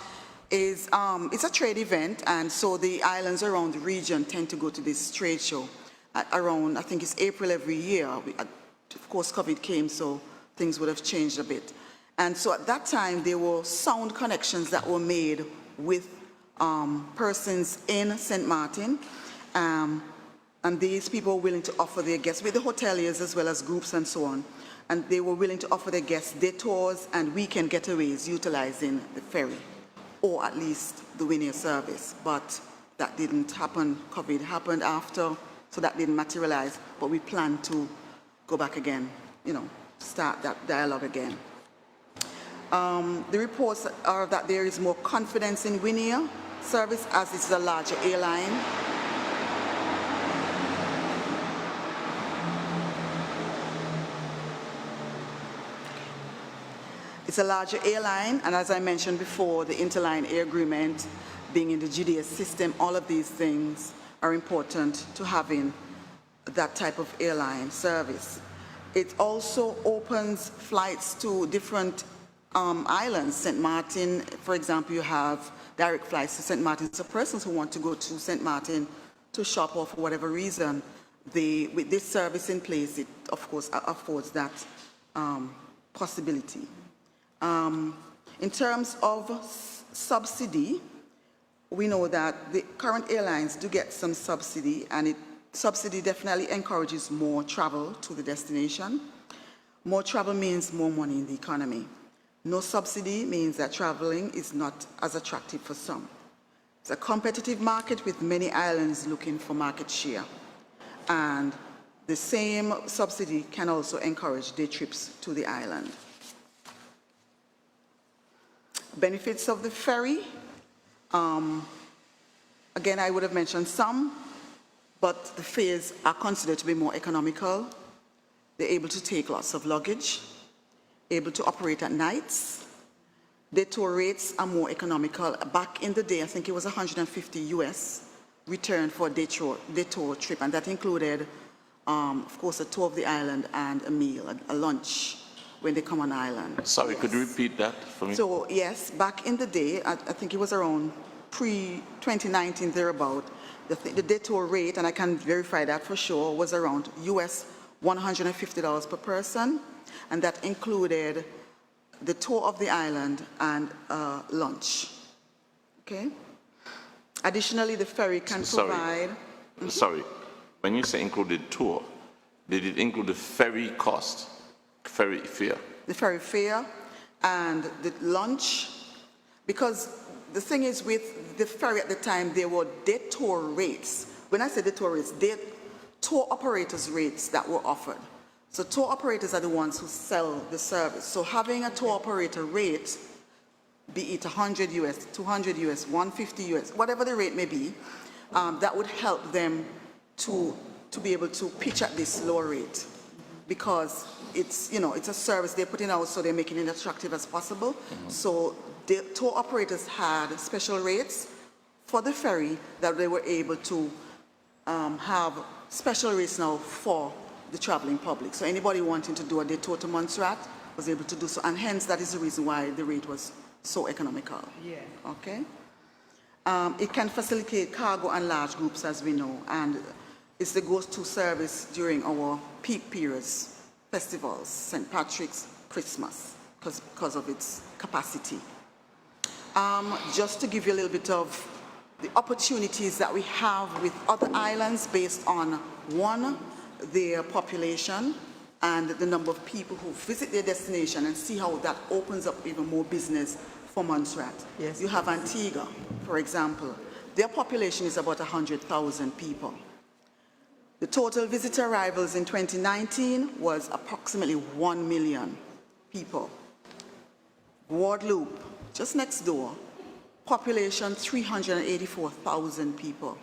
is it's a trade event, and so the islands around the region tend to go to this trade show around, I think it's April every year. Of course, COVID came, so things would have changed a bit. And so at that time, there were sound connections that were made with persons in St. Martin, and these people were willing to offer their guests, with the hoteliers as well as groups and so on, and they were willing to offer their guests day tours and weekend getaways utilizing the ferry, or at least the Winnie service. But that didn't happen. COVID happened after, so that didn't materialize. But we plan to go back again, start that dialogue again. The reports are that there is more confidence in Winnie service as it's a larger airline. It's a larger airline, and as I mentioned before, the interline air agreement, being in the GDS system, all of these things are important to having that type of airline service. It also opens flights to different islands. St. Martin, for example, you have direct flights to St. Martin. So persons who want to go to St. Martin to shop or for whatever reason, with this service in place, it of course affords that possibility. In terms of subsidy, we know that the current airlines do get some subsidy, and subsidy definitely encourages more travel to the destination. More travel means more money in the economy. No subsidy means that traveling is not as attractive for some. It's a competitive market with many islands looking for market share. And the same subsidy can also encourage day trips to the island. Benefits of the ferry. Again, I would have mentioned some, but the fares are considered to be more economical. They're able to take lots of luggage, able to operate at nights. Day tour rates are more economical. Back in the day, I think it was $150 US return for a day tour trip, and that included, of course, a tour of the island and a meal, a lunch when they come on island. Sorry, yes. Could you repeat that for me? So yes, back in the day, I think it was around pre-2019 thereabout, the day tour rate, and I can verify that for sure, was around US $150 per person, and that included the tour of the island and lunch. Okay. Additionally, the ferry can provide. Sorry, when you say included tour, did it include the ferry cost, ferry fare? The ferry fare and the lunch, because the thing is with the ferry at the time, there were day tour rates. When I say day tour rates, tour operators rates that were offered. So tour operators are the ones who sell the service. So having a tour operator rate, be it 100 US, 200 US, 150 US, whatever the rate may be, that would help them to be able to pitch at this lower rate, because it's a service they're putting out, so they're making it attractive as possible. So the tour operators had special rates for the ferry that they were able to have special rates now for the traveling public. So anybody wanting to do a day tour to Montserrat was able to do so, and hence that is the reason why the rate was so economical. Yeah. Okay. It can facilitate cargo and large groups, as we know, and it's the go-to service during our peak periods, festivals, St. Patrick's, Christmas, because of its capacity. Just to give you a little bit of the opportunities that we have with other islands based on, one, their population and the number of people who visit their destination, and see how that opens up even more business for Montserrat. Yes. You have Antigua, for example. Their population is about 100,000 people. The total visitor arrivals in 2019 was approximately 1 million people. Guadeloupe, just next door, population 384,000 people.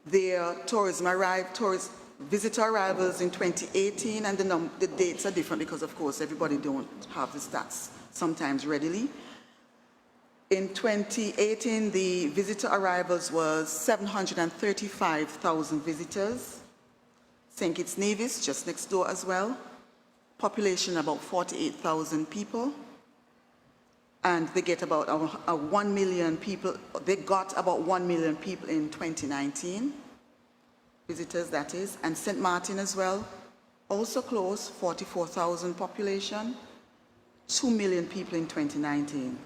Their visitor arrivals in 2018, and the dates are different because, of course, everybody don't have the stats sometimes readily. In 2018, the visitor arrivals was 735,000 visitors. St. Kitts Nevis, just next door as well. Population about 48,000 people. And they get about 1 million people. They got about 1 million people in 2019. Visitors, that is. And St. Martin as well. Also close, 44,000 population. 2 million people in 2019.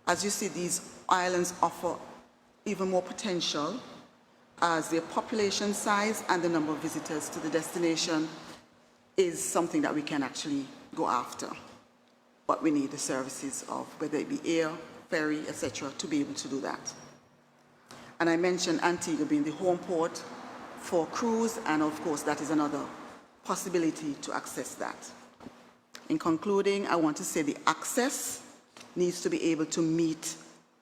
As you see, these islands offer even more potential as their population size and the number of visitors to the destination is something that we can actually go after. But we need the services of whether it be air, ferry, etc., to be able to do that. And I mentioned Antigua being the home port for cruise, and of course that is another possibility to access that. In concluding, I want to say the access needs to be able to meet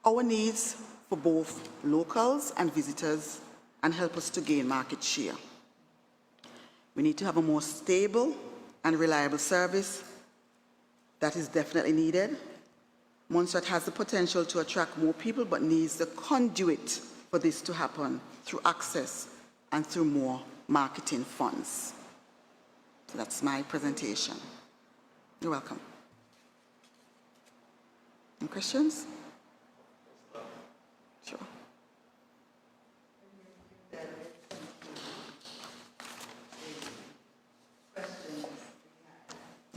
our needs for both locals and visitors and help us to gain market share. We need to have a more stable and reliable service. That is definitely needed. Montserrat has the potential to attract more people, but needs the conduit for this to happen through access and through more marketing funds. So that's my presentation. You're welcome. Any questions? Sure.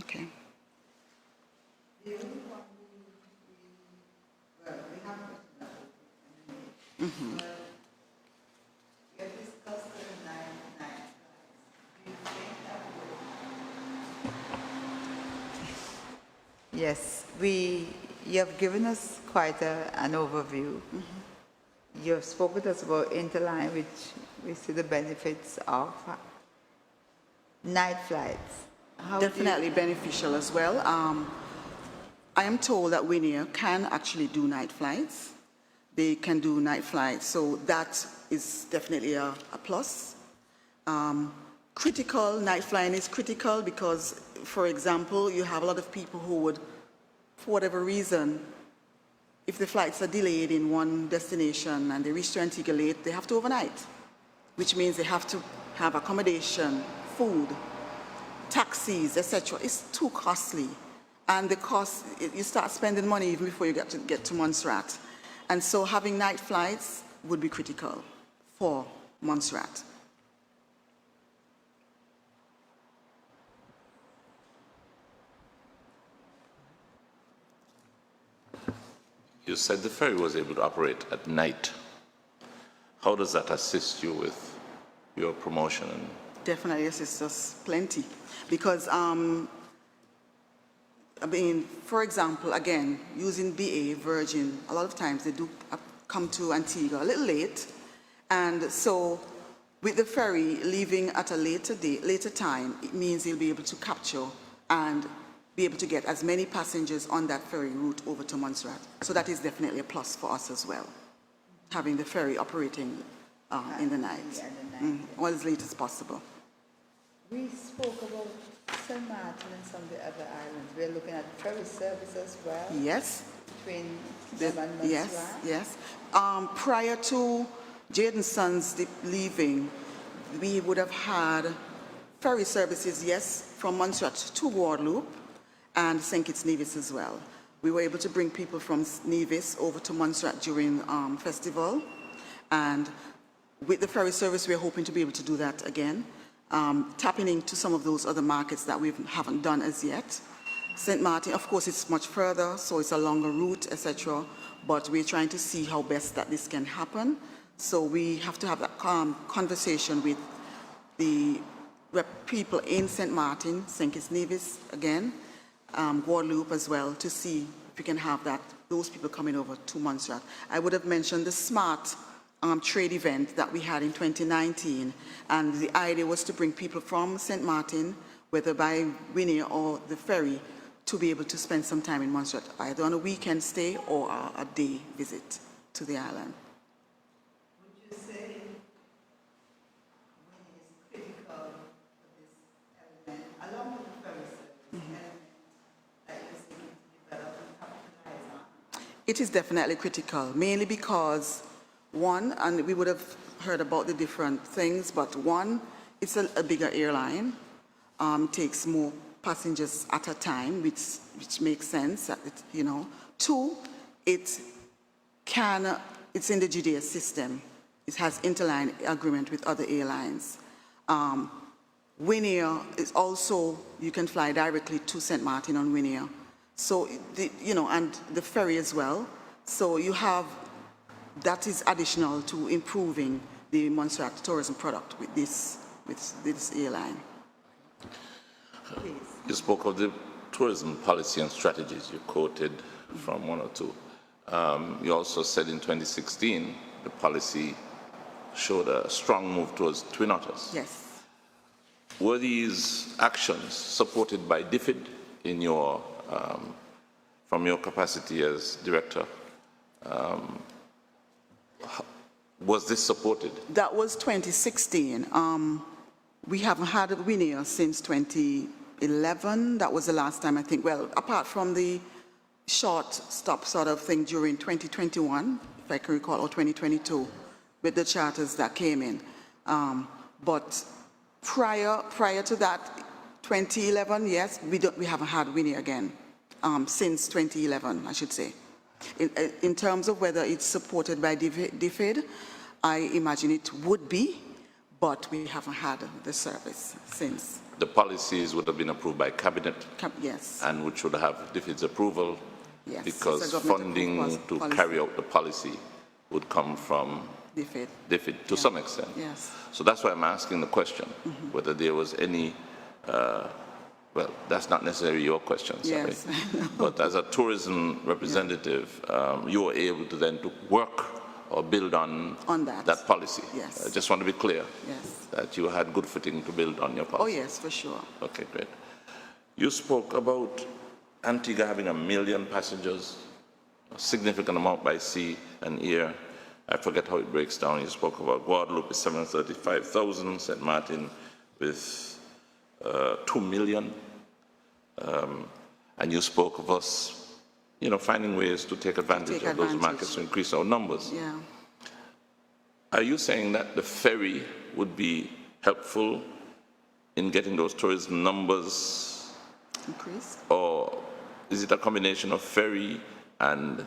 Okay. Mm-hmm. Yes, you have given us quite an overview. Mm-hmm. You have spoken to us about Interline, which we see the benefits of. Night flights. Definitely beneficial as well. I am told that Winair can actually do night flights. They can do night flights, so that is definitely a plus. Critical, night flying is critical because, for example, you have a lot of people who would, for whatever reason, if the flights are delayed in one destination and they reach to Antigua late, they have to overnight, which means they have to have accommodation, food, taxis, etc. It's too costly. And the cost, you start spending money even before you get to Montserrat. And so having night flights would be critical for Montserrat. You said the ferry was able to operate at night. How does that assist you with your promotion? Definitely assists us plenty. Because, I mean, for example, again, using BA, Virgin, a lot of times they do come to Antigua a little late. And so with the ferry leaving at a later time, it means they'll be able to capture and be able to get as many passengers on that ferry route over to Montserrat. So that is definitely a plus for us as well, having the ferry operating in the night, or as late as possible. We spoke about St. Martin and some of the other islands. We're looking at ferry service as well. Yes. Between them and Montserrat. Yes. Prior to Jaden's Sons leaving, we would have had ferry services, yes, from Montserrat to Guadeloupe and St. Kitts Nevis as well. We were able to bring people from Nevis over to Montserrat during festival, and with the ferry service, we're hoping to be able to do that again, tapping into some of those other markets that we haven't done as yet. St. Martin, of course, it's much further, so it's a longer route, etc., but we're trying to see how best that this can happen. So we have to have that conversation with the people in St. Martin, St. Kitts Nevis again, Guadeloupe as well, to see if we can have those people coming over to Montserrat. I would have mentioned the SMART trade event that we had in 2019, and the idea was to bring people from St. Martin, whether by Winair or the ferry, to be able to spend some time in Montserrat, either on a weekend stay or a day visit to the island. Would you say Winair is critical for this element, along with the ferry service, that you're seeking to develop and capitalize on? It is definitely critical, mainly because, one, and we would have heard about the different things, but one, it's a bigger airline, takes more passengers at a time, which makes sense, you know. Two, it's in the GDS system. It has interline agreement with other airlines. Winair is also, you can fly directly to St. Martin on Winair. So, you know, and the ferry as well. So you have, that is additional to improving the Montserrat tourism product with this airline. Please. You spoke of the tourism policy and strategies. You quoted from one or two. You also said in 2016, the policy showed a strong move towards twin otters. Yes. Were these actions supported by DFID in your, from your capacity as director? Was this supported? That was 2016. We haven't had a winner since 2011. That was the last time, I think. Well, apart from the short stop sort of thing during 2021, if I can recall, or 2022, with the charters that came in. But prior to that, 2011, yes, we haven't had winner again since 2011, I should say. In terms of whether it's supported by DFID, I imagine it would be, but we haven't had the service since. The policies would have been approved by cabinet, Yes. and which would have DFID's approval, Yes, because it's a government funding approved to policy. carry out the policy would come from DFID to some extent. Yes. So that's why I'm asking the question, whether there was any, well, that's not necessarily your question, sorry. Yes. But as a tourism representative, you were able to then to work or build on that policy. Yes. I just want to be clear. Yes. That you had good footing to build on your policy. Oh, yes, for sure. Okay, great. You spoke about Antigua having 1 million passengers, a significant amount by sea and air. I forget how it breaks down. You spoke about Guadeloupe with 735,000, St. Martin with 2 million. And you spoke of us, you know, finding ways to take advantage of those markets to increase our numbers. Yeah. Are you saying that the ferry would be helpful in getting those tourism numbers? Increase? Or is it a combination of ferry and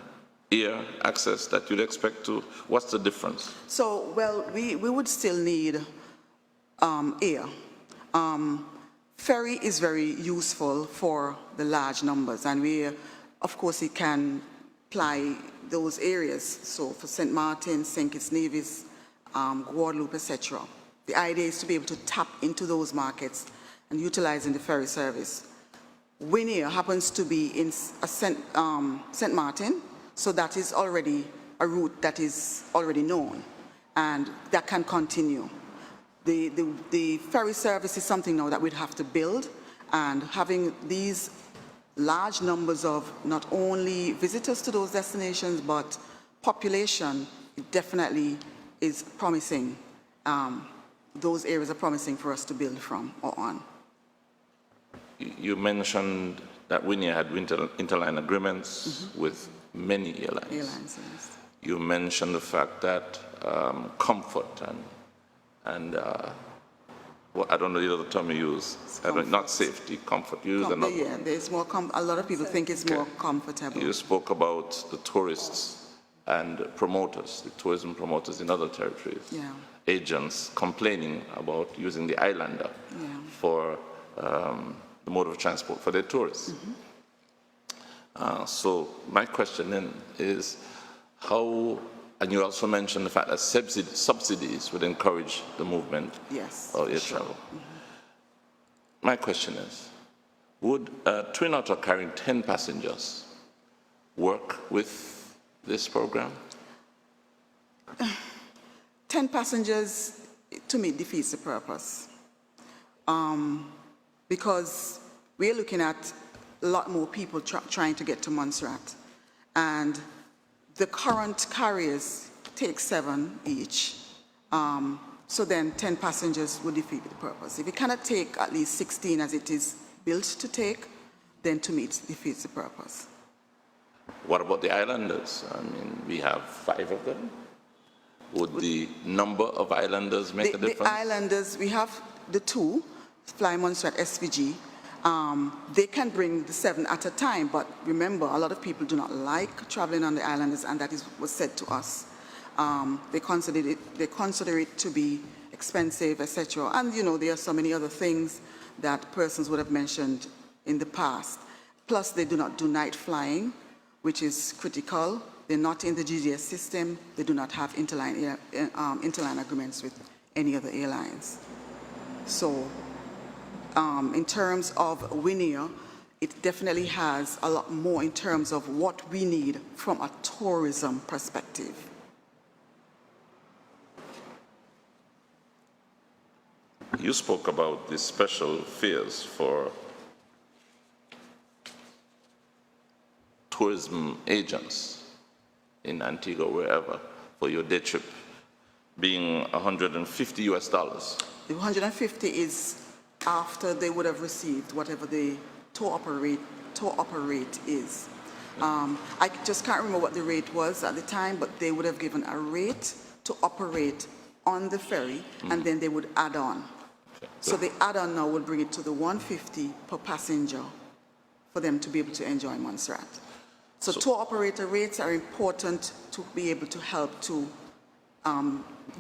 air access that you'd expect to? What's the difference? So, well, we would still need air. Ferry is very useful for the large numbers, and we, of course, it can ply those areas. So for St. Martin, St. Kitts Nevis, Guadeloupe, etc. The idea is to be able to tap into those markets and utilizing the ferry service. Winair happens to be in St. Martin, so that is already a route that is already known, and that can continue. The ferry service is something now that we'd have to build, and having these large numbers of not only visitors to those destinations, but population, it definitely is promising. Those areas are promising for us to build from or on. You mentioned that Winair had interline agreements with many airlines. Yes. You mentioned the fact that comfort and well, I don't know the other term you use. Not safety, comfort. You used another. Yeah, there's more. A lot of people think it's more comfortable. You spoke about the tourists and promoters, the tourism promoters in other territories. Yeah. Agents complaining about using the islander for the mode of transport for their tourists. So my question then is how, and you also mentioned the fact that subsidies would encourage the movement of air travel. My question is, would a twin otter carrying 10 passengers work with this program? 10 passengers, to me, defeats the purpose. Because we're looking at a lot more people trying to get to Montserrat. And the current carriers take 7 each. So then 10 passengers would defeat the purpose. If it cannot take at least 16 as it is built to take, then to me it defeats the purpose. What about the islanders? I mean, we have 5 of them. Would the number of islanders make a difference? The islanders, we have the 2, Fly Montserrat SVG. They can bring the 7 at a time, but remember, a lot of people do not like traveling on the islanders, and that was said to us. They consider it to be expensive, etc. And you know, there are so many other things that persons would have mentioned in the past. Plus, they do not do night flying, which is critical They're not in the GDS system. They do not have interline agreements with any other airlines. So in terms of Winia, it definitely has a lot more in terms of what we need from a tourism perspective. You spoke about the special fares for tourism agents in Antigua, wherever, for your day trip, being $150 US. The 150 is after they would have received whatever the tour operate is. I just can't remember what the rate was at the time, but they would have given a rate to operate on the ferry, and then they would add on. Okay. So the add-on now would bring it to the 150 per passenger for them to be able to enjoy Montserrat. So tour operator rates are important to be able to help to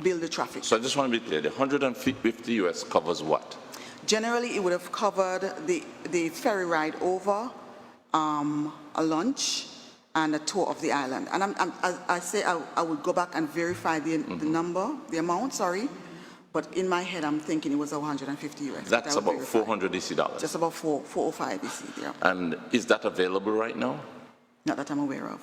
build the traffic. So I just want to be clear, the 150 US covers what? Generally, it would have covered the ferry ride over, a lunch, and a tour of the island. And I would go back and verify the amount, sorry. But in my head, I'm thinking it was 150 US. That's about $400 EC. Just about 405 EC, yeah. And is that available right now? Not that I'm aware of.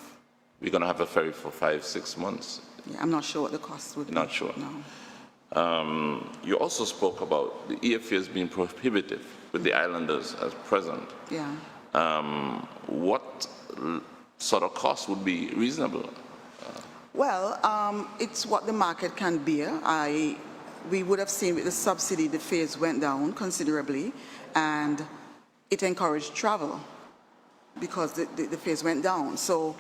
We're going to have a ferry for 5-6 months. Yeah, I'm not sure what the cost would be. Not sure. No. You also spoke about the airfares being prohibitive with the islanders as present. Yeah. What sort of cost would be reasonable? Well, it's what the market can bear. We would have seen with the subsidy, the fares went down considerably, and it encouraged travel because the fares went down. So,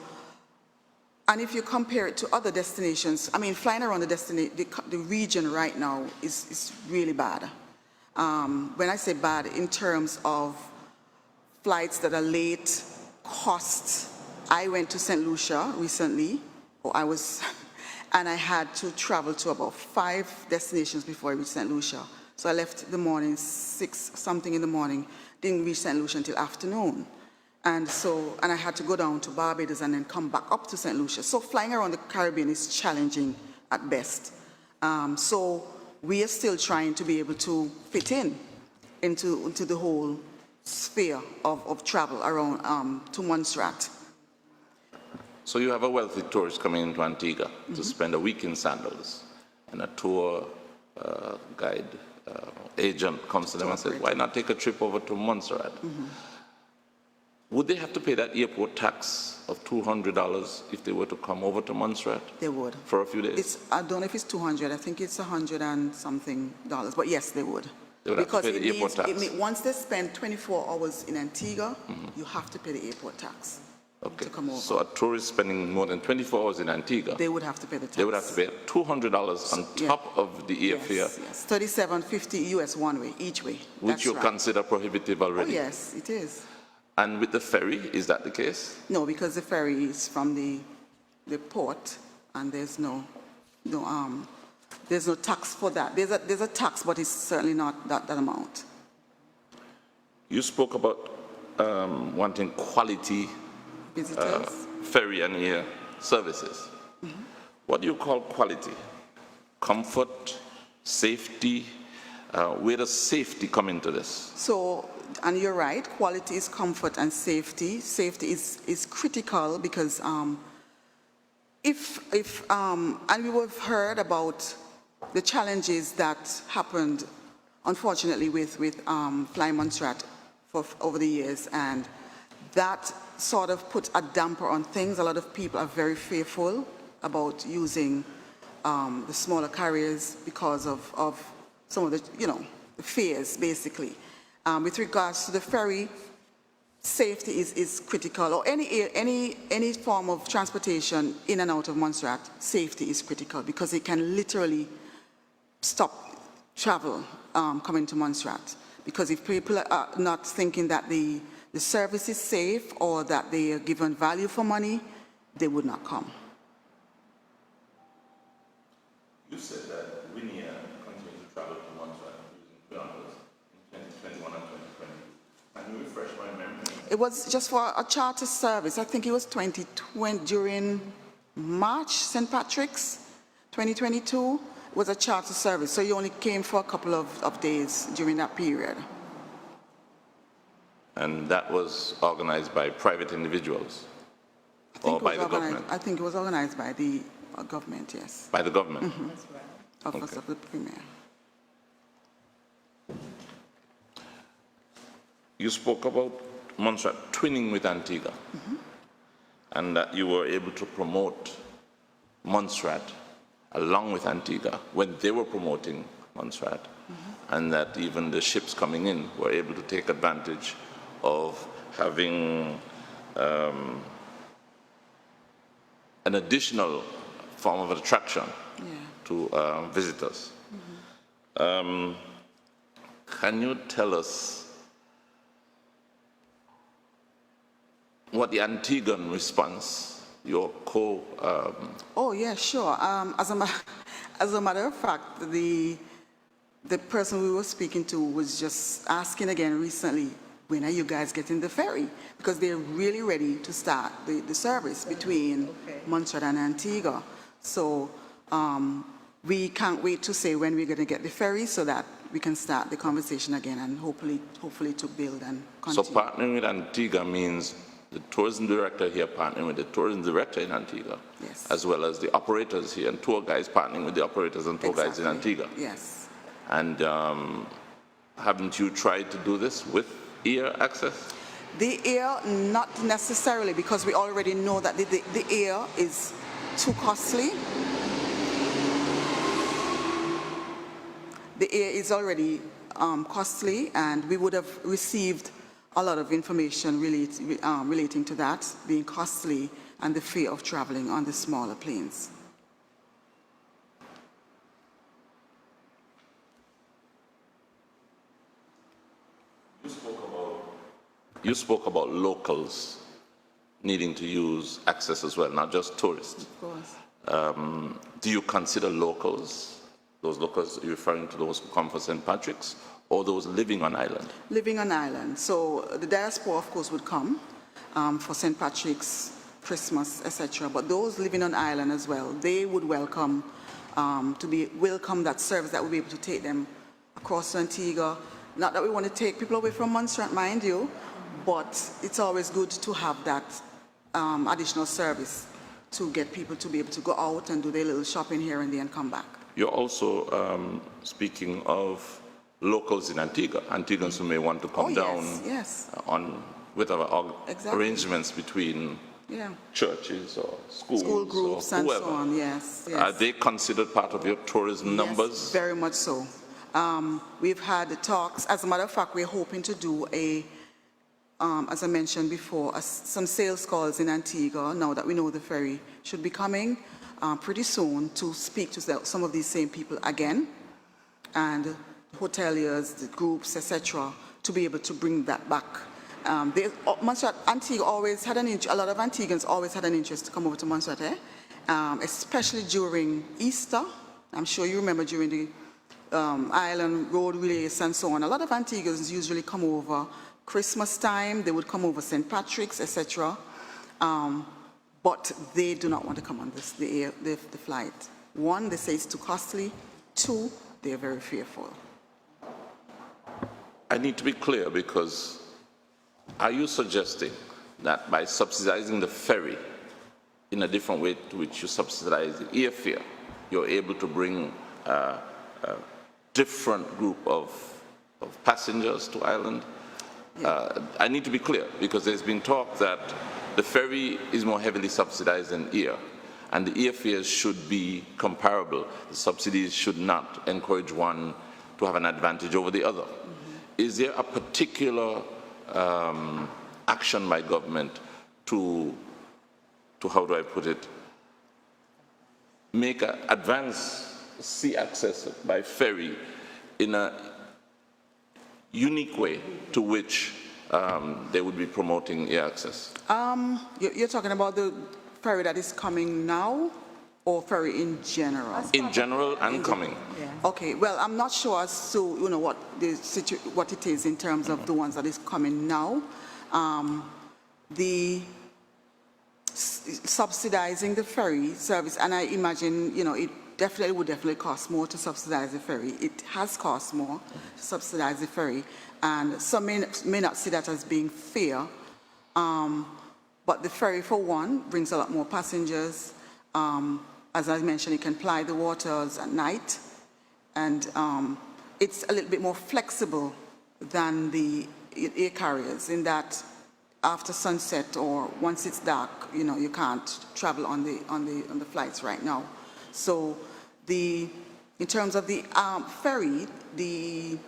and if you compare it to other destinations, I mean, flying around the region right now is really bad. When I say bad, in terms of flights that are late, costs. I went to St. Lucia recently, and I had to travel to about 5 destinations before I reached St. Lucia. So I left the morning, 6-something in the morning, didn't reach St. Lucia until afternoon. And I had to go down to Barbados and then come back up to St. Lucia. So flying around the Caribbean is challenging at best. So we are still trying to be able to fit into the whole sphere of travel around to Montserrat. So you have a wealthy tourist coming into Antigua to spend a week in Sandals, and a tour guide agent comes to them and says, why not take a trip over to Montserrat? Would they have to pay that airport tax of $200 if they were to come over to Montserrat? They would. For a few days? I don't know if it's 200. I think it's $100 and something dollars. But yes, they would. They would because have to pay the airport tax. Once they spend 24 hours in Antigua, you have to pay the airport tax to come over. So a tourist spending more than 24 hours in Antigua, they would have to pay the tax. they would have to pay $200 on top of the airfare. Yes, $37.50 US one way, each way. Which you consider prohibitive already? Oh, yes, it is. And with the ferry, is that the case? No, because the ferry is from the port, and there's no tax for that. There's a tax, but it's certainly not that amount. You spoke about wanting quality Visitors? ferry and air services. What do you call quality? Comfort, safety? Where does safety come into this? So, and you're right, quality is comfort and safety. Safety is critical because and we have heard about the challenges that happened, unfortunately, with Fly Montserrat over the years, and that sort of put a damper on things. A lot of people are very fearful about using the smaller carriers because of some of the, the fears, basically. With regards to the ferry, safety is critical, or any form of transportation in and out of Montserrat, safety is critical because it can literally stop travel coming to Montserrat. Because if people are not thinking that the service is safe or that they are given value for money, they would not come. You said that Winia continues to travel to Montserrat using Flanders in 2021 and 2020. Can you refresh my memory? It was just for a charter service. I think it was 2020 during March, St. Patrick's, 2022, was a charter service. So you only came for a couple of days during that period. And that was organized by private individuals or by the government? I think it was organized by the government, yes. By the government? Office of the Premier. You spoke about Montserrat twinning with Antigua, and that you were able to promote Montserrat along with Antigua when they were promoting Montserrat, and that even the ships coming in were able to take advantage of having an additional form of attraction to visitors. Can you tell us what the Antiguan response, your Oh, yeah, sure. As a matter of fact, the person we were speaking to was just asking again recently, when are you guys getting the ferry? Because they're really ready to start the service between Montserrat and Antigua. So we can't wait to say when we're going to get the ferry so that we can start the conversation again and hopefully to build and continue. So partnering with Antigua means the tourism director here partnering with the tourism director in Antigua, yes, as well as the operators here and tour guides partnering with the operators and tour guides in Antigua. Yes. And haven't you tried to do this with air access? The air, not necessarily, because we already know that the air is too costly. The air is already costly, and we would have received a lot of information relating to that being costly and the fear of traveling on the smaller planes. You spoke about locals needing to use access as well, not just tourists. Of course. Do you consider locals, those locals, you're referring to those who come for St. Patrick's, or those living on island? Living on island. So the diaspora, of course, would come for St. Patrick's, Christmas, etc. But those living on island as well, they would welcome that service that would be able to take them across Antigua. Not that we want to take people away from Montserrat, mind you, but it's always good to have that additional service to get people to be able to go out and do their little shopping here and there and come back. You're also speaking of locals in Antigua, Antiguans who may want to come down with our arrangements between churches or schools, school groups or and whoever. so on, yes. Are they considered part of your tourism numbers? Very much so. We've had talks. As a matter of fact, we're hoping to do as I mentioned before, some sales calls in Antigua, now that we know the ferry should be coming pretty soon, to speak to some of these same people again, and hoteliers, the groups, etc., to be able to bring that back. Antigua always had a lot of Antiguans always had an interest to come over to Montserrat, especially during Easter. I'm sure you remember during the island road relays and so on. A lot of Antiguans usually come over Christmas time. They would come over St. Patrick's, etc. But they do not want to come on the flight. One, they say it's too costly. Two, they're very fearful. I need to be clear, because are you suggesting that by subsidizing the ferry in a different way to which you subsidize the airfare, you're able to bring a different group of passengers to island? I need to be clear, because there's been talk that the ferry is more heavily subsidized than air, and the airfares should be comparable. The subsidies should not encourage one to have an advantage over the other. Is there a particular action by government to how do I put it, make advance sea access by ferry in a unique way to which they would be promoting air access? You're talking about the ferry that is coming now, or ferry in general? In general and coming. Yeah. Okay, well, I'm not sure as to what it is in terms of the ones that is coming now. subsidizing the ferry service, and I imagine, you know, it would definitely cost more to subsidize the ferry. It has cost more to subsidize the ferry, and some may not see that as being fair, but the ferry, for one, brings a lot more passengers. As I mentioned, it can ply the waters at night, and it's a little bit more flexible than the air carriers in that after sunset or once it's dark, you know, you can't travel on the flights right now. So in terms of the ferry, the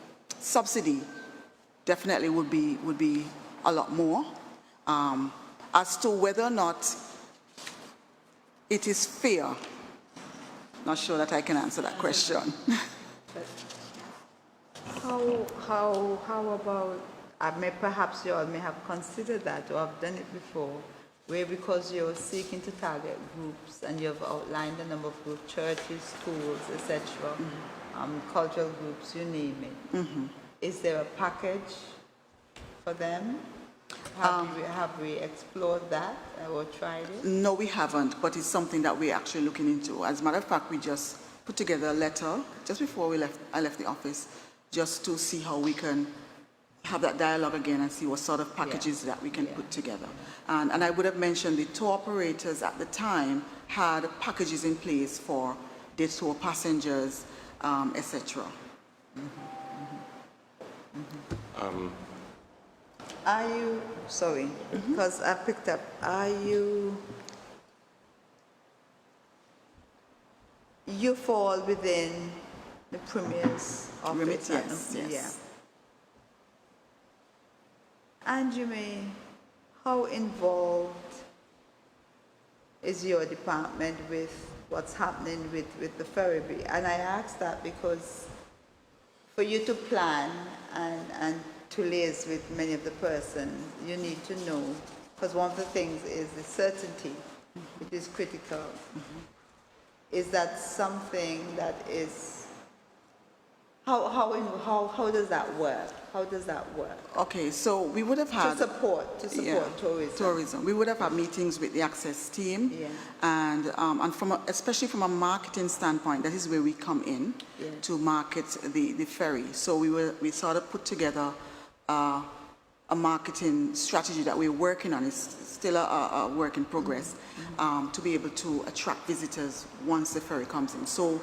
subsidy definitely would be a lot more. As to whether or not it is fair, not sure that I can answer that question. How about, perhaps you all may have considered that or have done it before, where because you're seeking to target groups and you've outlined a number of groups, churches, schools, etc., cultural groups, you name it. Is there a package for them? Have we explored that or tried it? No, we haven't, but it's something that we're actually looking into. As a matter of fact, we just put together a letter just before I left the office, just to see how we can have that dialogue again and see what sort of packages that we can put together. And I would have mentioned the tour operators at the time had packages in place for their tour passengers, etc. Are you, sorry, because I picked up, you fall within the Premier's office? Yes. And how involved is your department with what's happening with the ferry? And I ask that because for you to plan and to liaise with many of the persons, you need to know, because one of the things is the certainty, which is critical. Is that something that is, how does that work? How does that work? Okay, so we would have had... To support tourism. We would have had meetings with the Access team, and especially from a marketing standpoint, that is where we come in to market the ferry. So we sort of put together a marketing strategy that we're working on. It's still a work in progress, to be able to attract visitors once the ferry comes in. So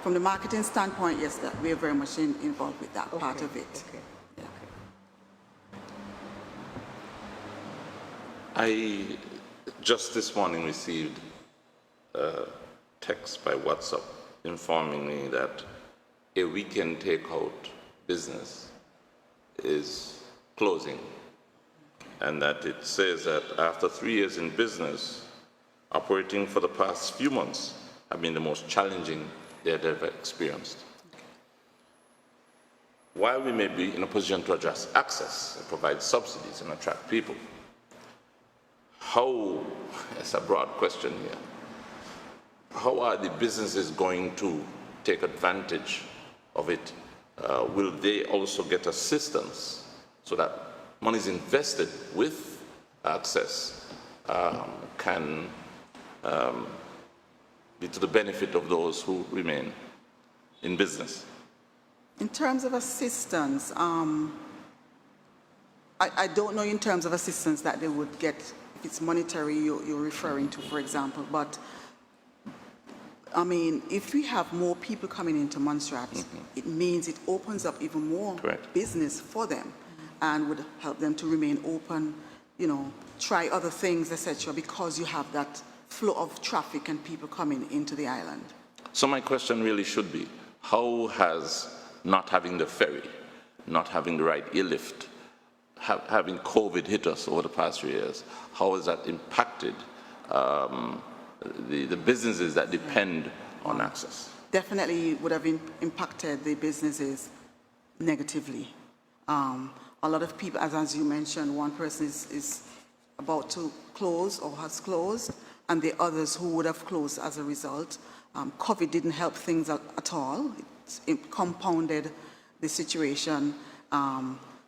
from the marketing standpoint, yes, that we're very much involved with that part of it. Okay. I just this morning received a text by WhatsApp informing me that a weekend takeout business is closing, and that it says that after 3 years in business, operating for the past few months have been the most challenging they had ever experienced. While we may be in a position to address access and provide subsidies and attract people, it's a broad question here, how are the businesses going to take advantage of it? Will they also get assistance so that monies invested with access can be to the benefit of those who remain in business? In terms of assistance, I don't know in terms of assistance that they would get, if it's monetary you're referring to, for example, but I mean, if we have more people coming into Montserrat, it means it opens up even more business for them and would help them to remain open, you know, try other things, etc., because you have that flow of traffic and people coming into the island. So my question really should be, how has not having the ferry, not having the right airlift, having COVID hit us over the past 3 years, how has that impacted the businesses that depend on access? Definitely would have impacted the businesses negatively. A lot of people, as you mentioned, one person is about to close or has closed, and the others who would have closed as a result. COVID didn't help things at all. It compounded the situation.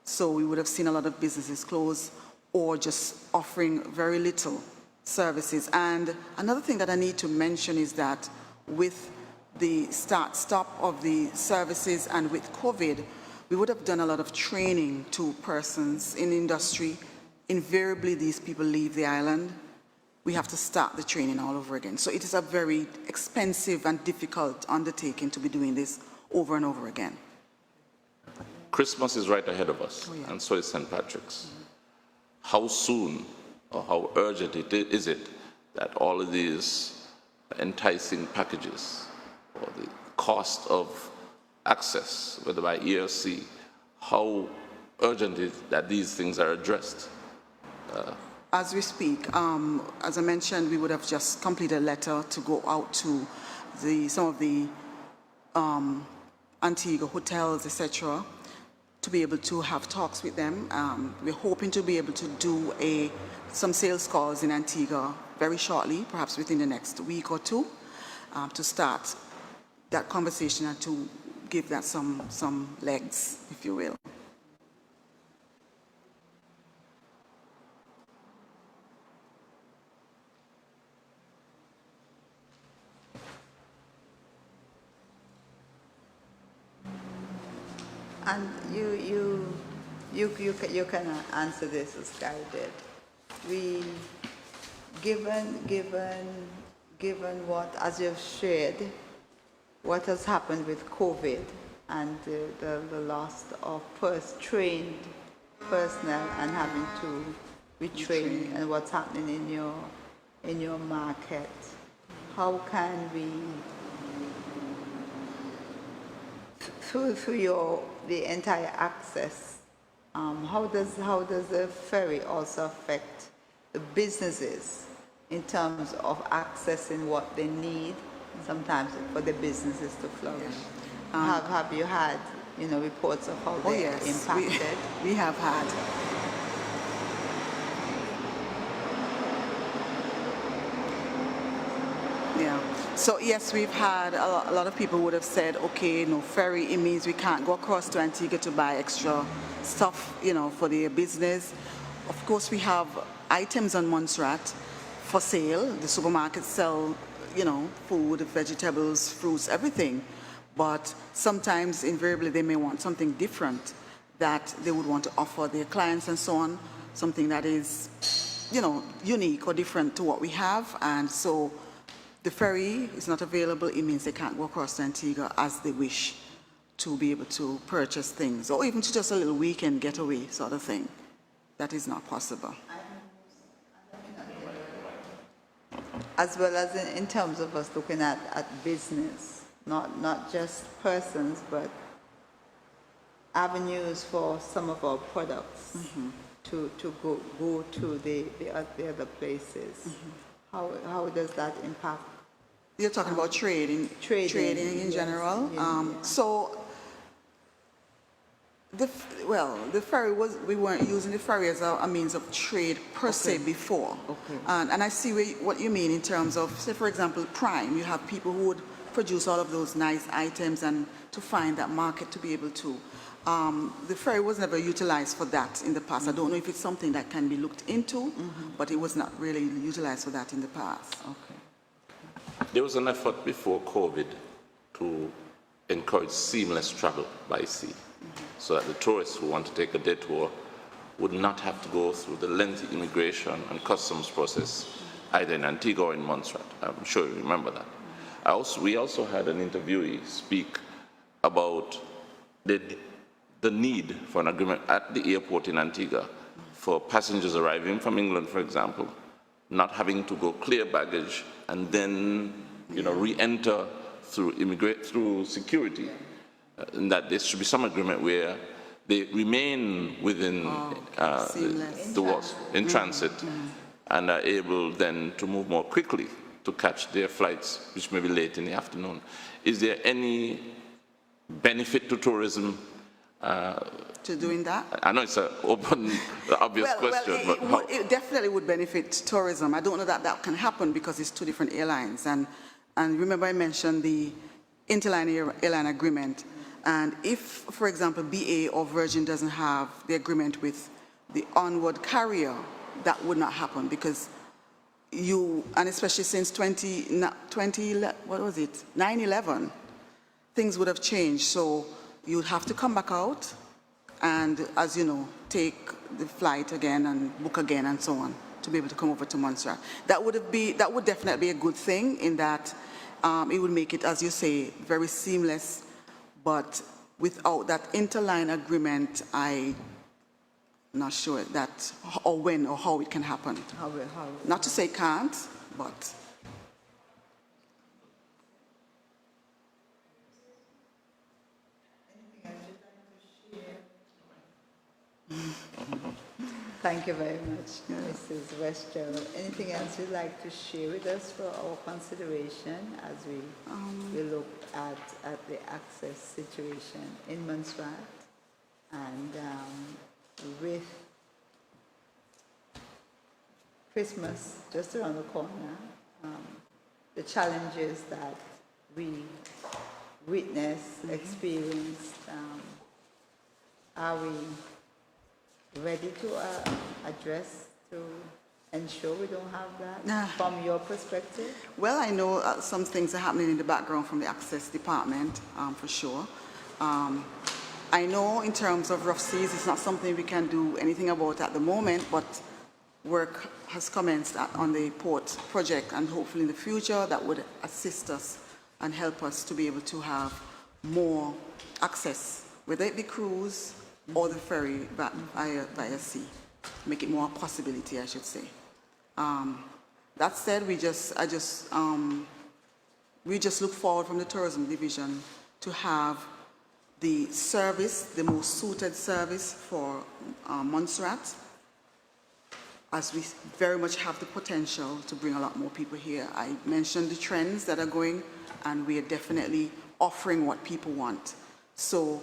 So we would have seen a lot of businesses close or just offering very little services. And another thing that I need to mention is that with the stop of the services and with COVID, we would have done a lot of training to persons in industry. Invariably, these people leave the island. We have to start the training all over again. So it is a very expensive and difficult undertaking to be doing this over and over again. Christmas is right ahead of us, Oh, yeah. and so is St. Patrick's. How soon or how urgent is it that all of these enticing packages or the cost of access, whether by E or C, how urgent is it that these things are addressed? As we speak, as I mentioned, we would have just completed a letter to go out to some of the Antigua hotels, etc., to be able to have talks with them. We're hoping to be able to do some sales calls in Antigua very shortly, perhaps within the next week or two, to start that conversation and to give that some legs, if you will. And you can answer this as Guy did. Given what, as you've shared, what has happened with COVID and the loss of trained personnel and having to retrain, and what's happening in your market, how can we, through the entire access, how does the ferry also affect the businesses in terms of accessing what they need sometimes for the businesses to flourish? Have you had reports of how they're impacted? We have had. Yeah. So yes, we've had a lot of people would have said, okay, no ferry, it means we can't go across to Antigua to buy extra stuff, for their business. Of course, we have items on Montserrat for sale. The supermarkets sell, food, vegetables, fruits, everything. But sometimes, invariably, they may want something different that they would want to offer their clients and so on, something that is, unique or different to what we have. And so the ferry is not available. It means they can't go across to Antigua as they wish to be able to purchase things, or even to just a little weekend getaway sort of thing. That is not possible. As well as in terms of us looking at business, not just persons, but avenues for some of our products to go to the other places. How does that impact? You're talking about trading in general. So the ferry we weren't using the ferry as a means of trade per se before. Okay. And I see what you mean in terms of, say, for example, Prime. You have people who would produce all of those nice items and to find that market to be able to. The ferry was never utilized for that in the past. I don't know if it's something that can be looked into, but it was not really utilized for that in the past. Okay. There was an effort before COVID to encourage seamless travel by sea, so that the tourists who want to take a detour would not have to go through the lengthy immigration and customs process either in Antigua or in Montserrat. I'm sure you remember that. We also had an interviewee speak about the need for an agreement at the airport in Antigua for passengers arriving from England, for example, not having to go clear baggage and then re-enter through security, and that there should be some agreement where they remain within the walls in transit and are able then to move more quickly to catch their flights, which may be late in the afternoon. Is there any benefit to tourism to doing that? I know it's an open, obvious question. But it definitely would benefit tourism. I don't know that can happen because it's two different airlines. And remember I mentioned the interline airline agreement. And if, for example, BA or Virgin doesn't have the agreement with the onward carrier, that would not happen because and especially since 9/11, things would have changed. So you'd have to come back out and, as you know, take the flight again and book again and so on to be able to come over to Montserrat. That would definitely be a good thing in that it would make it, as you say, very seamless. But without that interline agreement, I'm not sure that or when or how it can happen. Not to say it can't, but. Thank you very much, Mrs. Westgerald. Anything else you'd like to share with us for our consideration as we look at the access situation in Montserrat and with Christmas just around the corner, the challenges that we witnessed, experienced, are we ready to address to ensure we don't have that from your perspective? Well, I know some things are happening in the background from the access department, for sure. I know in terms of rough seas, it's not something we can do anything about at the moment, but work has commenced on the port project, and hopefully in the future that would assist us and help us to be able to have more access, whether it be cruise or the ferry via sea. Make it more a possibility, I should say. That said, we just look forward from the tourism division to have the service, the most suited service for Montserrat, as we very much have the potential to bring a lot more people here. I mentioned the trends that are going, and we are definitely offering what people want. So,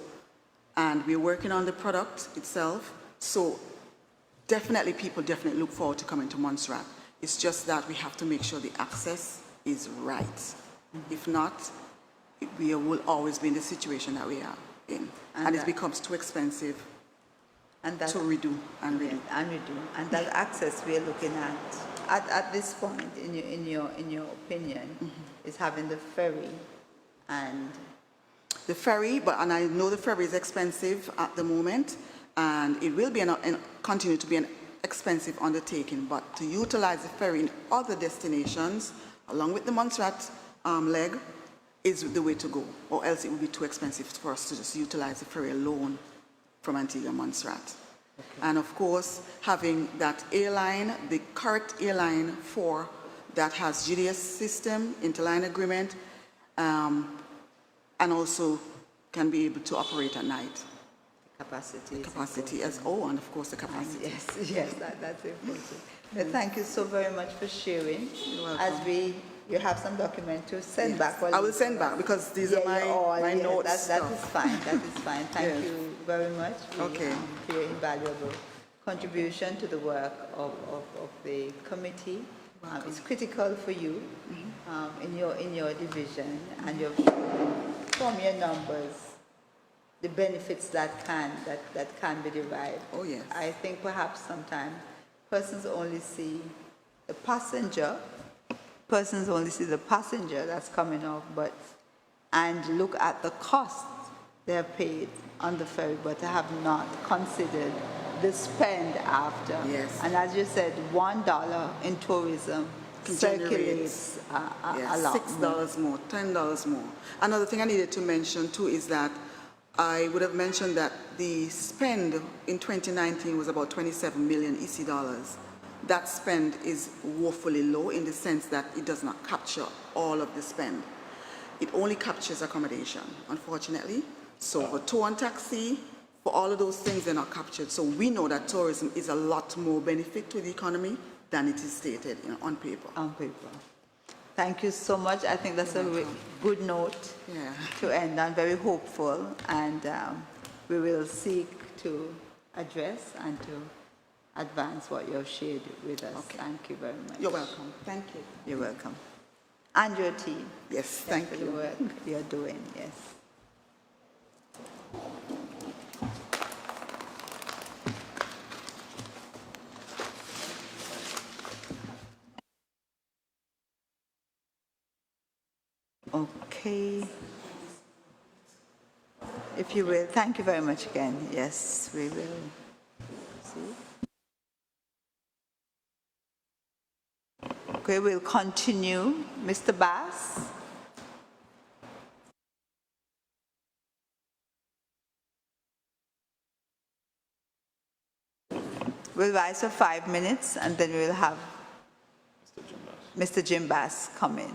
and we're working on the product itself. So definitely, people definitely look forward to coming to Montserrat. It's just that we have to make sure the access is right. If not, we will always be in the situation that we are in. And it becomes too expensive to redo and redo. And that access we are looking at this point, in your opinion, is having the ferry and the ferry, and I know the ferry is expensive at the moment, and it will be continue to be an expensive undertaking. But to utilize the ferry in other destinations, along with the Montserrat leg, is the way to go. Or else it would be too expensive for us to just utilize the ferry alone from Antigua Montserrat. Okay. And of course, having that airline, the correct airline for that has GDS system, interline agreement, and also can be able to operate at night. Capacity and of course the capacity. Yes, that's important. But thank you so very much for sharing. You have some document to send back. I will send back because these are my notes. That is fine. Thank you very much for your invaluable contribution to the work of the committee. It's critical for you in your division, and you've shown from your numbers the benefits that can be derived. Oh yes. I think perhaps sometimes persons only see the passenger that's coming off, and look at the cost they're paid on the ferry, but have not considered the spend after. Yes. And as you said, $1 in tourism circulates a lot. $6 more, $10 more. Another thing I needed to mention too is that I would have mentioned that the spend in 2019 was about 27 million EC dollars. That spend is woefully low in the sense that it does not capture all of the spend. It only captures accommodation, unfortunately. So for tour and taxi, for all of those things, they're not captured. So we know that tourism is a lot more benefit to the economy than it is stated on paper. On paper. Thank you so much. I think that's a good note to end on, very hopeful. And we will seek to address and to advance what you have shared with us. Okay. Thank you very much. You're welcome. Thank you. You're welcome. And your team. Yes, thank you. For the work you're doing, yes. Okay. If you will, thank you very much again. Yes, we will. See? Okay, we'll continue. Mr. Bass? We'll rise for 5 minutes and then we'll have Mr. Jim Bass come in.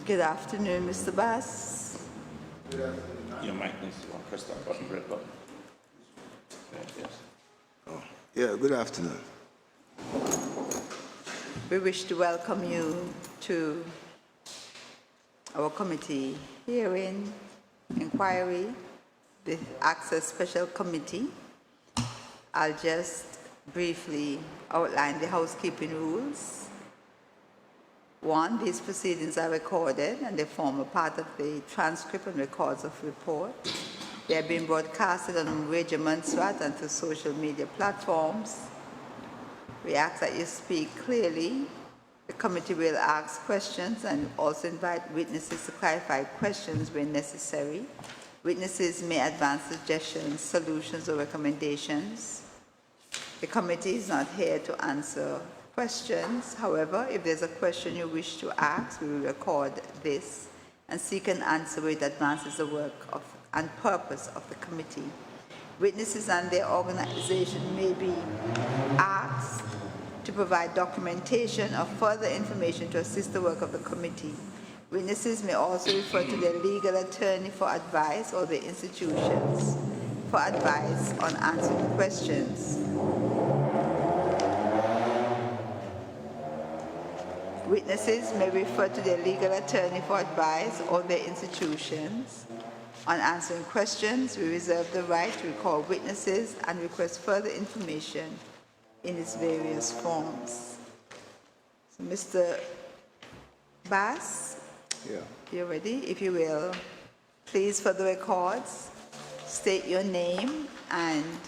Good afternoon, Mr. Bass. Your mic needs to press that button, red button. Yes. Yeah, good afternoon. We wish to welcome you to our committee hearing, inquiry, the Access Special Committee. I'll just briefly outline the housekeeping rules. 1, these proceedings are recorded and they form a part of the transcript and records of report. They are being broadcasted on Radio Montserrat and through social media platforms. We ask that you speak clearly. The committee will ask questions and also invite witnesses to clarify questions when necessary. Witnesses may advance suggestions, solutions, or recommendations. The committee is not here to answer questions. However, if there's a question you wish to ask, we will record this and seek an answer where it advances the work and purpose of the committee. Witnesses and their organization may be asked to provide documentation or further information to assist the work of the committee. Witnesses may also refer to their legal attorney for advice or their institutions for advice on answering questions. Witnesses may refer to their legal attorney for advice or their institutions on answering questions. We reserve the right to recall witnesses and request further information in its various forms. So, Mr. Bass, Yeah. you're ready? If you will, please, for the records, state your name. And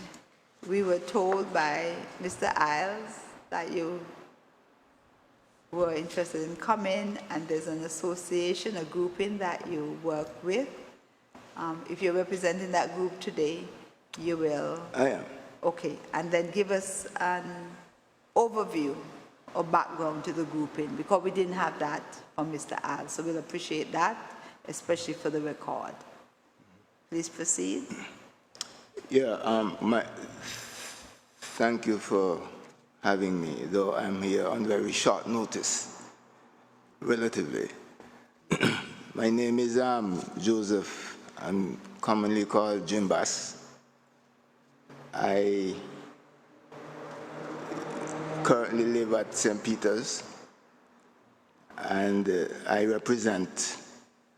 we were told by Mr. Isles that you were interested in coming, and there's an association, a grouping that you work with. If you're representing that group today, you will. I am. Okay, and then give us an overview or background to the grouping, because we didn't have that from Mr. Al, so we'll appreciate that, especially for the record. Please proceed. Yeah, thank you for having me, though I'm here on very short notice, relatively. My name is Joseph. I'm commonly called Jim Bass. I currently live at St. Peter's, and I represent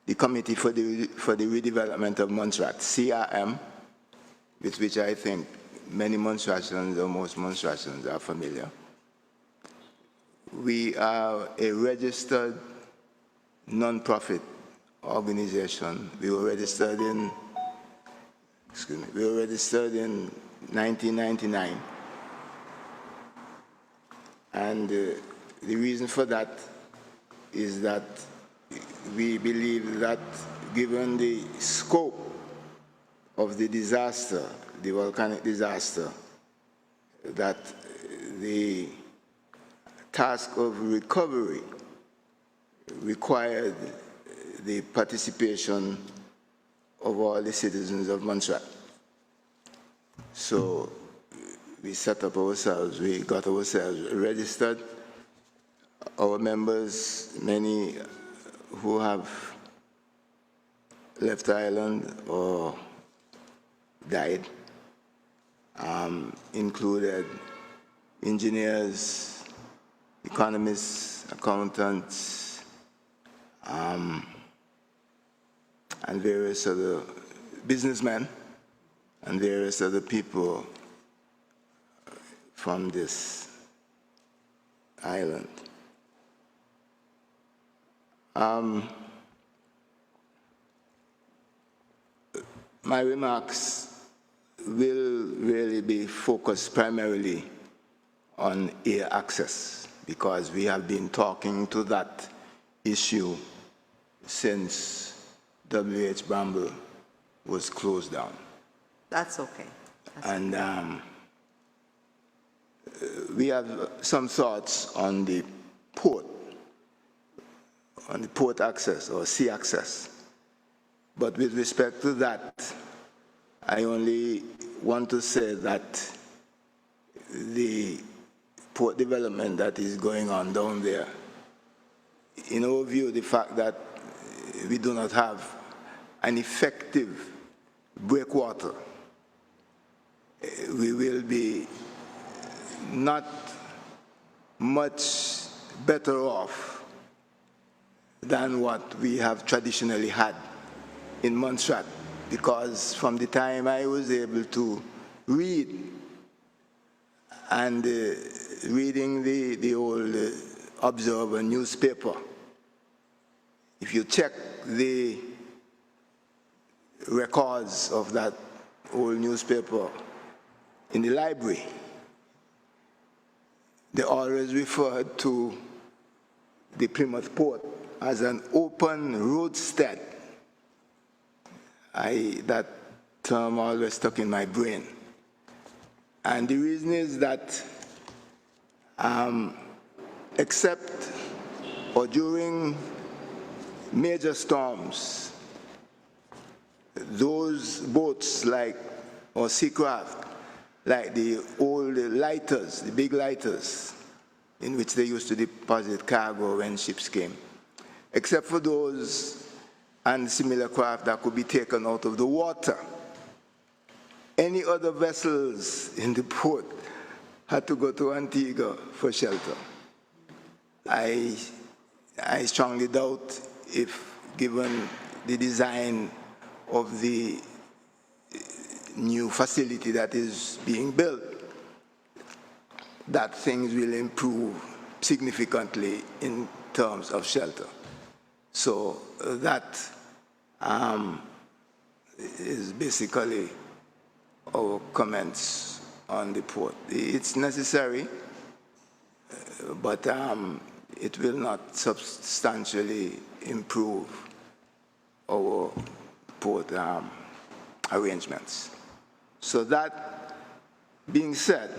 the Committee for the Redevelopment of Montserrat, CRM, with which I think many Montserratians or most Montserratians are familiar. We are a registered non-profit organization. We were registered in 1999. And the reason for that is that we believe that given the scope of the disaster, the volcanic disaster, that the task of recovery required the participation of all the citizens of Montserrat. So we set up ourselves, we got ourselves registered. Our members, many who have left the island or died, included engineers, economists, accountants, and various other businessmen and various other people from this island. My remarks will really be focused primarily on air access, because we have been talking to that issue since W.H. Bramble was closed down. That's okay. And we have some thoughts on the port access or sea access. But with respect to that, I only want to say that the port development that is going on down there, in our view, the fact that we do not have an effective breakwater, we will be not much better off than what we have traditionally had in Montserrat, because from the time I was able to read, and reading the old Observer newspaper, if you check the records of that old newspaper in the library, they always referred to the Plymouth port as an open roadstead. That term always stuck in my brain. And the reason is that except or during major storms, those boats or seacraft, like the old lighters, the big lighters, in which they used to deposit cargo when ships came, except for those and similar craft that could be taken out of the water, any other vessels in the port had to go to Antigua for shelter. I strongly doubt if, given the design of the new facility that is being built, that things will improve significantly in terms of shelter. So that is basically our comments on the port. It's necessary, but it will not substantially improve our port arrangements. So that being said,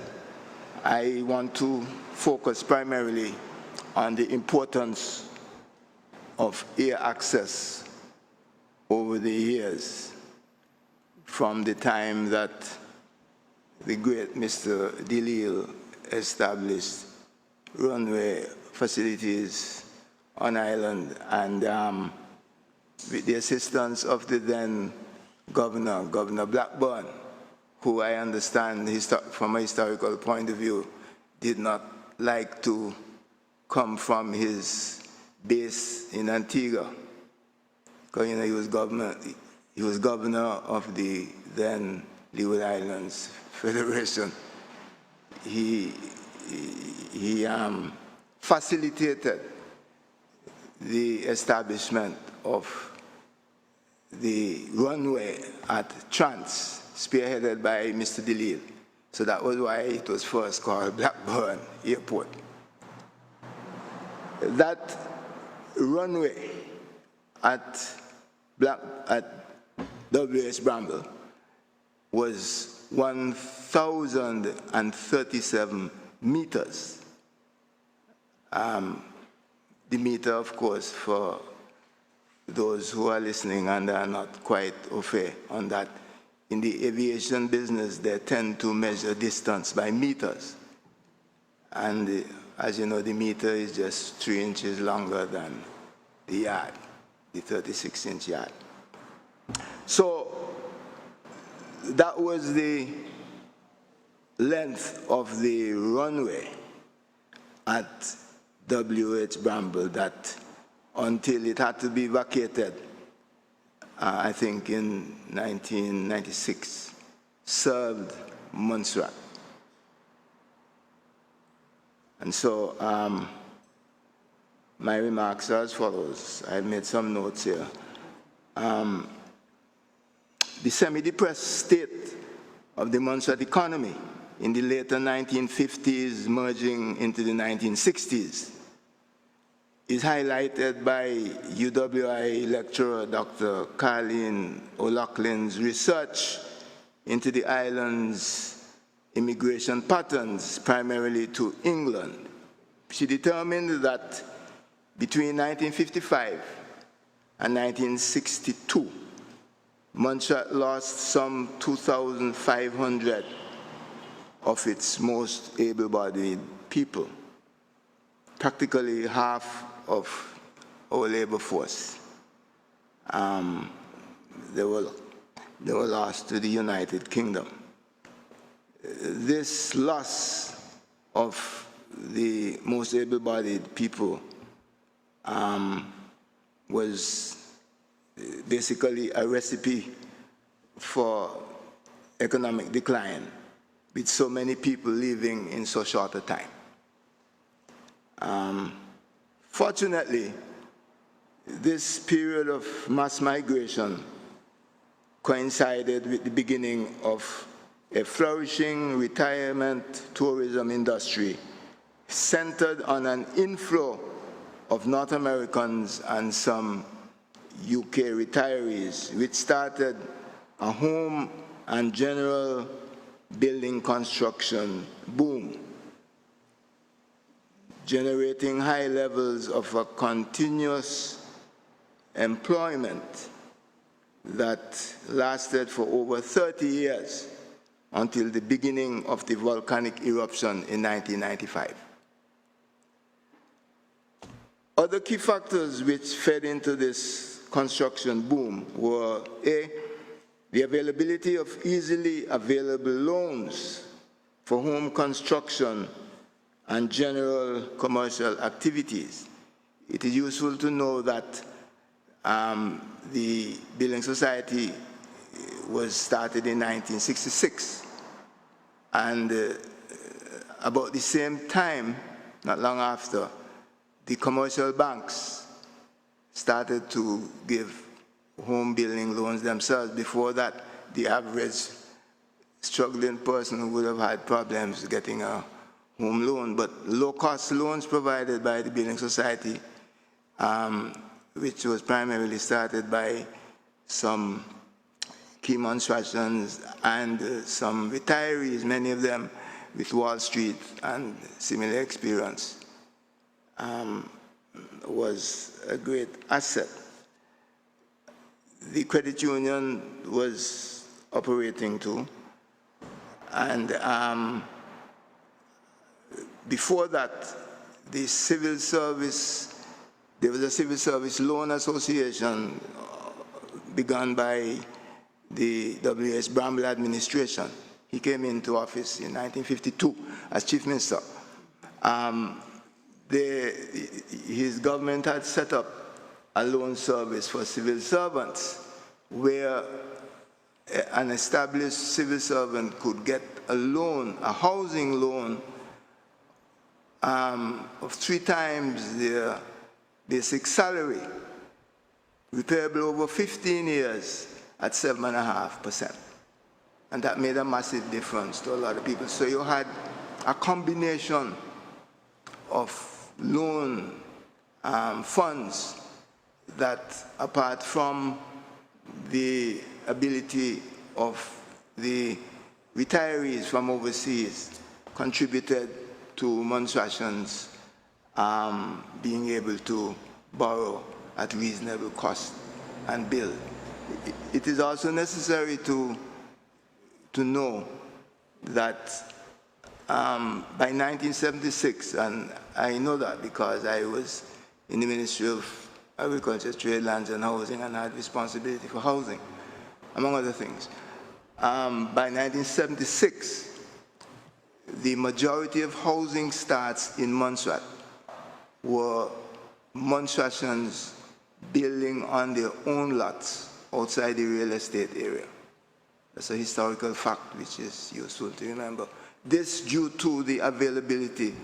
I want to focus primarily on the importance of air access over the years, from the time that the great Mr. DeLille established runway facilities on island, and with the assistance of the then Governor Blackburn, who I understand from a historical point of view did not like to come from his base in Antigua, because he was governor of the then Leeward Islands Federation. He facilitated the establishment of the runway at Trans, spearheaded by Mr. DeLille. So that was why it was first called Blackburn Airport. That runway at W.H. Bramble was 1,037 meters. The meter, of course, for those who are listening and are not quite au fait on that, in the aviation business, they tend to measure distance by meters. And as you know, the meter is just 3 inches longer than the yard, the 36-inch yard. So that was the length of the runway at W.H. Bramble, that until it had to be vacated, I think in 1996, served Montserrat. And so my remarks are as follows. I made some notes here. The semi-depressed state of the Montserrat economy in the later 1950s, merging into the 1960s, is highlighted by UWI lecturer Dr. Carleen O'Loughlin's research into the island's immigration patterns, primarily to England. She determined that between 1955 and 1962, Montserrat lost some 2,500 of its most able-bodied people, practically half of our labor force. they were lost to the United Kingdom. This loss of the most able-bodied people was basically a recipe for economic decline, with so many people living in so short a time. Fortunately, this period of mass migration coincided with the beginning of a flourishing retirement tourism industry centered on an inflow of North Americans and some UK retirees, which started a home and general building construction boom, generating high levels of a continuous employment that lasted for over 30 years until the beginning of the volcanic eruption in 1995. Other key factors which fed into this construction boom were A, the availability of easily available loans for home construction and general commercial activities. It is useful to know that the Building Society was started in 1966, and about the same time, not long after, the commercial banks started to give home building loans themselves. Before that, the average struggling person would have had problems getting a home loan, but low-cost loans provided by the Building Society, which was primarily started by some key Montserratians and some retirees, many of them with Wall Street and similar experience, was a great asset. The credit union was operating too, and before that, the civil service, there was a civil service loan association begun by the W.S. Bramble administration. He came into office in 1952 as chief minister. His government had set up a loan service for civil servants where an established civil servant could get a loan, a housing loan, of 3 times their basic salary, repayable over 15 years at 7.5%. And that made a massive difference to a lot of people. So you had a combination of loan funds that, apart from the ability of the retirees from overseas, contributed to Montserratians being able to borrow at reasonable cost and build. It is also necessary to know that by 1976, and I know that because I was in the Ministry of Agriculture, Trade, Lands and Housing, and had responsibility for housing, among other things. By 1976, the majority of housing starts in Montserrat were Montserratians building on their own lots outside the real estate area. That's a historical fact which is useful to remember. This due to the availability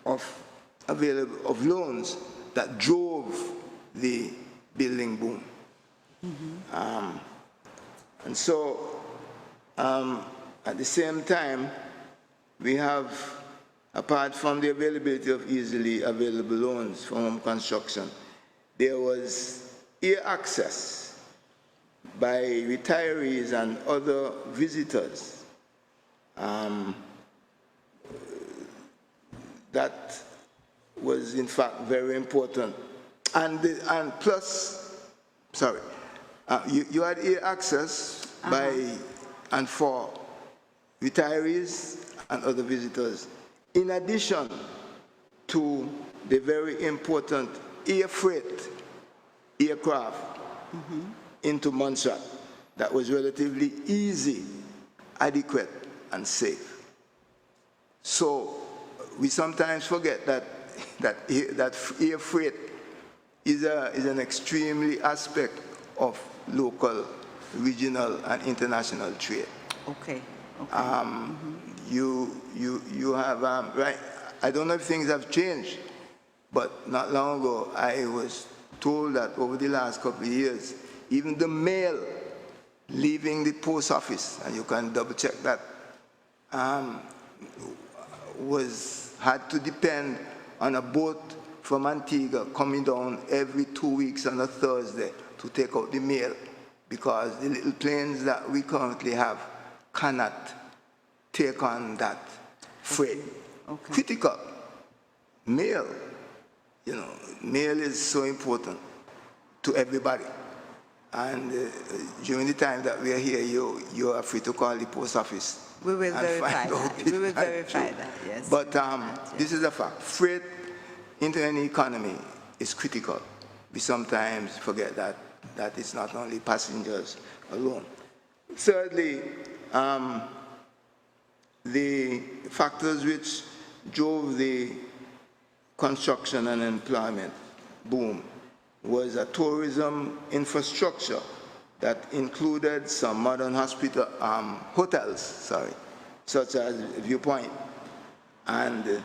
of loans that drove the building boom. Mm-hmm. And so, at the same time, we have, apart from the availability of easily available loans for home construction, there was air access by retirees and other visitors that was in fact very important. And plus, sorry, you had air access by and for retirees and other visitors, in addition to the very important air freight aircraft into Montserrat that was relatively easy, adequate, and safe. So we sometimes forget that air freight is an extremely aspect of local, regional, and international trade. Okay. Okay. You have, right, I don't know if things have changed, but not long ago I was told that over the last couple of years, even the mail leaving the post office, and you can double check that, had to depend on a boat from Antigua coming down every 2 weeks on a Thursday to take out the mail, because the little planes that we currently have cannot take on that freight. Okay. Critical. Mail, mail is so important to everybody. And during the time that we are here, you are free to call the post office. We will and verify find out that. if We will that's verify true. that, yes. But Yes. this is a fact. Freight into any economy is critical. We sometimes forget that it's not only passengers alone. Thirdly, the factors which drove the construction and employment boom was a tourism infrastructure that included some modern hotels, such as Viewpoint and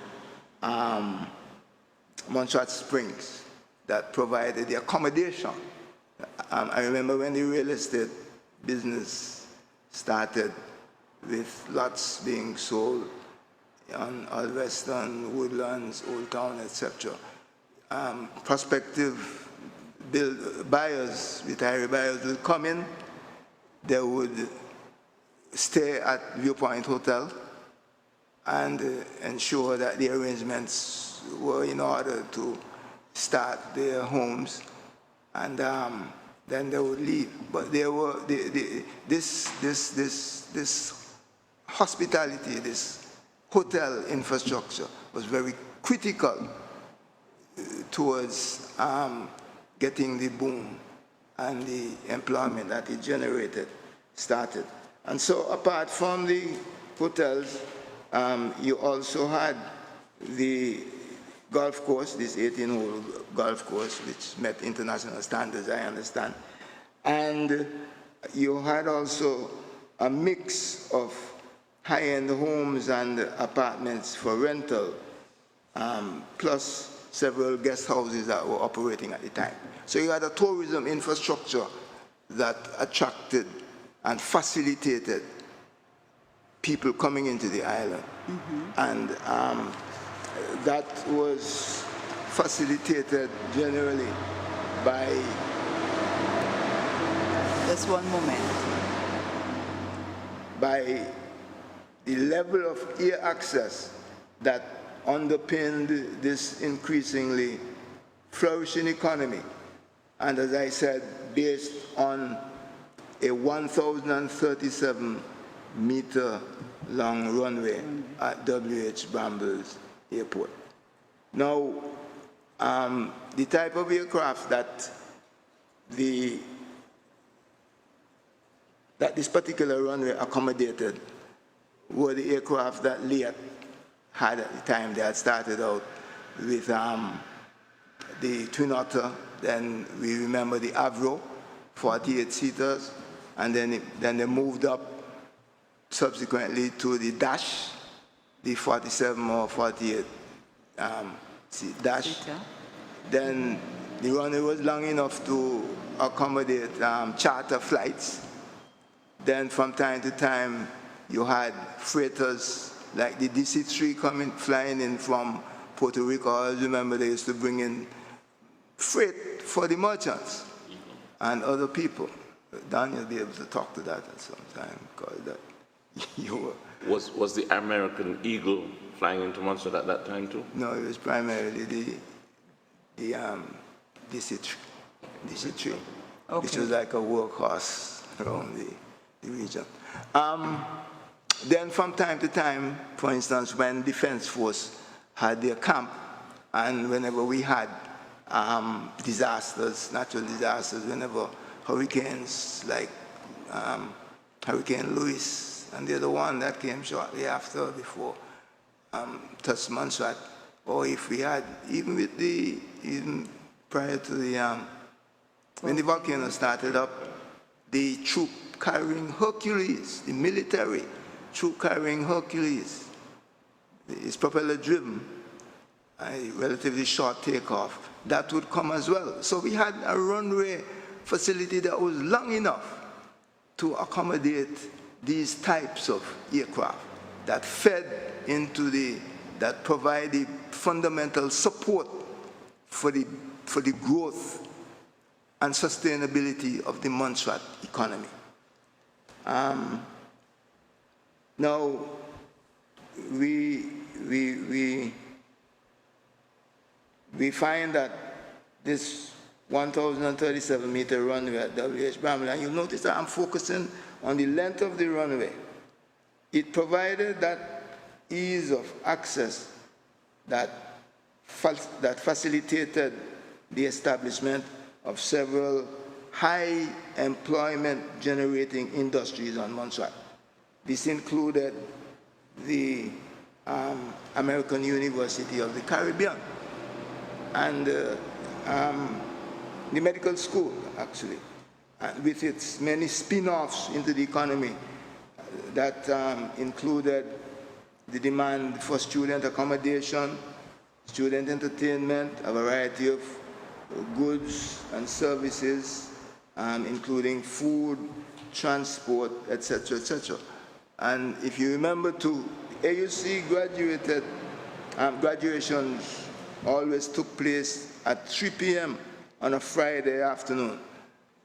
Montserrat Springs, that provided the accommodation. I remember when the real estate business started, with lots being sold on Alveston, Woodlands, Old Town, etc. Prospective buyers, retiree buyers would come in, they would stay at Viewpoint Hotel and ensure that the arrangements were in order to start their homes, and then they would leave. But there were this hospitality, this hotel infrastructure was very critical towards getting the boom and the employment that it generated started. And so apart from the hotels, you also had the golf course, this 18-hole golf course, which met international standards, I understand. And you had also a mix of high-end homes and apartments for rental, plus several guest houses that were operating at the time. So you had a tourism infrastructure that attracted and facilitated people coming into the island. And that was facilitated generally by... Just one moment. By the level of air access that underpinned this increasingly flourishing economy. And as I said, based on a 1,037-meter long runway at W.H. Brambles Airport. Now, the type of aircraft that this particular runway accommodated were the aircraft that Leah had at the time. They had started out with the Twin Otter, then we remember the Avro, 48-seaters, and then they moved up subsequently to the Dash, the 47 or 48 Dash. Then the runway was long enough to accommodate charter flights. Then from time to time, you had freighters like the DC-3 flying in from Puerto Rico. I remember they used to bring in freight for the merchants and other people. Daniel will be able to talk to that at some time, because that you were... Was the American Eagle flying into Montserrat at that time too? No, it was primarily the DC-3, Okay. which was like a workhorse around the region. Then from time to time, for instance, when Defense Force had their camp, and whenever we had disasters, natural disasters, whenever hurricanes like Hurricane Louis and the other one that came shortly after, before touched Montserrat, or if we had, even prior to when the volcano started up, the troop carrying Hercules, the military troop carrying Hercules, is propeller driven, a relatively short takeoff, that would come as well. So we had a runway facility that was long enough to accommodate these types of aircraft that fed into that provided fundamental support for the growth and sustainability of the Montserrat economy. Now, we find that this 1,037-meter runway at W.H. Bramley, and you'll notice that I'm focusing on the length of the runway. It provided that ease of access that facilitated the establishment of several high employment generating industries on Montserrat. This included the American University of the Caribbean and the medical school, actually, with its many spin-offs into the economy that included the demand for student accommodation, student entertainment, a variety of goods and services, including food, transport, etc., etc. And if you remember too, AUC graduations always took place at 3 p.m. on a Friday afternoon.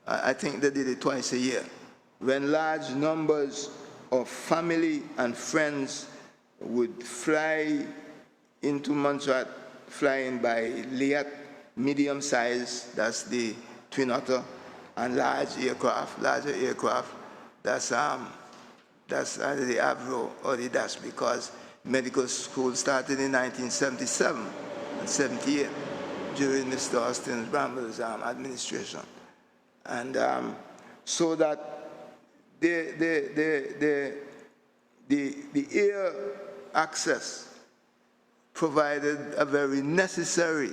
I think they did it twice a year, when large numbers of family and friends would fly into Montserrat, flying by Liat, medium size, that's the Twin Otter, and larger aircraft, that's either the Avro or the Dash, because medical school started in 1977 and 78 during Mr. Austin Bramble's administration. And so that the air access provided a very necessary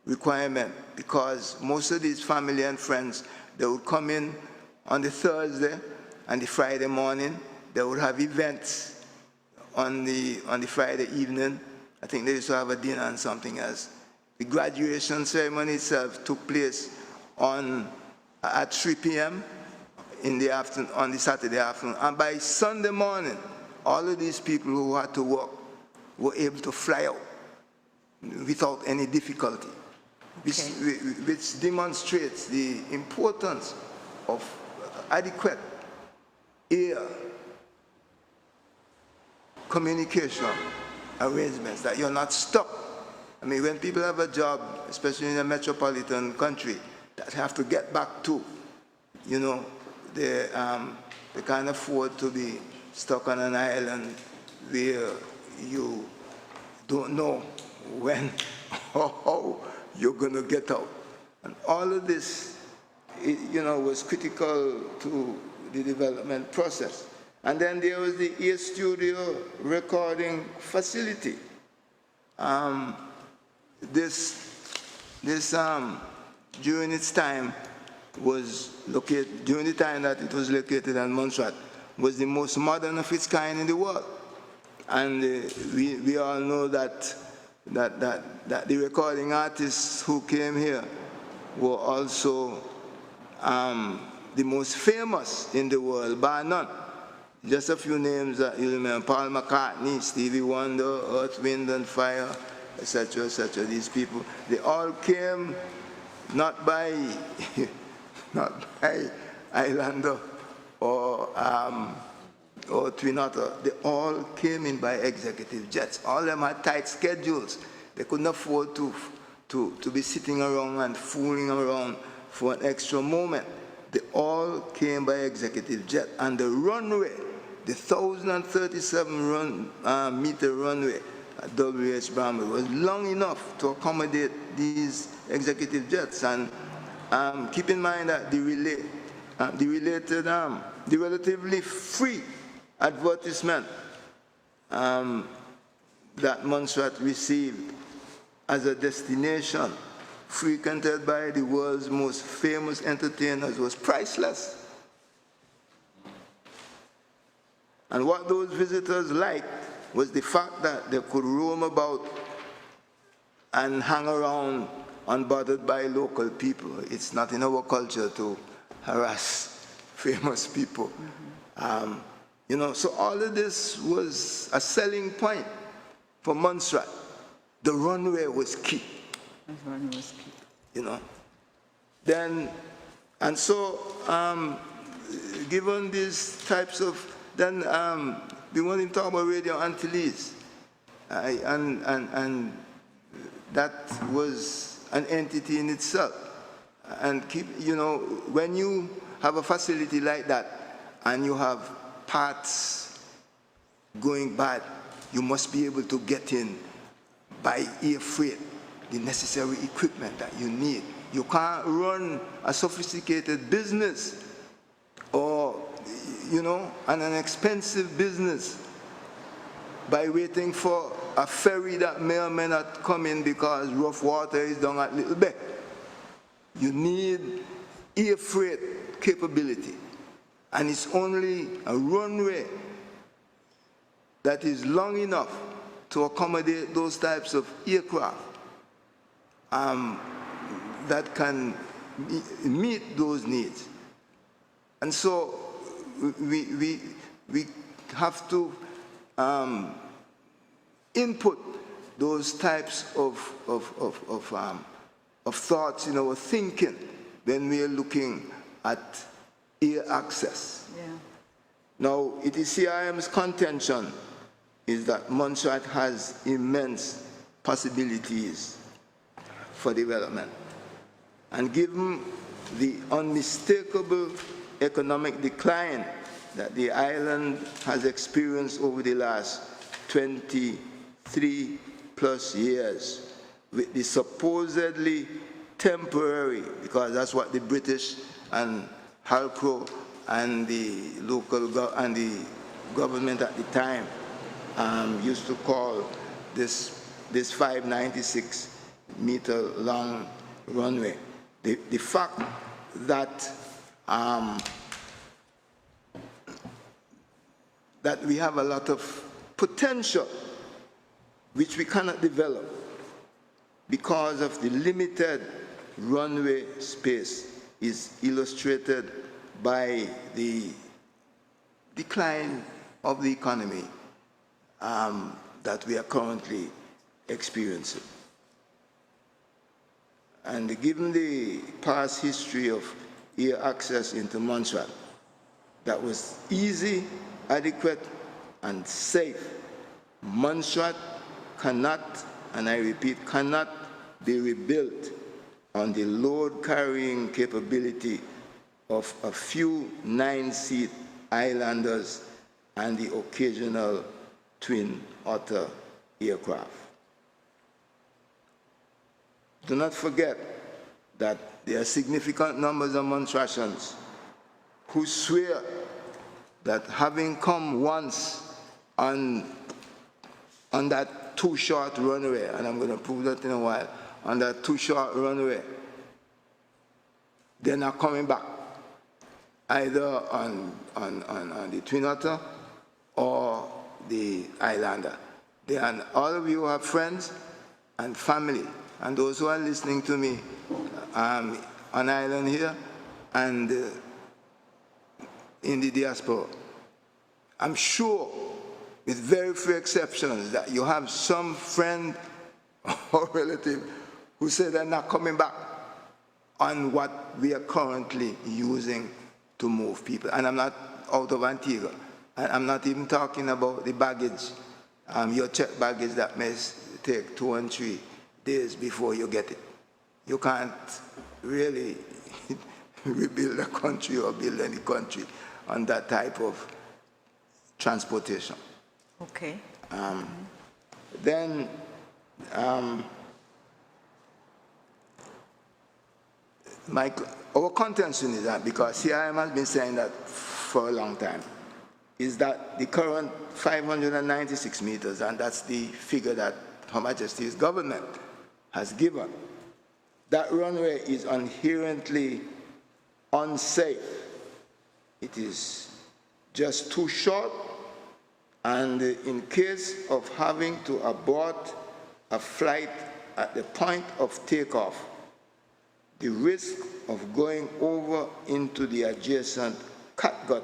requirement, because most of these family and friends, they would come in on the Thursday and the Friday morning. They would have events on the Friday evening. I think they used to have a dinner and something else. The graduation ceremony itself took place at 3 p.m. in the afternoon, on the Saturday afternoon. And by Sunday morning, all of these people who had to work were able to fly out without any difficulty, which demonstrates the importance of adequate air communication arrangements, that you're not stuck. I mean, when people have a job, especially in a metropolitan country, that have to get back to, you know, they can't afford to be stuck on an island where you don't know when or how you're going to get out. And all of this, you know, was critical to the development process. And then there was the Air Studio recording facility. During its time during the time that it was located in Montserrat, was the most modern of its kind in the world. And we all know that the recording artists who came here were also the most famous in the world, bar none. Just a few names that you remember: Paul McCartney, Stevie Wonder, Earth, Wind and Fire, etc., etc. These people, they all came not by Islander or Twin Otter. They all came in by executive jets. All of them had tight schedules. They couldn't afford to be sitting around and fooling around for an extra moment. They all came by executive jet. And the runway, the 1,037-meter runway at W.H. Bramley was long enough to accommodate these executive jets. And keep in mind that the relatively free advertisement that Montserrat received as a destination frequented by the world's most famous entertainers was priceless. And what those visitors liked was the fact that they could roam about and hang around unbothered by local people. It's not in our culture to harass famous people. You know, so all of this was a selling point for Montserrat. The runway was key. The runway was key. You know. Then, and so, given these types of, then we want to talk about Radio Antilles. And that was an entity in itself. And keep, you know, when you have a facility like that and you have parts going bad, you must be able to get in by air freight the necessary equipment that you need. You can't run a sophisticated business or, you know, an expensive business by waiting for a ferry that may or may not come in because rough water is down at Little Bay. You need air freight capability. And it's only a runway that is long enough to accommodate those types of aircraft that can meet those needs. And so we have to input those types of thoughts in our thinking when we are looking at air access. Yeah. Now, it is CIM's contention is that Montserrat has immense possibilities for development. And given the unmistakable economic decline that the island has experienced over the last 23 plus years, with the supposedly temporary, because that's what the British and Halcro and the local and the government at the time used to call this 596-meter long runway. The fact that that we have a lot of potential which we cannot develop because of the limited runway space is illustrated by the decline of the economy that we are currently experiencing. And given the past history of air access into Montserrat, that was easy, adequate, and safe, Montserrat cannot, and I repeat, cannot be rebuilt on the load-carrying capability of a few 9-seat islanders and the occasional twin otter aircraft. Do not forget that there are significant numbers of Montserratians who swear that having come once on that too short runway, and I'm going to prove that in a while, on that too short runway, they're not coming back, either on the Twin Otter or the Islander. And all of you have friends and family, and those who are listening to me on island here and in the diaspora, I'm sure, with very few exceptions, that you have some friend or relative who say they're not coming back on what we are currently using to move people. And I'm not out of Antigua. I'm not even talking about the baggage, your checked baggage that may take 2 and 3 days before you get it. You can't really rebuild a country or build any country on that type of transportation. Okay. Then our contention is that, because CRM has been saying that for a long time, is that the current 596 meters, and that's the figure that Her Majesty's government has given, that runway is inherently unsafe. It is just too short, and in case of having to abort a flight at the point of takeoff, the risk of going over into the adjacent catgut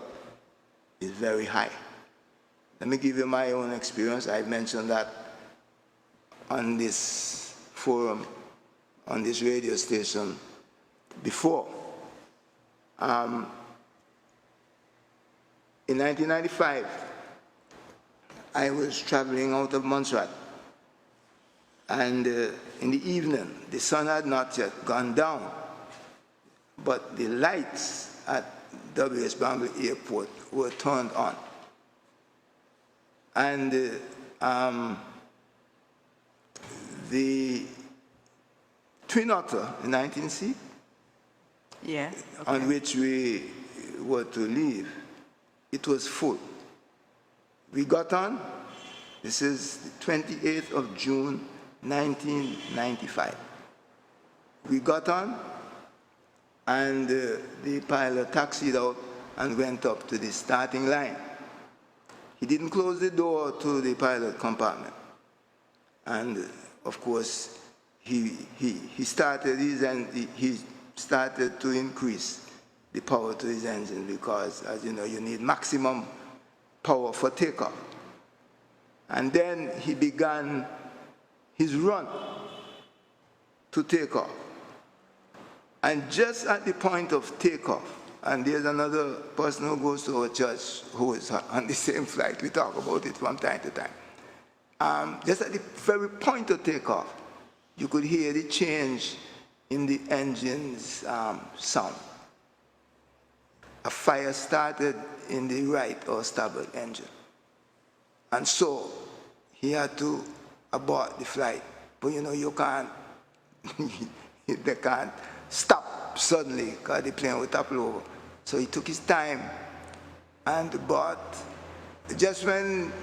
is very high. Let me give you my own experience. I mentioned that on this forum, on this radio station before. In 1995, I was traveling out of Montserrat, and in the evening, the sun had not yet gone down, but the lights at W.S. Bamble Airport were turned on. And the Twin Otter, the 19C, Yeah. on which we were to leave, it was full. We got on, this is the 28th of June, 1995. We got on, and the pilot taxied out and went up to the starting line. He didn't close the door to the pilot compartment. And of course, he started to increase the power to his engine, because, as you know, you need maximum power for takeoff. And then he began his run to take off. And just at the point of takeoff, and there's another person who goes to our church who is on the same flight, we talk about it from time to time. Just at the very point of takeoff, you could hear the change in the engine's sound. A fire started in the right or starboard engine. And so he had to abort the flight. But you know, you can't, they can't stop suddenly because the plane will topple over. So he took his time and abort. Just when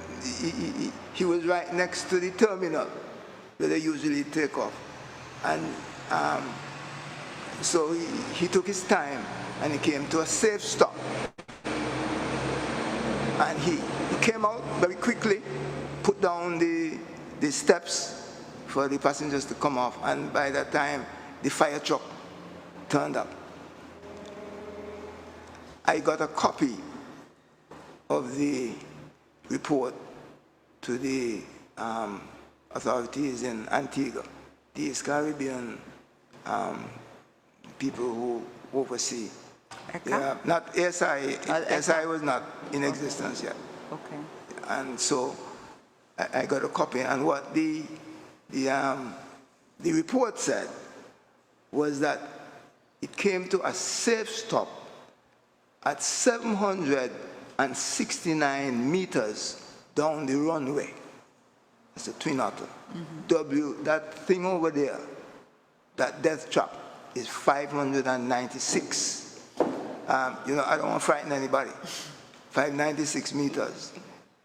he was right next to the terminal where they usually take off. And so he took his time and he came to a safe stop. And he came out very quickly, put down the steps for the passengers to come off, and by that time, the fire truck turned up. I got a copy of the report to the authorities in Antigua, these Caribbean people who oversee. Not SI, SI was not in existence yet. Okay. And so I got a copy, and what the report said was that it came to a safe stop at 769 meters down the runway. That's a Twin Otter. That thing over there, that death trap, is 596. You know, I don't want to frighten anybody. 596 meters.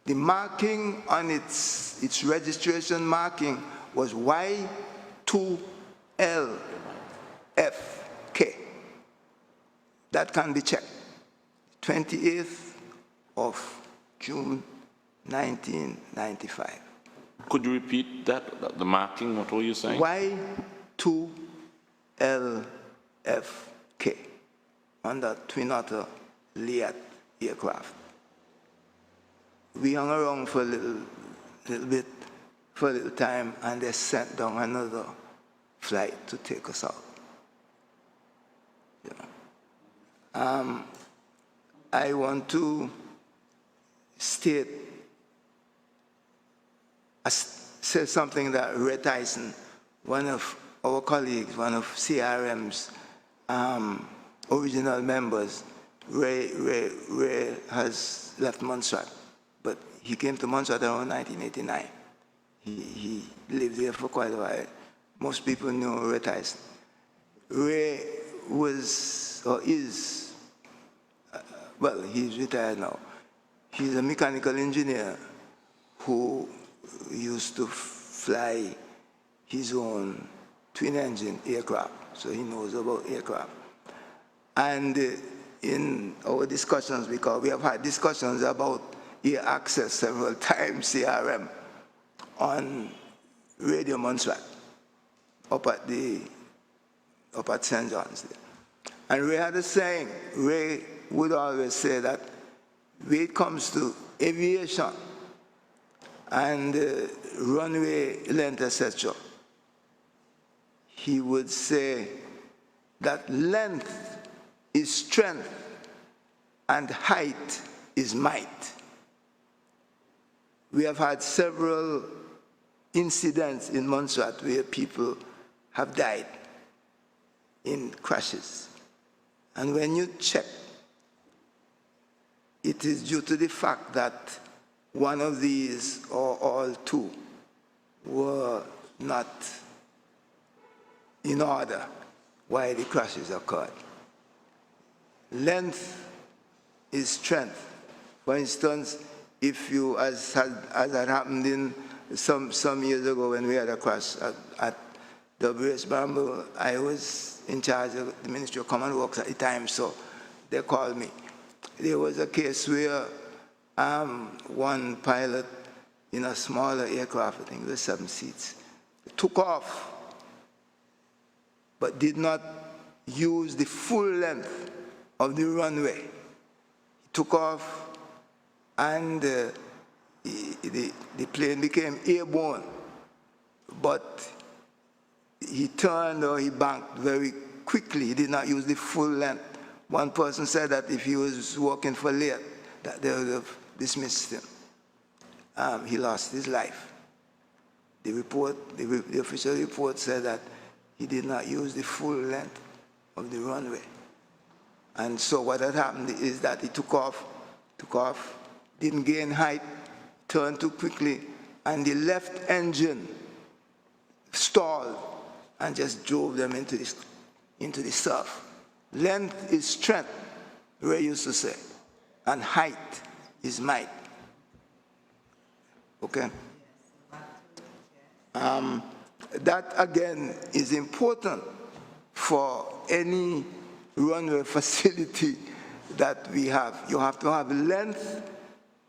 The marking on its registration marking was Y2LFK. That can be checked. 28th of June, 1995. Could you repeat that, the marking? What were you saying? Y2LFK on the Twin Otter Liat aircraft. We hung around for a little bit, for a little time, and they sent down another flight to take us out. You know. I want to say something that Ray Tyson, one of our colleagues, one of CRM's original members, Ray has left Montserrat, but he came to Montserrat around 1989. He lived there for quite a while. Most people knew Ray Tyson. Ray was, or is, well, he's retired now. He's a mechanical engineer who used to fly his own twin-engine aircraft, so he knows about aircraft. And in our discussions, because we have had discussions about air access several times, CRM, on Radio Montserrat, up at St. John's. And Ray had a saying, Ray would always say that when it comes to aviation and runway length, etc., he would say that length is strength and height is might. We have had several incidents in Montserrat where people have died in crashes. And when you check, it is due to the fact that one of these, or all two, were not in order why the crashes occurred. Length is strength. For instance, if you, as had happened in some years ago when we had a crash at WS Bramble, I was in charge of the Ministry of Common Works at the time, so they called me. There was a case where one pilot in a smaller aircraft, I think it was 7 seats, took off but did not use the full length of the runway. He took off and the plane became airborne, but he turned or he banked very quickly. He did not use the full length. One person said that if he was working for late, that they would have dismissed him. He lost his life. The official report said that he did not use the full length of the runway. And so what had happened is that he took off, didn't gain height, turned too quickly, and the left engine stalled and just drove them into the surf. Length is strength, Ray used to say, and height is might. Okay? That again is important for any runway facility that we have. You have to have length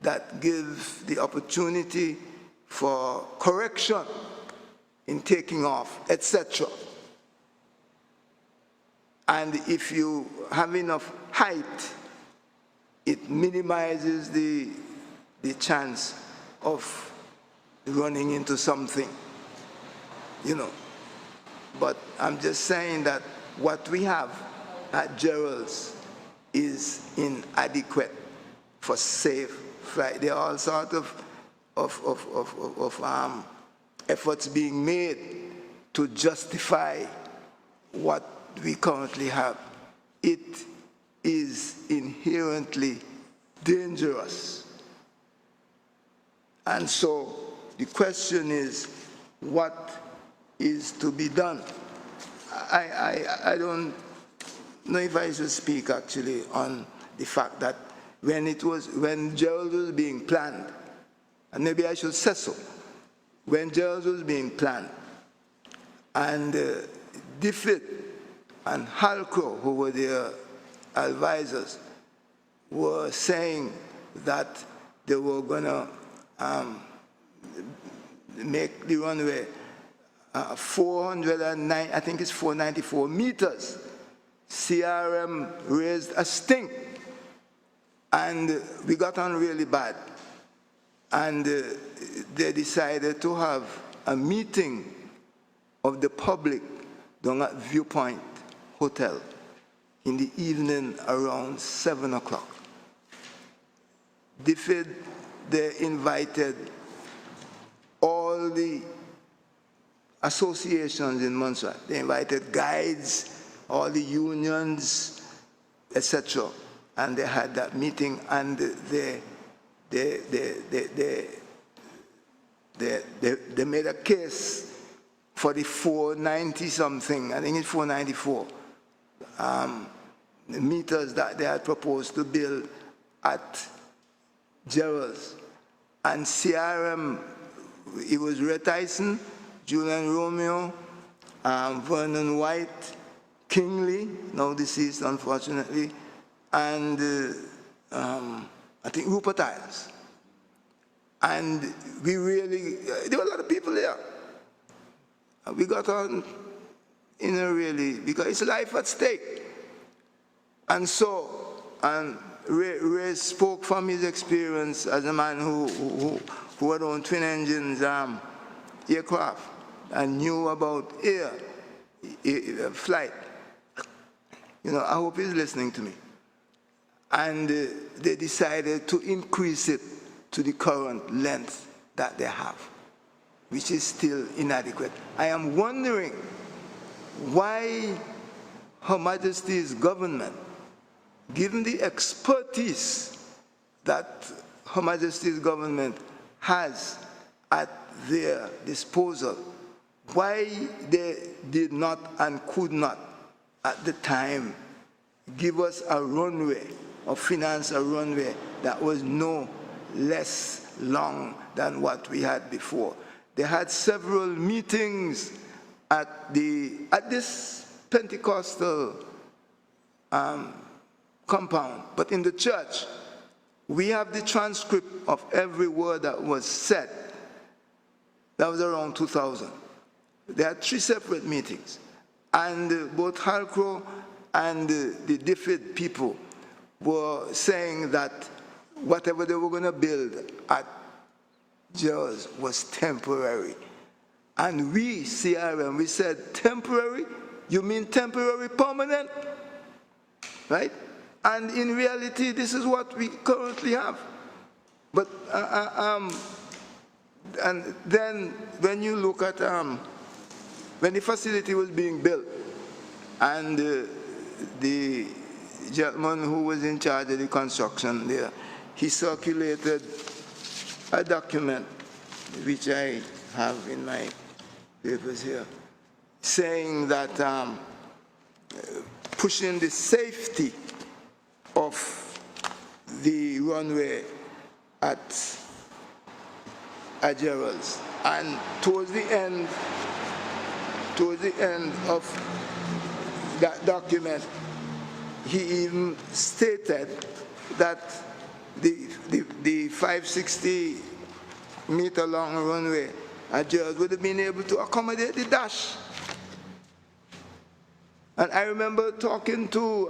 that gives the opportunity for correction in taking off, etc. And if you have enough height, it minimizes the chance of running into something, you know. But I'm just saying that what we have at Gerald's is inadequate for safe flight. There are all sorts of efforts being made to justify what we currently have. It is inherently dangerous. And so the question is, what is to be done? I don't know if I should speak actually on the fact that when Gerald was being planned, and maybe I should say so, when Gerald was being planned, and DFID and Halcro, who were their advisors, were saying that they were going to make the runway 409, I think it's 494 meters. CRM raised a stink, and we got on really bad. And they decided to have a meeting of the public down at Viewpoint Hotel in the evening around 7 o'clock. They invited all the associations in Montserrat. They invited guides, all the unions, etc. And they had that meeting, and they made a case for the 490 something, I think it's 494, meters that they had proposed to build at Gerald's. And CRM, it was Red Tyson, Julian Romeo, Vernon White, Kingley, now deceased unfortunately, and I think Rupert Iles. And we really, there were a lot of people there. We got on in a really, because it's life at stake. And so, Ray spoke from his experience as a man who had owned twin engines aircraft and knew about air flight. You know, I hope he's listening to me. And they decided to increase it to the current length that they have, which is still inadequate. I am wondering why Her Majesty's government, given the expertise that Her Majesty's government has at their disposal, why they did not and could not at the time give us a runway or finance a runway that was no less long than what we had before. They had several meetings at this Pentecostal compound, but in the church, we have the transcript of every word that was said. That was around 2000. They had 3 separate meetings, and both Halcrow and the DFID people were saying that whatever they were going to build at Gerald's was temporary. And we, CRM, we said, temporary? You mean temporary permanent? Right? And in reality, this is what we currently have. But, and then when you look at, when the facility was being built, and the gentleman who was in charge of the construction there, he circulated a document, which I have in my papers here, saying that pushing the safety of the runway at Gerald's. And towards the end of that document, he even stated that the 560 meter long runway at Gerald would have been able to accommodate the dash. And I remember talking to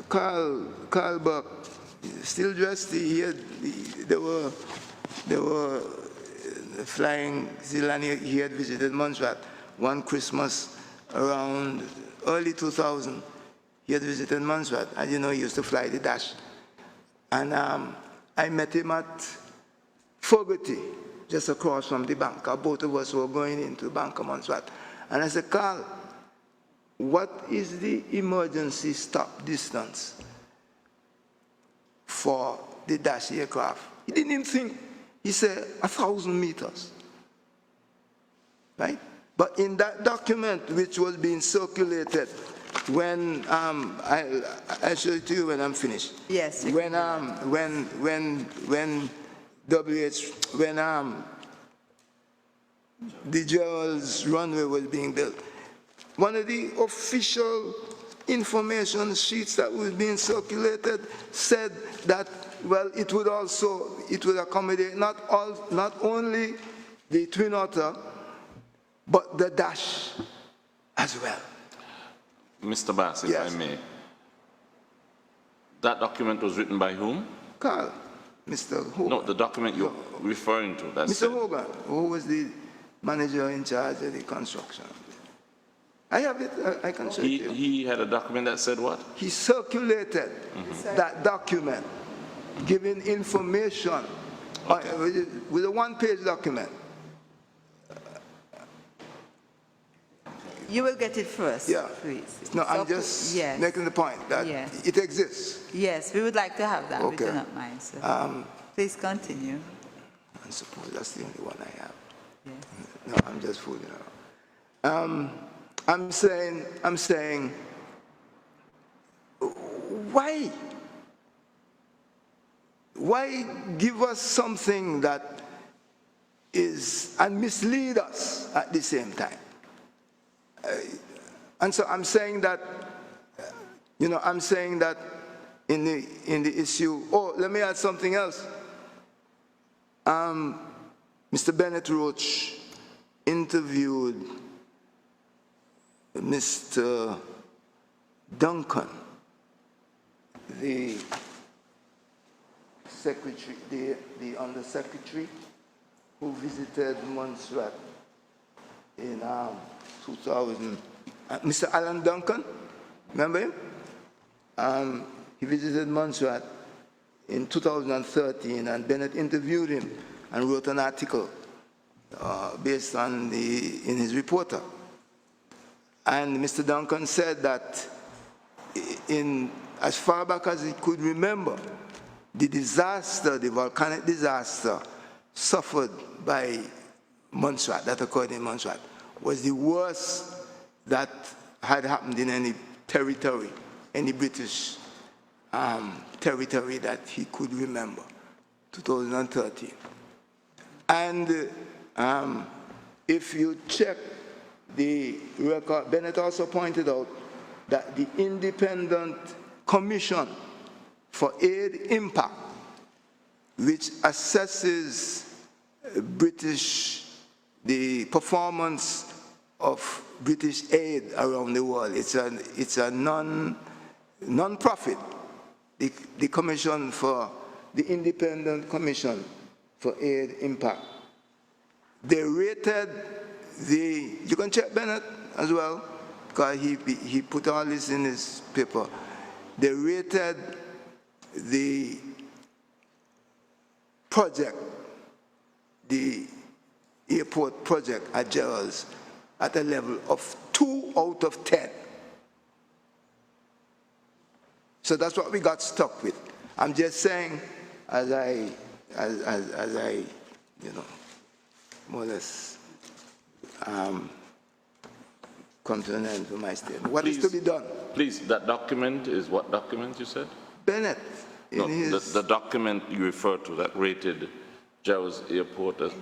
Carl Buck, still dressed. They were flying still, and he had visited Montserrat one Christmas around early 2000. He had visited Montserrat, and you know, he used to fly the dash. And I met him at Fogarty, just across from the bank. Both of us were going into the Bank of Montserrat. And I said, Carl, what is the emergency stop distance for the dash aircraft? He didn't even think. He said 1,000 meters, right? But in that document, which was being circulated, when I'll show it to you when I'm finished. Yes. When the Gerald's runway was being built, one of the official information sheets that was being circulated said that, well, it would accommodate not only the Twin Otter, but the dash as well. Mr. Bass, if Yes. I may, that document was written by whom? Carl, Mr. Hogan. No, the document you're referring to. That's Mr. Hogan, who was the manager in charge of the construction. I have it, I can show it to you. He had a document that said what? He circulated that document, giving information with a one-page document. You will get it first, Yeah. please. No, I'm So, just yes. making the point that Yes. it exists. Yes, we would like to have that. We Okay. do not mind, sir. Please continue. I suppose that's the only one I have. Yes. No, I'm just fooling around. I'm saying, why? Why give us something that is, and mislead us at the same time? And so I'm saying that, I'm saying that in the issue, oh, let me add something else. Mr. Bennett Roach interviewed Mr. Duncan, the secretary, the undersecretary who visited Montserrat in 2000. Mr. Alan Duncan, remember him? He visited Montserrat in 2013, and Bennett interviewed him and wrote an article based on in his reporter. And Mr. Duncan said that as far back as he could remember, the disaster, the volcanic disaster suffered by Montserrat, that occurred in Montserrat, was the worst that had happened in any territory, any British territory that he could remember, 2013. And if you check the record, Bennett also pointed out that the Independent Commission for Aid Impact, which assesses the performance of British aid around the world. It's a non-profit. The Commission for the Independent Commission for Aid Impact. They rated you can check Bennett as well, because he put all this in his paper. They rated the project, the airport project at Gerald's, at a level of 2 out of 10. So that's what we got stuck with. I'm just saying, as I more or less come to an end for my statement. What is to be done? Please, that document is what document you said? Bennett, the document you referred to that rated Gerald's Airport as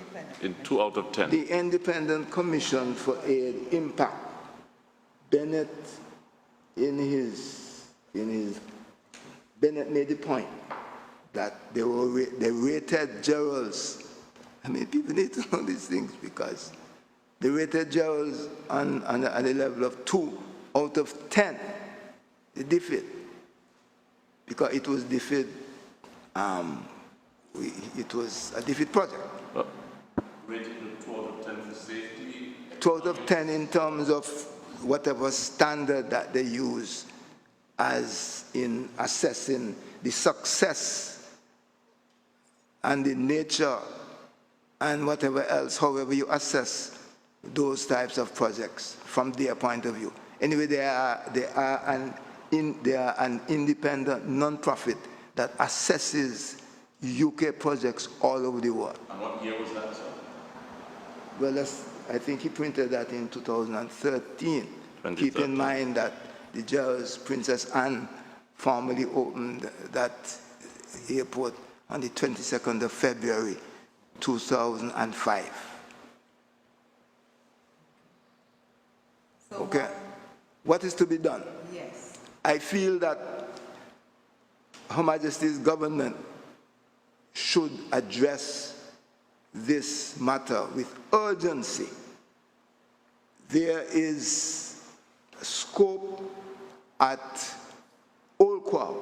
in 2 out of 10. The Independent Commission for Aid Impact. Bennett, Bennett made the point that they rated Gerald's. I mean, people need to know these things, because they rated Gerald's at a level of 2 out of 10. The defeat, because it was defeat. It was a defeat project. Rated 2 out of 10 for safety? 2 out of 10 in terms of whatever standard that they use as in assessing the success and the nature and whatever else, however you assess those types of projects from their point of view. Anyway, they are an independent non-profit that assesses UK projects all over the world. And what year was that, sir? Well, I think he printed that in 2013. Keep in mind that the Gerald's Princess Anne formally opened that airport on the 22nd of February, 2005. So okay. What is to be done? Yes. I feel that Her Majesty's government should address this matter with urgency. There is scope at Old Quao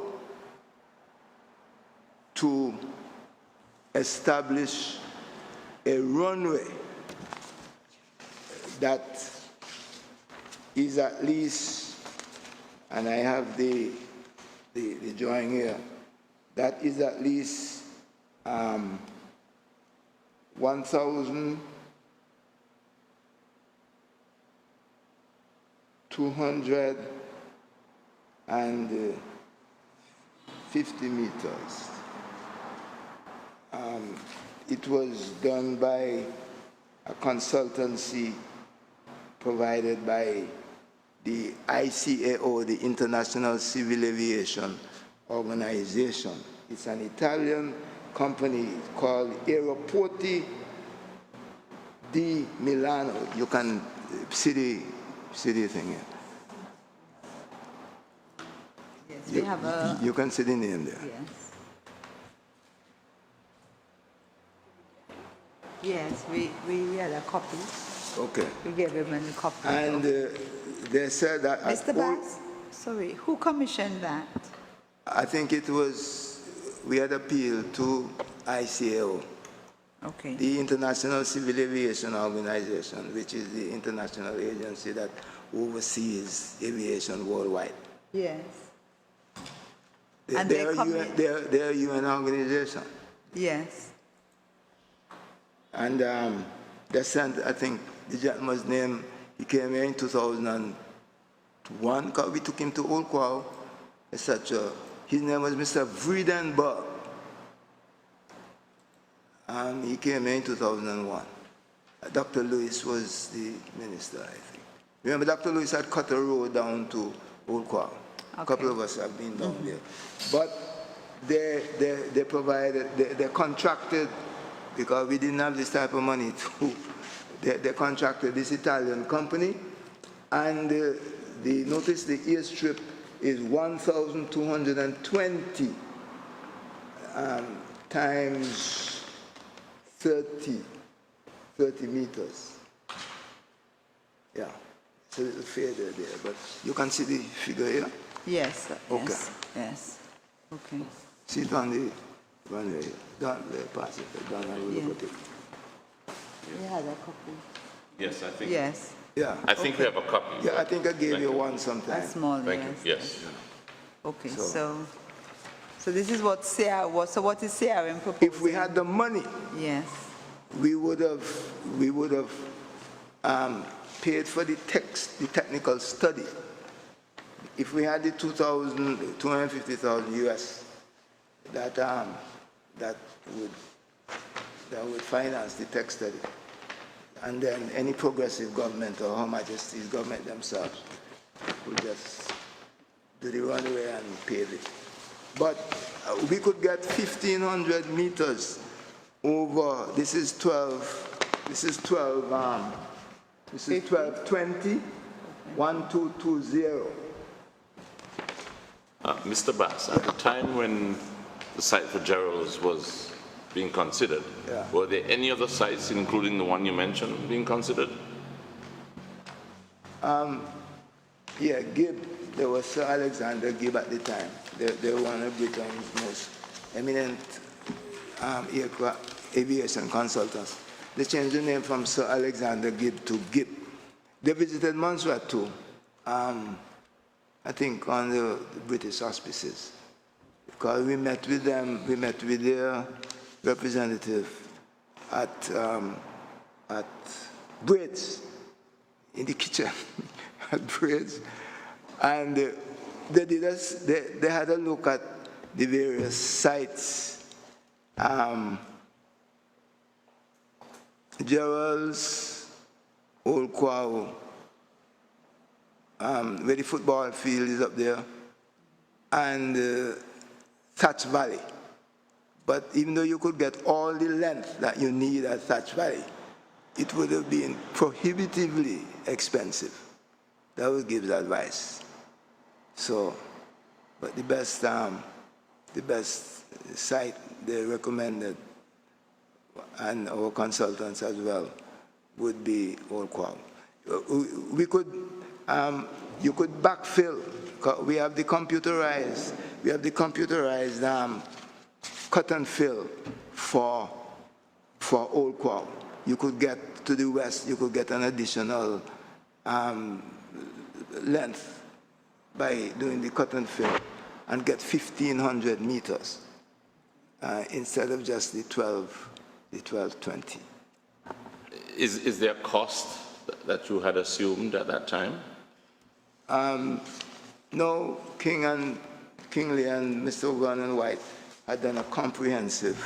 to establish a runway that is at least, and I have the drawing here, that is at least 1,250 meters. It was done by a consultancy provided by the ICAO, the International Civil Aviation Organization. It's an Italian company called Aeroporti di Milano. You can see the thing here. Yes, we have a, You can see the name there. yes. Yes, we had a copy. Okay. We gave him a copy. And they said that at Mr. Bass, sorry, who commissioned that? I think it was, we had appealed to ICAO, Okay. the International Civil Aviation Organization, which is the international agency that oversees aviation worldwide. Yes. They, And they're a UN organization. Yes. And they sent, I think, the gentleman's name, he came here in 2001, because we took him to Old Quao, etc. His name was Mr. Vredenberg. And he came here in 2001. Dr. Lewis was the minister, I think. Remember, Dr. Lewis had cut a road down to Old Quao. A couple of us have been down there. But they provided, they contracted, because we didn't have this type of money to, they contracted this Italian company, and notice the airstrip is 1,220 times 30 meters. Yeah, it's a little fader there, but you can see the figure here. Yes. Okay. Yes. Yes. Okay. See it on the runway. Don't pass it. Don't Yeah. look at it. We had a copy. Yes, I think. Yes. Yeah. I think we have a copy. Yeah, I think I gave Thank you you. one sometime. A small, Thank yes. you. Yes. Okay, So- so this is what CR, so what is CRM proposing? If we had the money, Yes. we would have paid for the technical study. If we had the 250,000 US, that would finance the tech study. And then any progressive government or Her Majesty's government themselves would just do the runway and pave it. But we could get 1,500 meters over, this is 1220, 1220. Mr. Bass, at the time when the site for Gerald's was being considered, Yeah. were there any other sites, including the one you mentioned, being considered? Yeah, Gibb, there was Sir Alexander Gibb at the time. They were one of Britain's most eminent aviation consultants. They changed the name from Sir Alexander Gibb to Gibb. They visited Montserrat too, I think on the British auspices. Because we met with them, we met with their representative at Braids, in the kitchen at Braids. And they had a look at the various sites. Gerald's, Old Quao, where the football field is up there, and Thatch Valley. But even though you could get all the length that you need at Thatch Valley, it would have been prohibitively expensive. That was Gibbs' advice. So, but the best site they recommended, and our consultants as well, would be Old Quao. We could, you could backfill. We have the computerized cut and fill for Old Quao. You could get to the west, you could get an additional length by doing the cut and fill and get 1,500 meters instead of just the 1220. Is there a cost that you had assumed at that time? No, Kingley and Mr. Ogun and White had done a comprehensive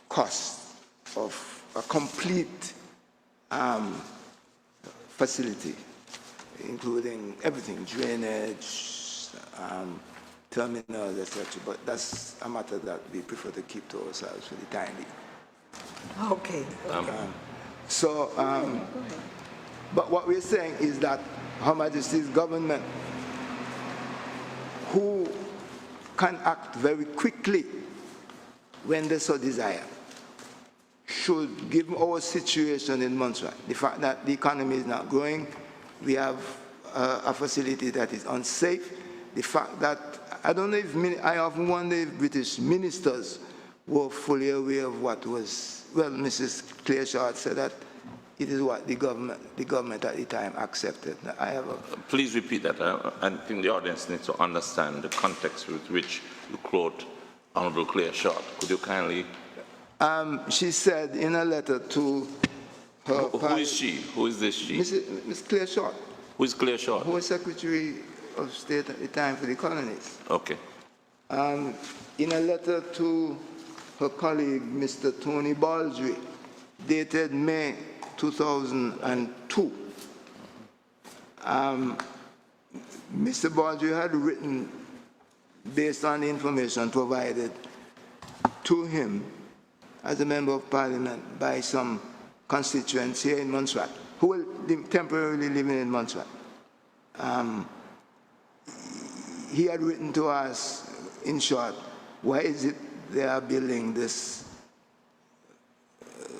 cost of a complete facility. including everything, drainage, terminals, etc. But that's a matter that we prefer to keep to ourselves for the time being. Okay. So, but what we're saying is that Her Majesty's government, who can act very quickly when they so desire, should, given our situation in Montserrat, the fact that the economy is not growing, we have a facility that is unsafe, the fact that, I don't know if, I often wonder if British ministers were fully aware of what was, well, Mrs. Clearshot said that it is what the government at the time accepted. I have a... Please repeat that. I think the audience needs to understand the context with which you quote Honorable Clearshot. Could you kindly... she said in a letter to her... Who is she? Who is this she? Ms. Clearshot. Who is Clearshot? Who was Secretary of State at the time for the colonies. Okay. In a letter to her colleague, Mr. Tony Baldry, dated May 2002, Mr. Baldry had written, based on the information provided to him as a member of parliament by some constituents here in Montserrat, who were temporarily living in Montserrat. He had written to us, in short, why is it they are building this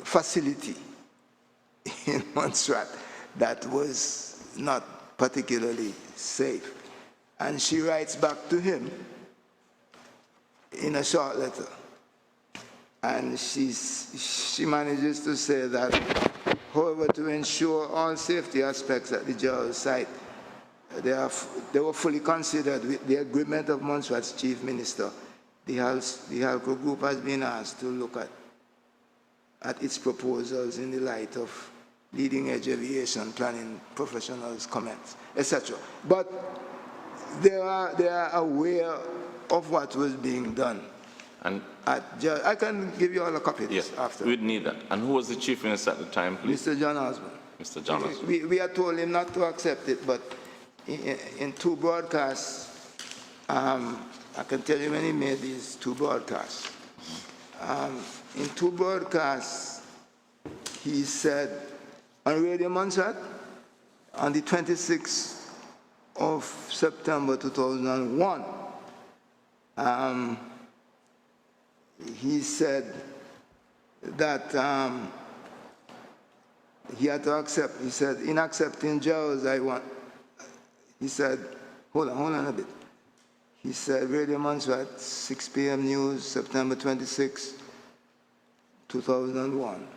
facility in Montserrat that was not particularly safe? And she writes back to him in a short letter. And she manages to say that, however, to ensure all safety aspects at the Gerald site, they were fully considered with the agreement of Montserrat's chief minister. The HALCO group has been asked to look at its proposals in the light of leading-edge aviation planning professionals' comments, etc. But they are aware of what was being done. And I can give you all a copy of this after. We'd need that. And who was the chief minister at the time, please? Mr. John Osborne. Mr. John Osborne. We had told him not to accept it, but in two broadcasts, I can tell you when he made these two broadcasts. In two broadcasts, he said on Radio Montserrat on the 26th of September 2001, he said that he had to accept, he said, in accepting Gerald's, he said, hold on a bit. He said, Radio Montserrat, 6 p.m. news, September 26, 2001,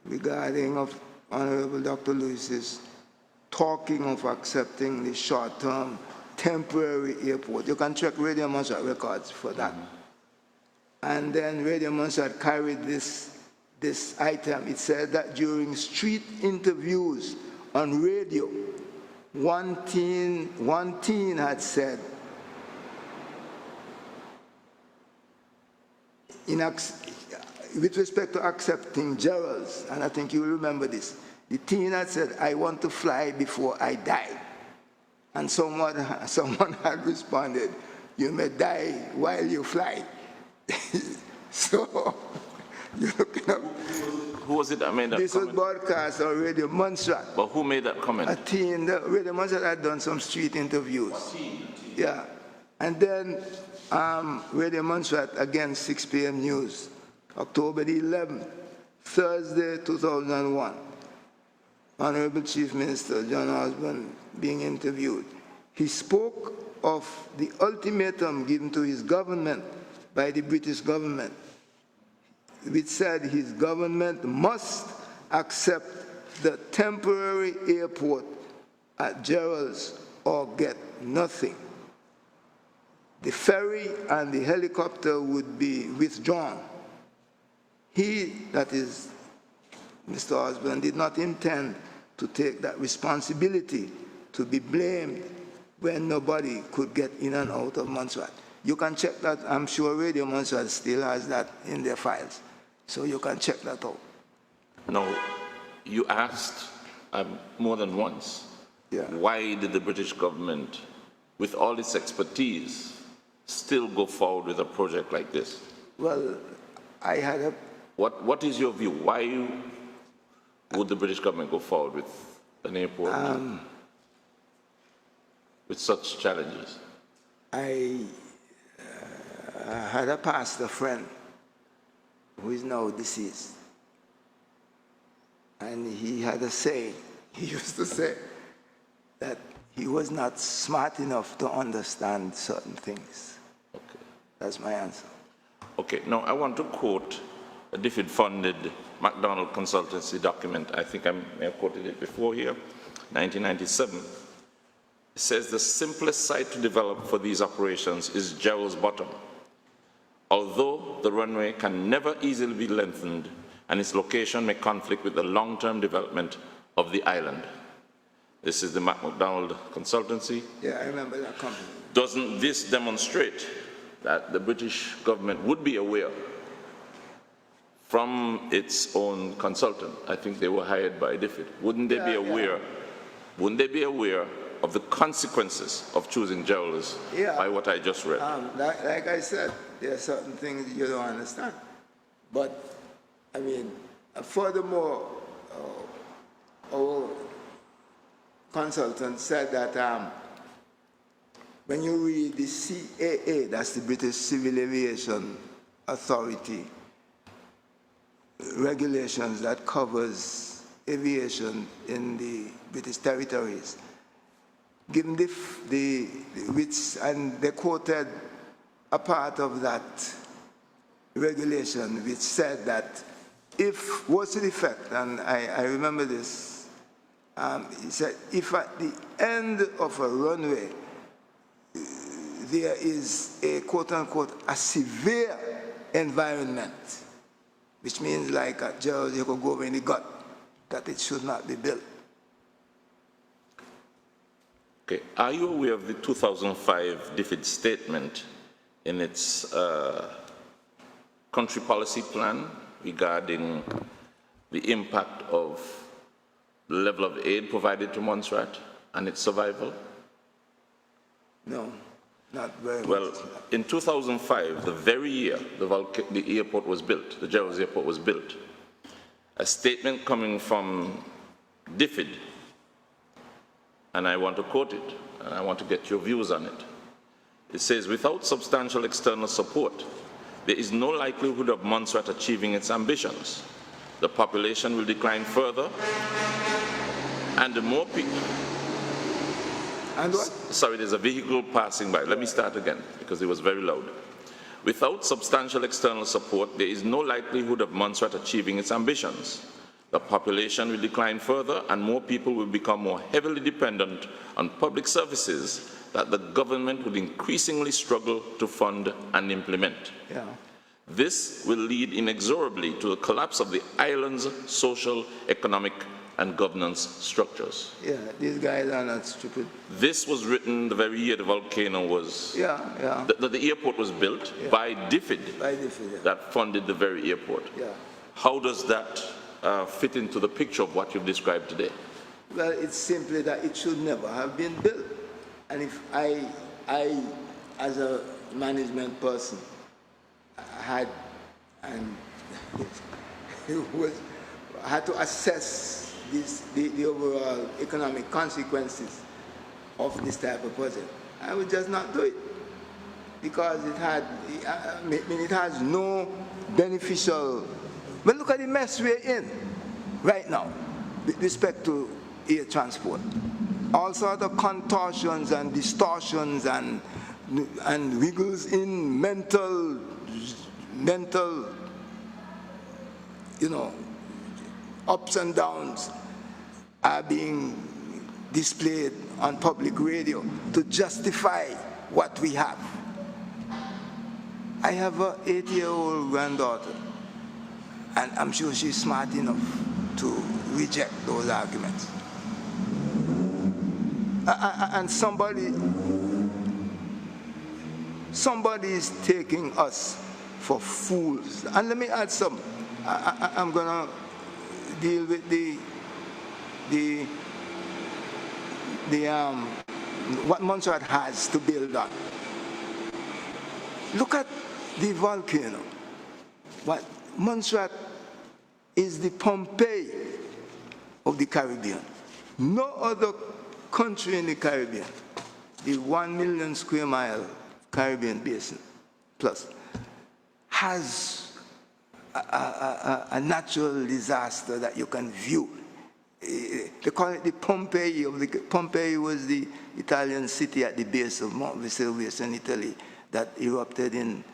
regarding of Honorable Dr. Lewis's talking of accepting the short-term temporary airport. You can check Radio Montserrat records for that. And then Radio Montserrat carried this item. It said that during street interviews on radio, one teen had said, with respect to accepting Gerald's, and I think you will remember this, the teen had said, I want to fly before I die. And someone had responded, you may die while you fly. So, you're looking up. Who was it that made that comment? This was broadcast on Radio Montserrat. But who made that comment? A teen. Radio Montserrat had done some street interviews. Yeah. And then Radio Montserrat, again, 6 p.m. news, October 11th, Thursday, 2001. Honorable Chief Minister John Osborne being interviewed. He spoke of the ultimatum given to his government by the British government, which said his government must accept the temporary airport at Gerald's or get nothing. The ferry and the helicopter would be withdrawn. He, that is Mr. Osborne, did not intend to take that responsibility, to be blamed when nobody could get in and out of Montserrat. You can check that. I'm sure Radio Montserrat still has that in their files. So you can check that out. No, you asked more than once Yeah. Why did the British government, with all its expertise, still go forward with a project like this? Well, I had a What is your view? Why would the British government go forward with an airport with such challenges? I had a pastor friend who is now deceased, and he had a saying. He used to say that he was not smart enough to understand certain things. Okay. That's my answer. Okay, now I want to quote a DFID-funded McDonald consultancy document. I think I may have quoted it before here, 1997. It says the simplest site to develop for these operations is Gerald's Bottom. Although the runway can never easily be lengthened and its location may conflict with the long-term development of the island. This is the McDonald consultancy. Yeah, I remember that company. Doesn't this demonstrate that the British government would be aware from its own consultant? I think they were hired by DFID. Wouldn't they be aware? Wouldn't they be aware of the consequences of choosing Gerald's by what I just read? Like I said, there are certain things you don't understand. But, I mean, furthermore, our consultant said that when you read the CAA, that's the British Civil Aviation Authority, regulations that covers aviation in the British territories, given and they quoted a part of that regulation which said that if, what's the effect, and I remember this, he said, if at the end of a runway there is a quote-unquote a severe environment, which means like at Gerald, you could go in the gut, that it should not be built. Okay. Are you aware of the 2005 DFID statement in its country policy plan regarding the impact of the level of aid provided to Montserrat and its survival? No, not very much. Well, in 2005, the very year the airport was built, the Gerald's airport was built, a statement coming from DFID, and I want to quote it, and I want to get your views on it. It says, without substantial external support, there is no likelihood of Montserrat achieving its ambitions. The population will decline further, and the more people... And what? Sorry, there's a vehicle passing by. Let me start again, because it was very loud. Without substantial external support, there is no likelihood of Montserrat achieving its ambitions. The population will decline further, and more people will become more heavily dependent on public services that the government would increasingly struggle to fund and implement. Yeah. This will lead inexorably to the collapse of the island's social, economic, and governance structures. Yeah, these guys are not stupid. This was written the very year the volcano was... The airport was built by DFID. By DFID, yeah. That funded the very airport. Yeah. How does that fit into the picture of what you've described today? Well, it's simply that it should never have been built. And if I as a management person, had to assess the overall economic consequences of this type of project, I would just not do it, because it has no beneficial. But look at the mess we're in right now with respect to air transport. All sorts of contortions and distortions and wiggles in mental, ups and downs are being displayed on public radio to justify what we have. I have an 8-year-old granddaughter, and I'm sure she's smart enough to reject those arguments. And somebody is taking us for fools. And let me add some. I'm going to deal with what Montserrat has to build on. Look at the volcano. What Montserrat is the Pompeii of the Caribbean. No other country in the Caribbean, the 1 million square mile Caribbean basin plus, has a natural disaster that you can view. They call it the Pompeii of the. Pompeii was the Italian city at the base of Mount Vesuvius in Italy that erupted in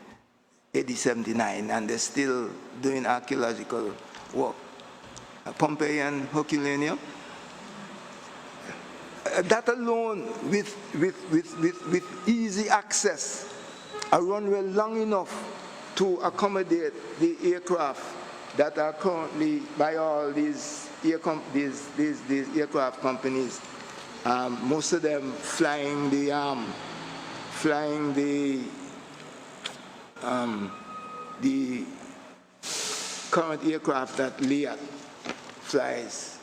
AD 79, and they're still doing archaeological work. Pompeii and Herculaneum. That alone, with easy access, a runway long enough to accommodate the aircraft that are currently by all these aircraft companies, most of them flying the current aircraft that Liat flies,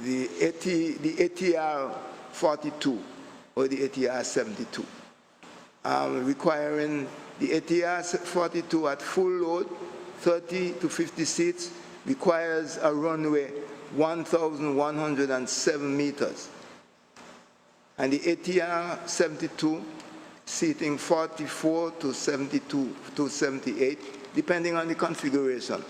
the ATR-42 or the ATR-72, requiring the ATR-42 at full load, 30 to 50 seats, requires a runway 1,107 meters. And the ATR-72 seating 44 to 72 to 78, depending on the configuration.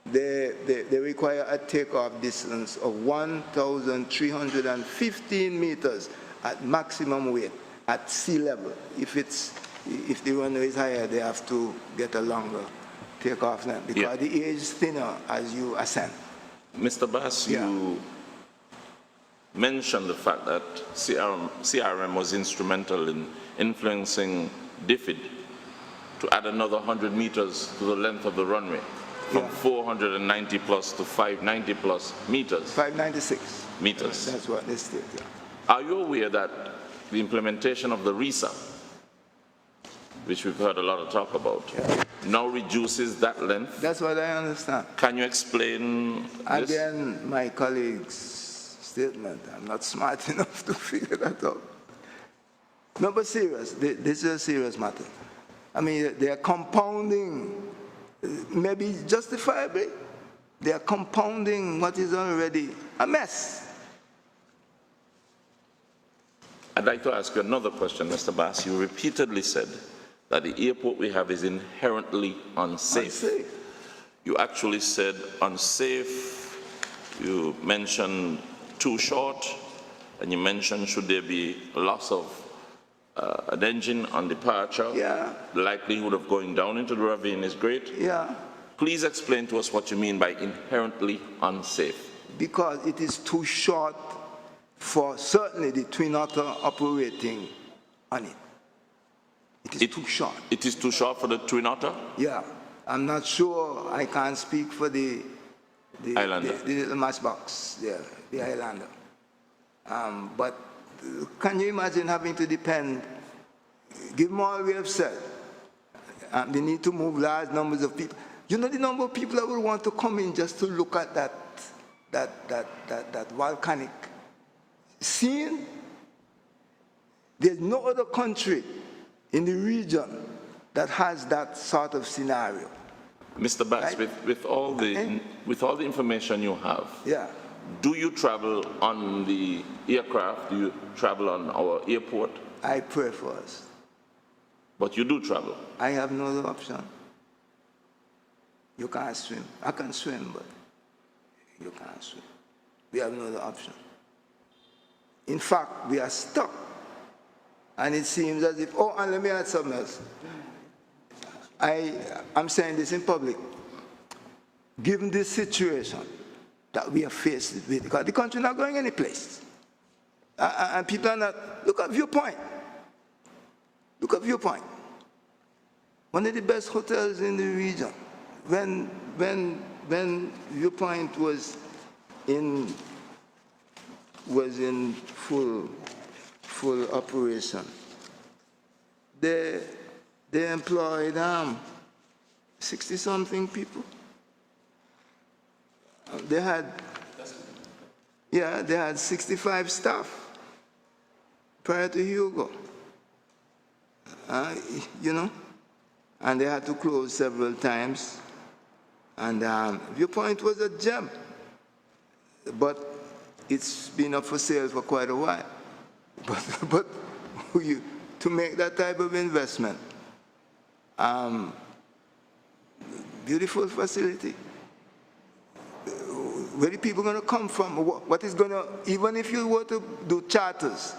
They require a takeoff distance of 1,315 meters at maximum weight at sea level. If the runway is higher, they have to get a longer takeoff length because the air is thinner as you ascend. Mr. Bass, you mentioned the fact that CRM was instrumental in influencing DFID to add another 100 meters to the length of the runway, from 490 plus to 590 plus meters. 596 meters. That's what they state. Yeah. Are you aware that the implementation of the RISA, which we've heard a lot of talk about, now reduces that length? That's what I understand. Can you explain this? Again, my colleague's statement, I'm not smart enough to figure that out. No, but serious, this is a serious matter. I mean, they are compounding, maybe justifiably, they are compounding what is already a mess. I'd like to ask you another question, Mr. Bass. You repeatedly said that the airport we have is inherently unsafe. You actually said unsafe, you mentioned too short, and you mentioned should there be a loss of an engine on departure, the likelihood of going down into the ravine is great. Please explain to us what you mean by inherently unsafe. Because it is too short for certainly the Twin Otter operating on it. It is too short. It is too short for the Twin Otter? Yeah. I'm not sure, I can't speak for the Islander. The little matchbox, the Islander. But can you imagine having to depend, given all we have said, they need to move large numbers of people. You know the number of people that would want to come in just to look at that volcanic scene? There's no other country in the region that has that sort of scenario. Mr. Bass, right? with all the information you have, do you travel on the aircraft? Do you travel on our airport? I pray for us. But you do travel? I have no other option. You can't swim. I can swim, but you can't swim. We have no other option. In fact, we are stuck. And it seems as if, oh, and let me add something else. I'm saying this in public. Given this situation that we are faced with, because the country is not going any place. And people are not, look at Viewpoint. Look at Viewpoint. One of the best hotels in the region. When Viewpoint was in full operation, they employed 60-something people. They had Yeah, they had 65 staff prior to Hugo. You know, and they had to close several times. And Viewpoint was a gem, but it's been up for sale for quite a while. But to make that type of investment, beautiful facility. Where are people going to come from? What is going to, even if you were to do charters?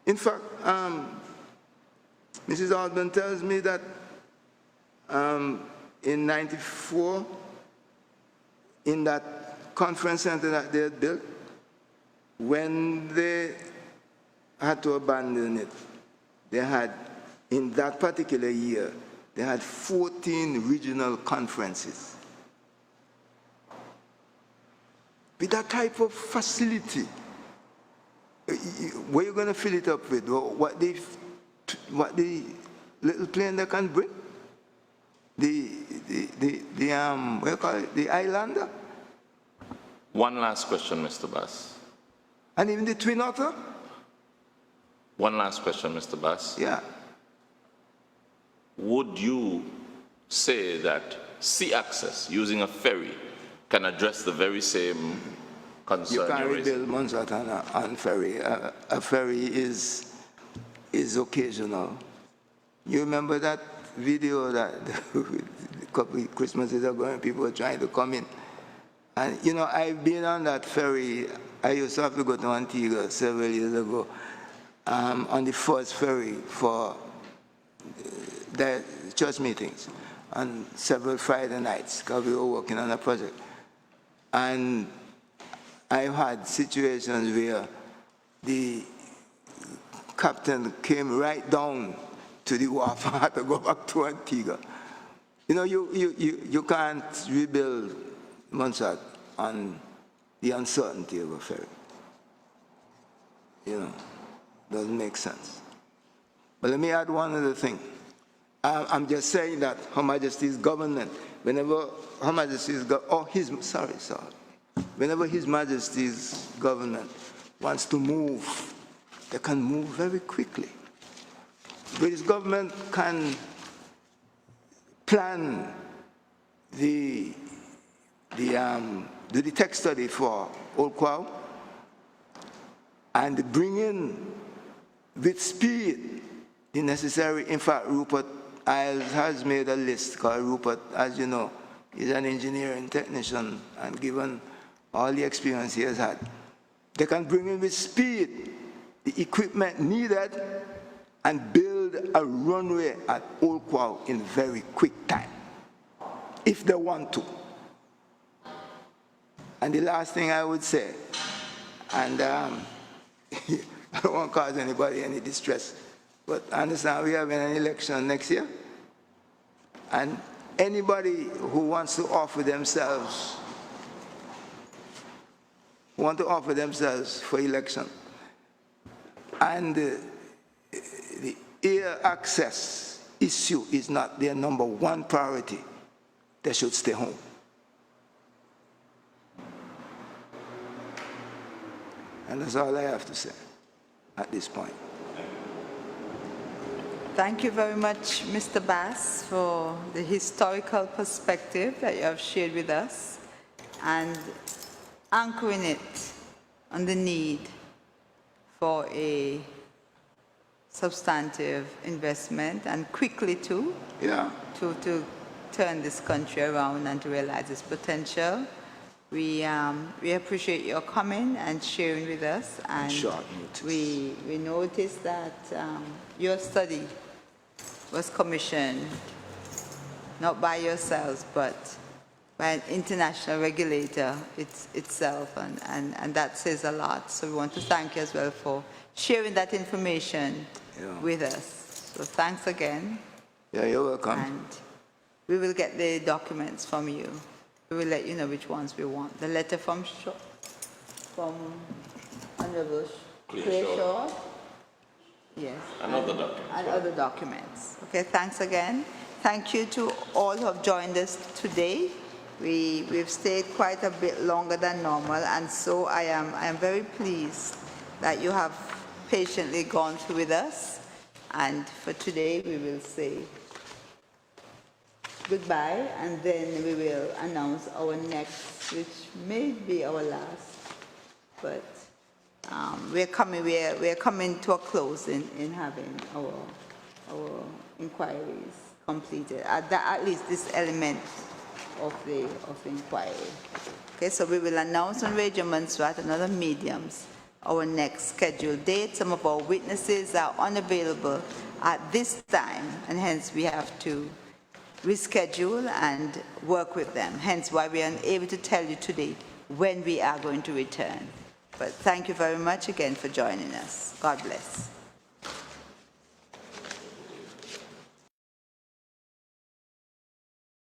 In fact, Mrs. Altman tells me that in '94, in that conference center that they had built, when they had to abandon it, they had, in that particular year, they had 14 regional conferences. With that type of facility, where are you going to fill it up with? What the little plane they can bring? What do you call it? The Islander? One last question, Mr. Bass. And even the Twin Otter? One last question, Mr. Bass. Yeah. Would you say that sea access using a ferry can address the very same concern You can't you're raising? rebuild Montserrat on ferry. A ferry is occasional. You remember that video that a couple of Christmases ago when people were trying to come in? And you know, I've been on that ferry. I used to have to go to Antigua several years ago on the first ferry for the church meetings on several Friday nights because we were working on a project. And I've had situations where the captain came right down to the wharf and had to go back to Antigua. You know, you can't rebuild Montserrat on the uncertainty of a ferry. You know, doesn't make sense. But let me add one other thing. I'm just saying that Her Majesty's government, whenever Her Majesty's whenever His Majesty's government wants to move, they can move very quickly. British government can plan do the tech study for Old Quao and bring in with speed the necessary. In fact, Rupert Isles has made a list, because Rupert, as you know, is an engineering technician, and given all the experience he has had, they can bring in with speed the equipment needed and build a runway at Old Quao in very quick time, if they want to. And the last thing I would say, and I don't want to cause anybody any distress, but I understand we're having an election next year, and anybody who wants to offer themselves, for election, and the air access issue is not their number one priority, they should stay home. And that's all I have to say at this point. Thank you very much, Mr. Bass, for the historical perspective that you have shared with us and anchoring it on the need for a substantive investment, and quickly too, Yeah. to turn this country around and to realize its potential. We appreciate your coming and sharing with us, and Short notice. we noticed that your study was commissioned not by yourselves but by an international regulator itself, and that says a lot. So we want to thank you as well for sharing that information with us. So thanks again. Yeah, you're welcome. And we will get the documents from you. We will let you know which ones we want. The letter from Honorable Clearshaw. Yes. And other documents. And other documents. Okay, thanks again. Thank you to all who have joined us today. We've stayed quite a bit longer than normal, and so I am very pleased that you have patiently gone through with us. And for today, we will say goodbye, and then we will announce our next, which may be our last. But we're coming to a close in having our inquiries completed. At least this element of the inquiry. Okay, so we will announce on Radio Montserrat and other mediums our next scheduled date. Some of our witnesses are unavailable at this time, and hence we have to reschedule and work with them. Hence why we are unable to tell you today when we are going to return. But thank you very much again for joining us. God bless.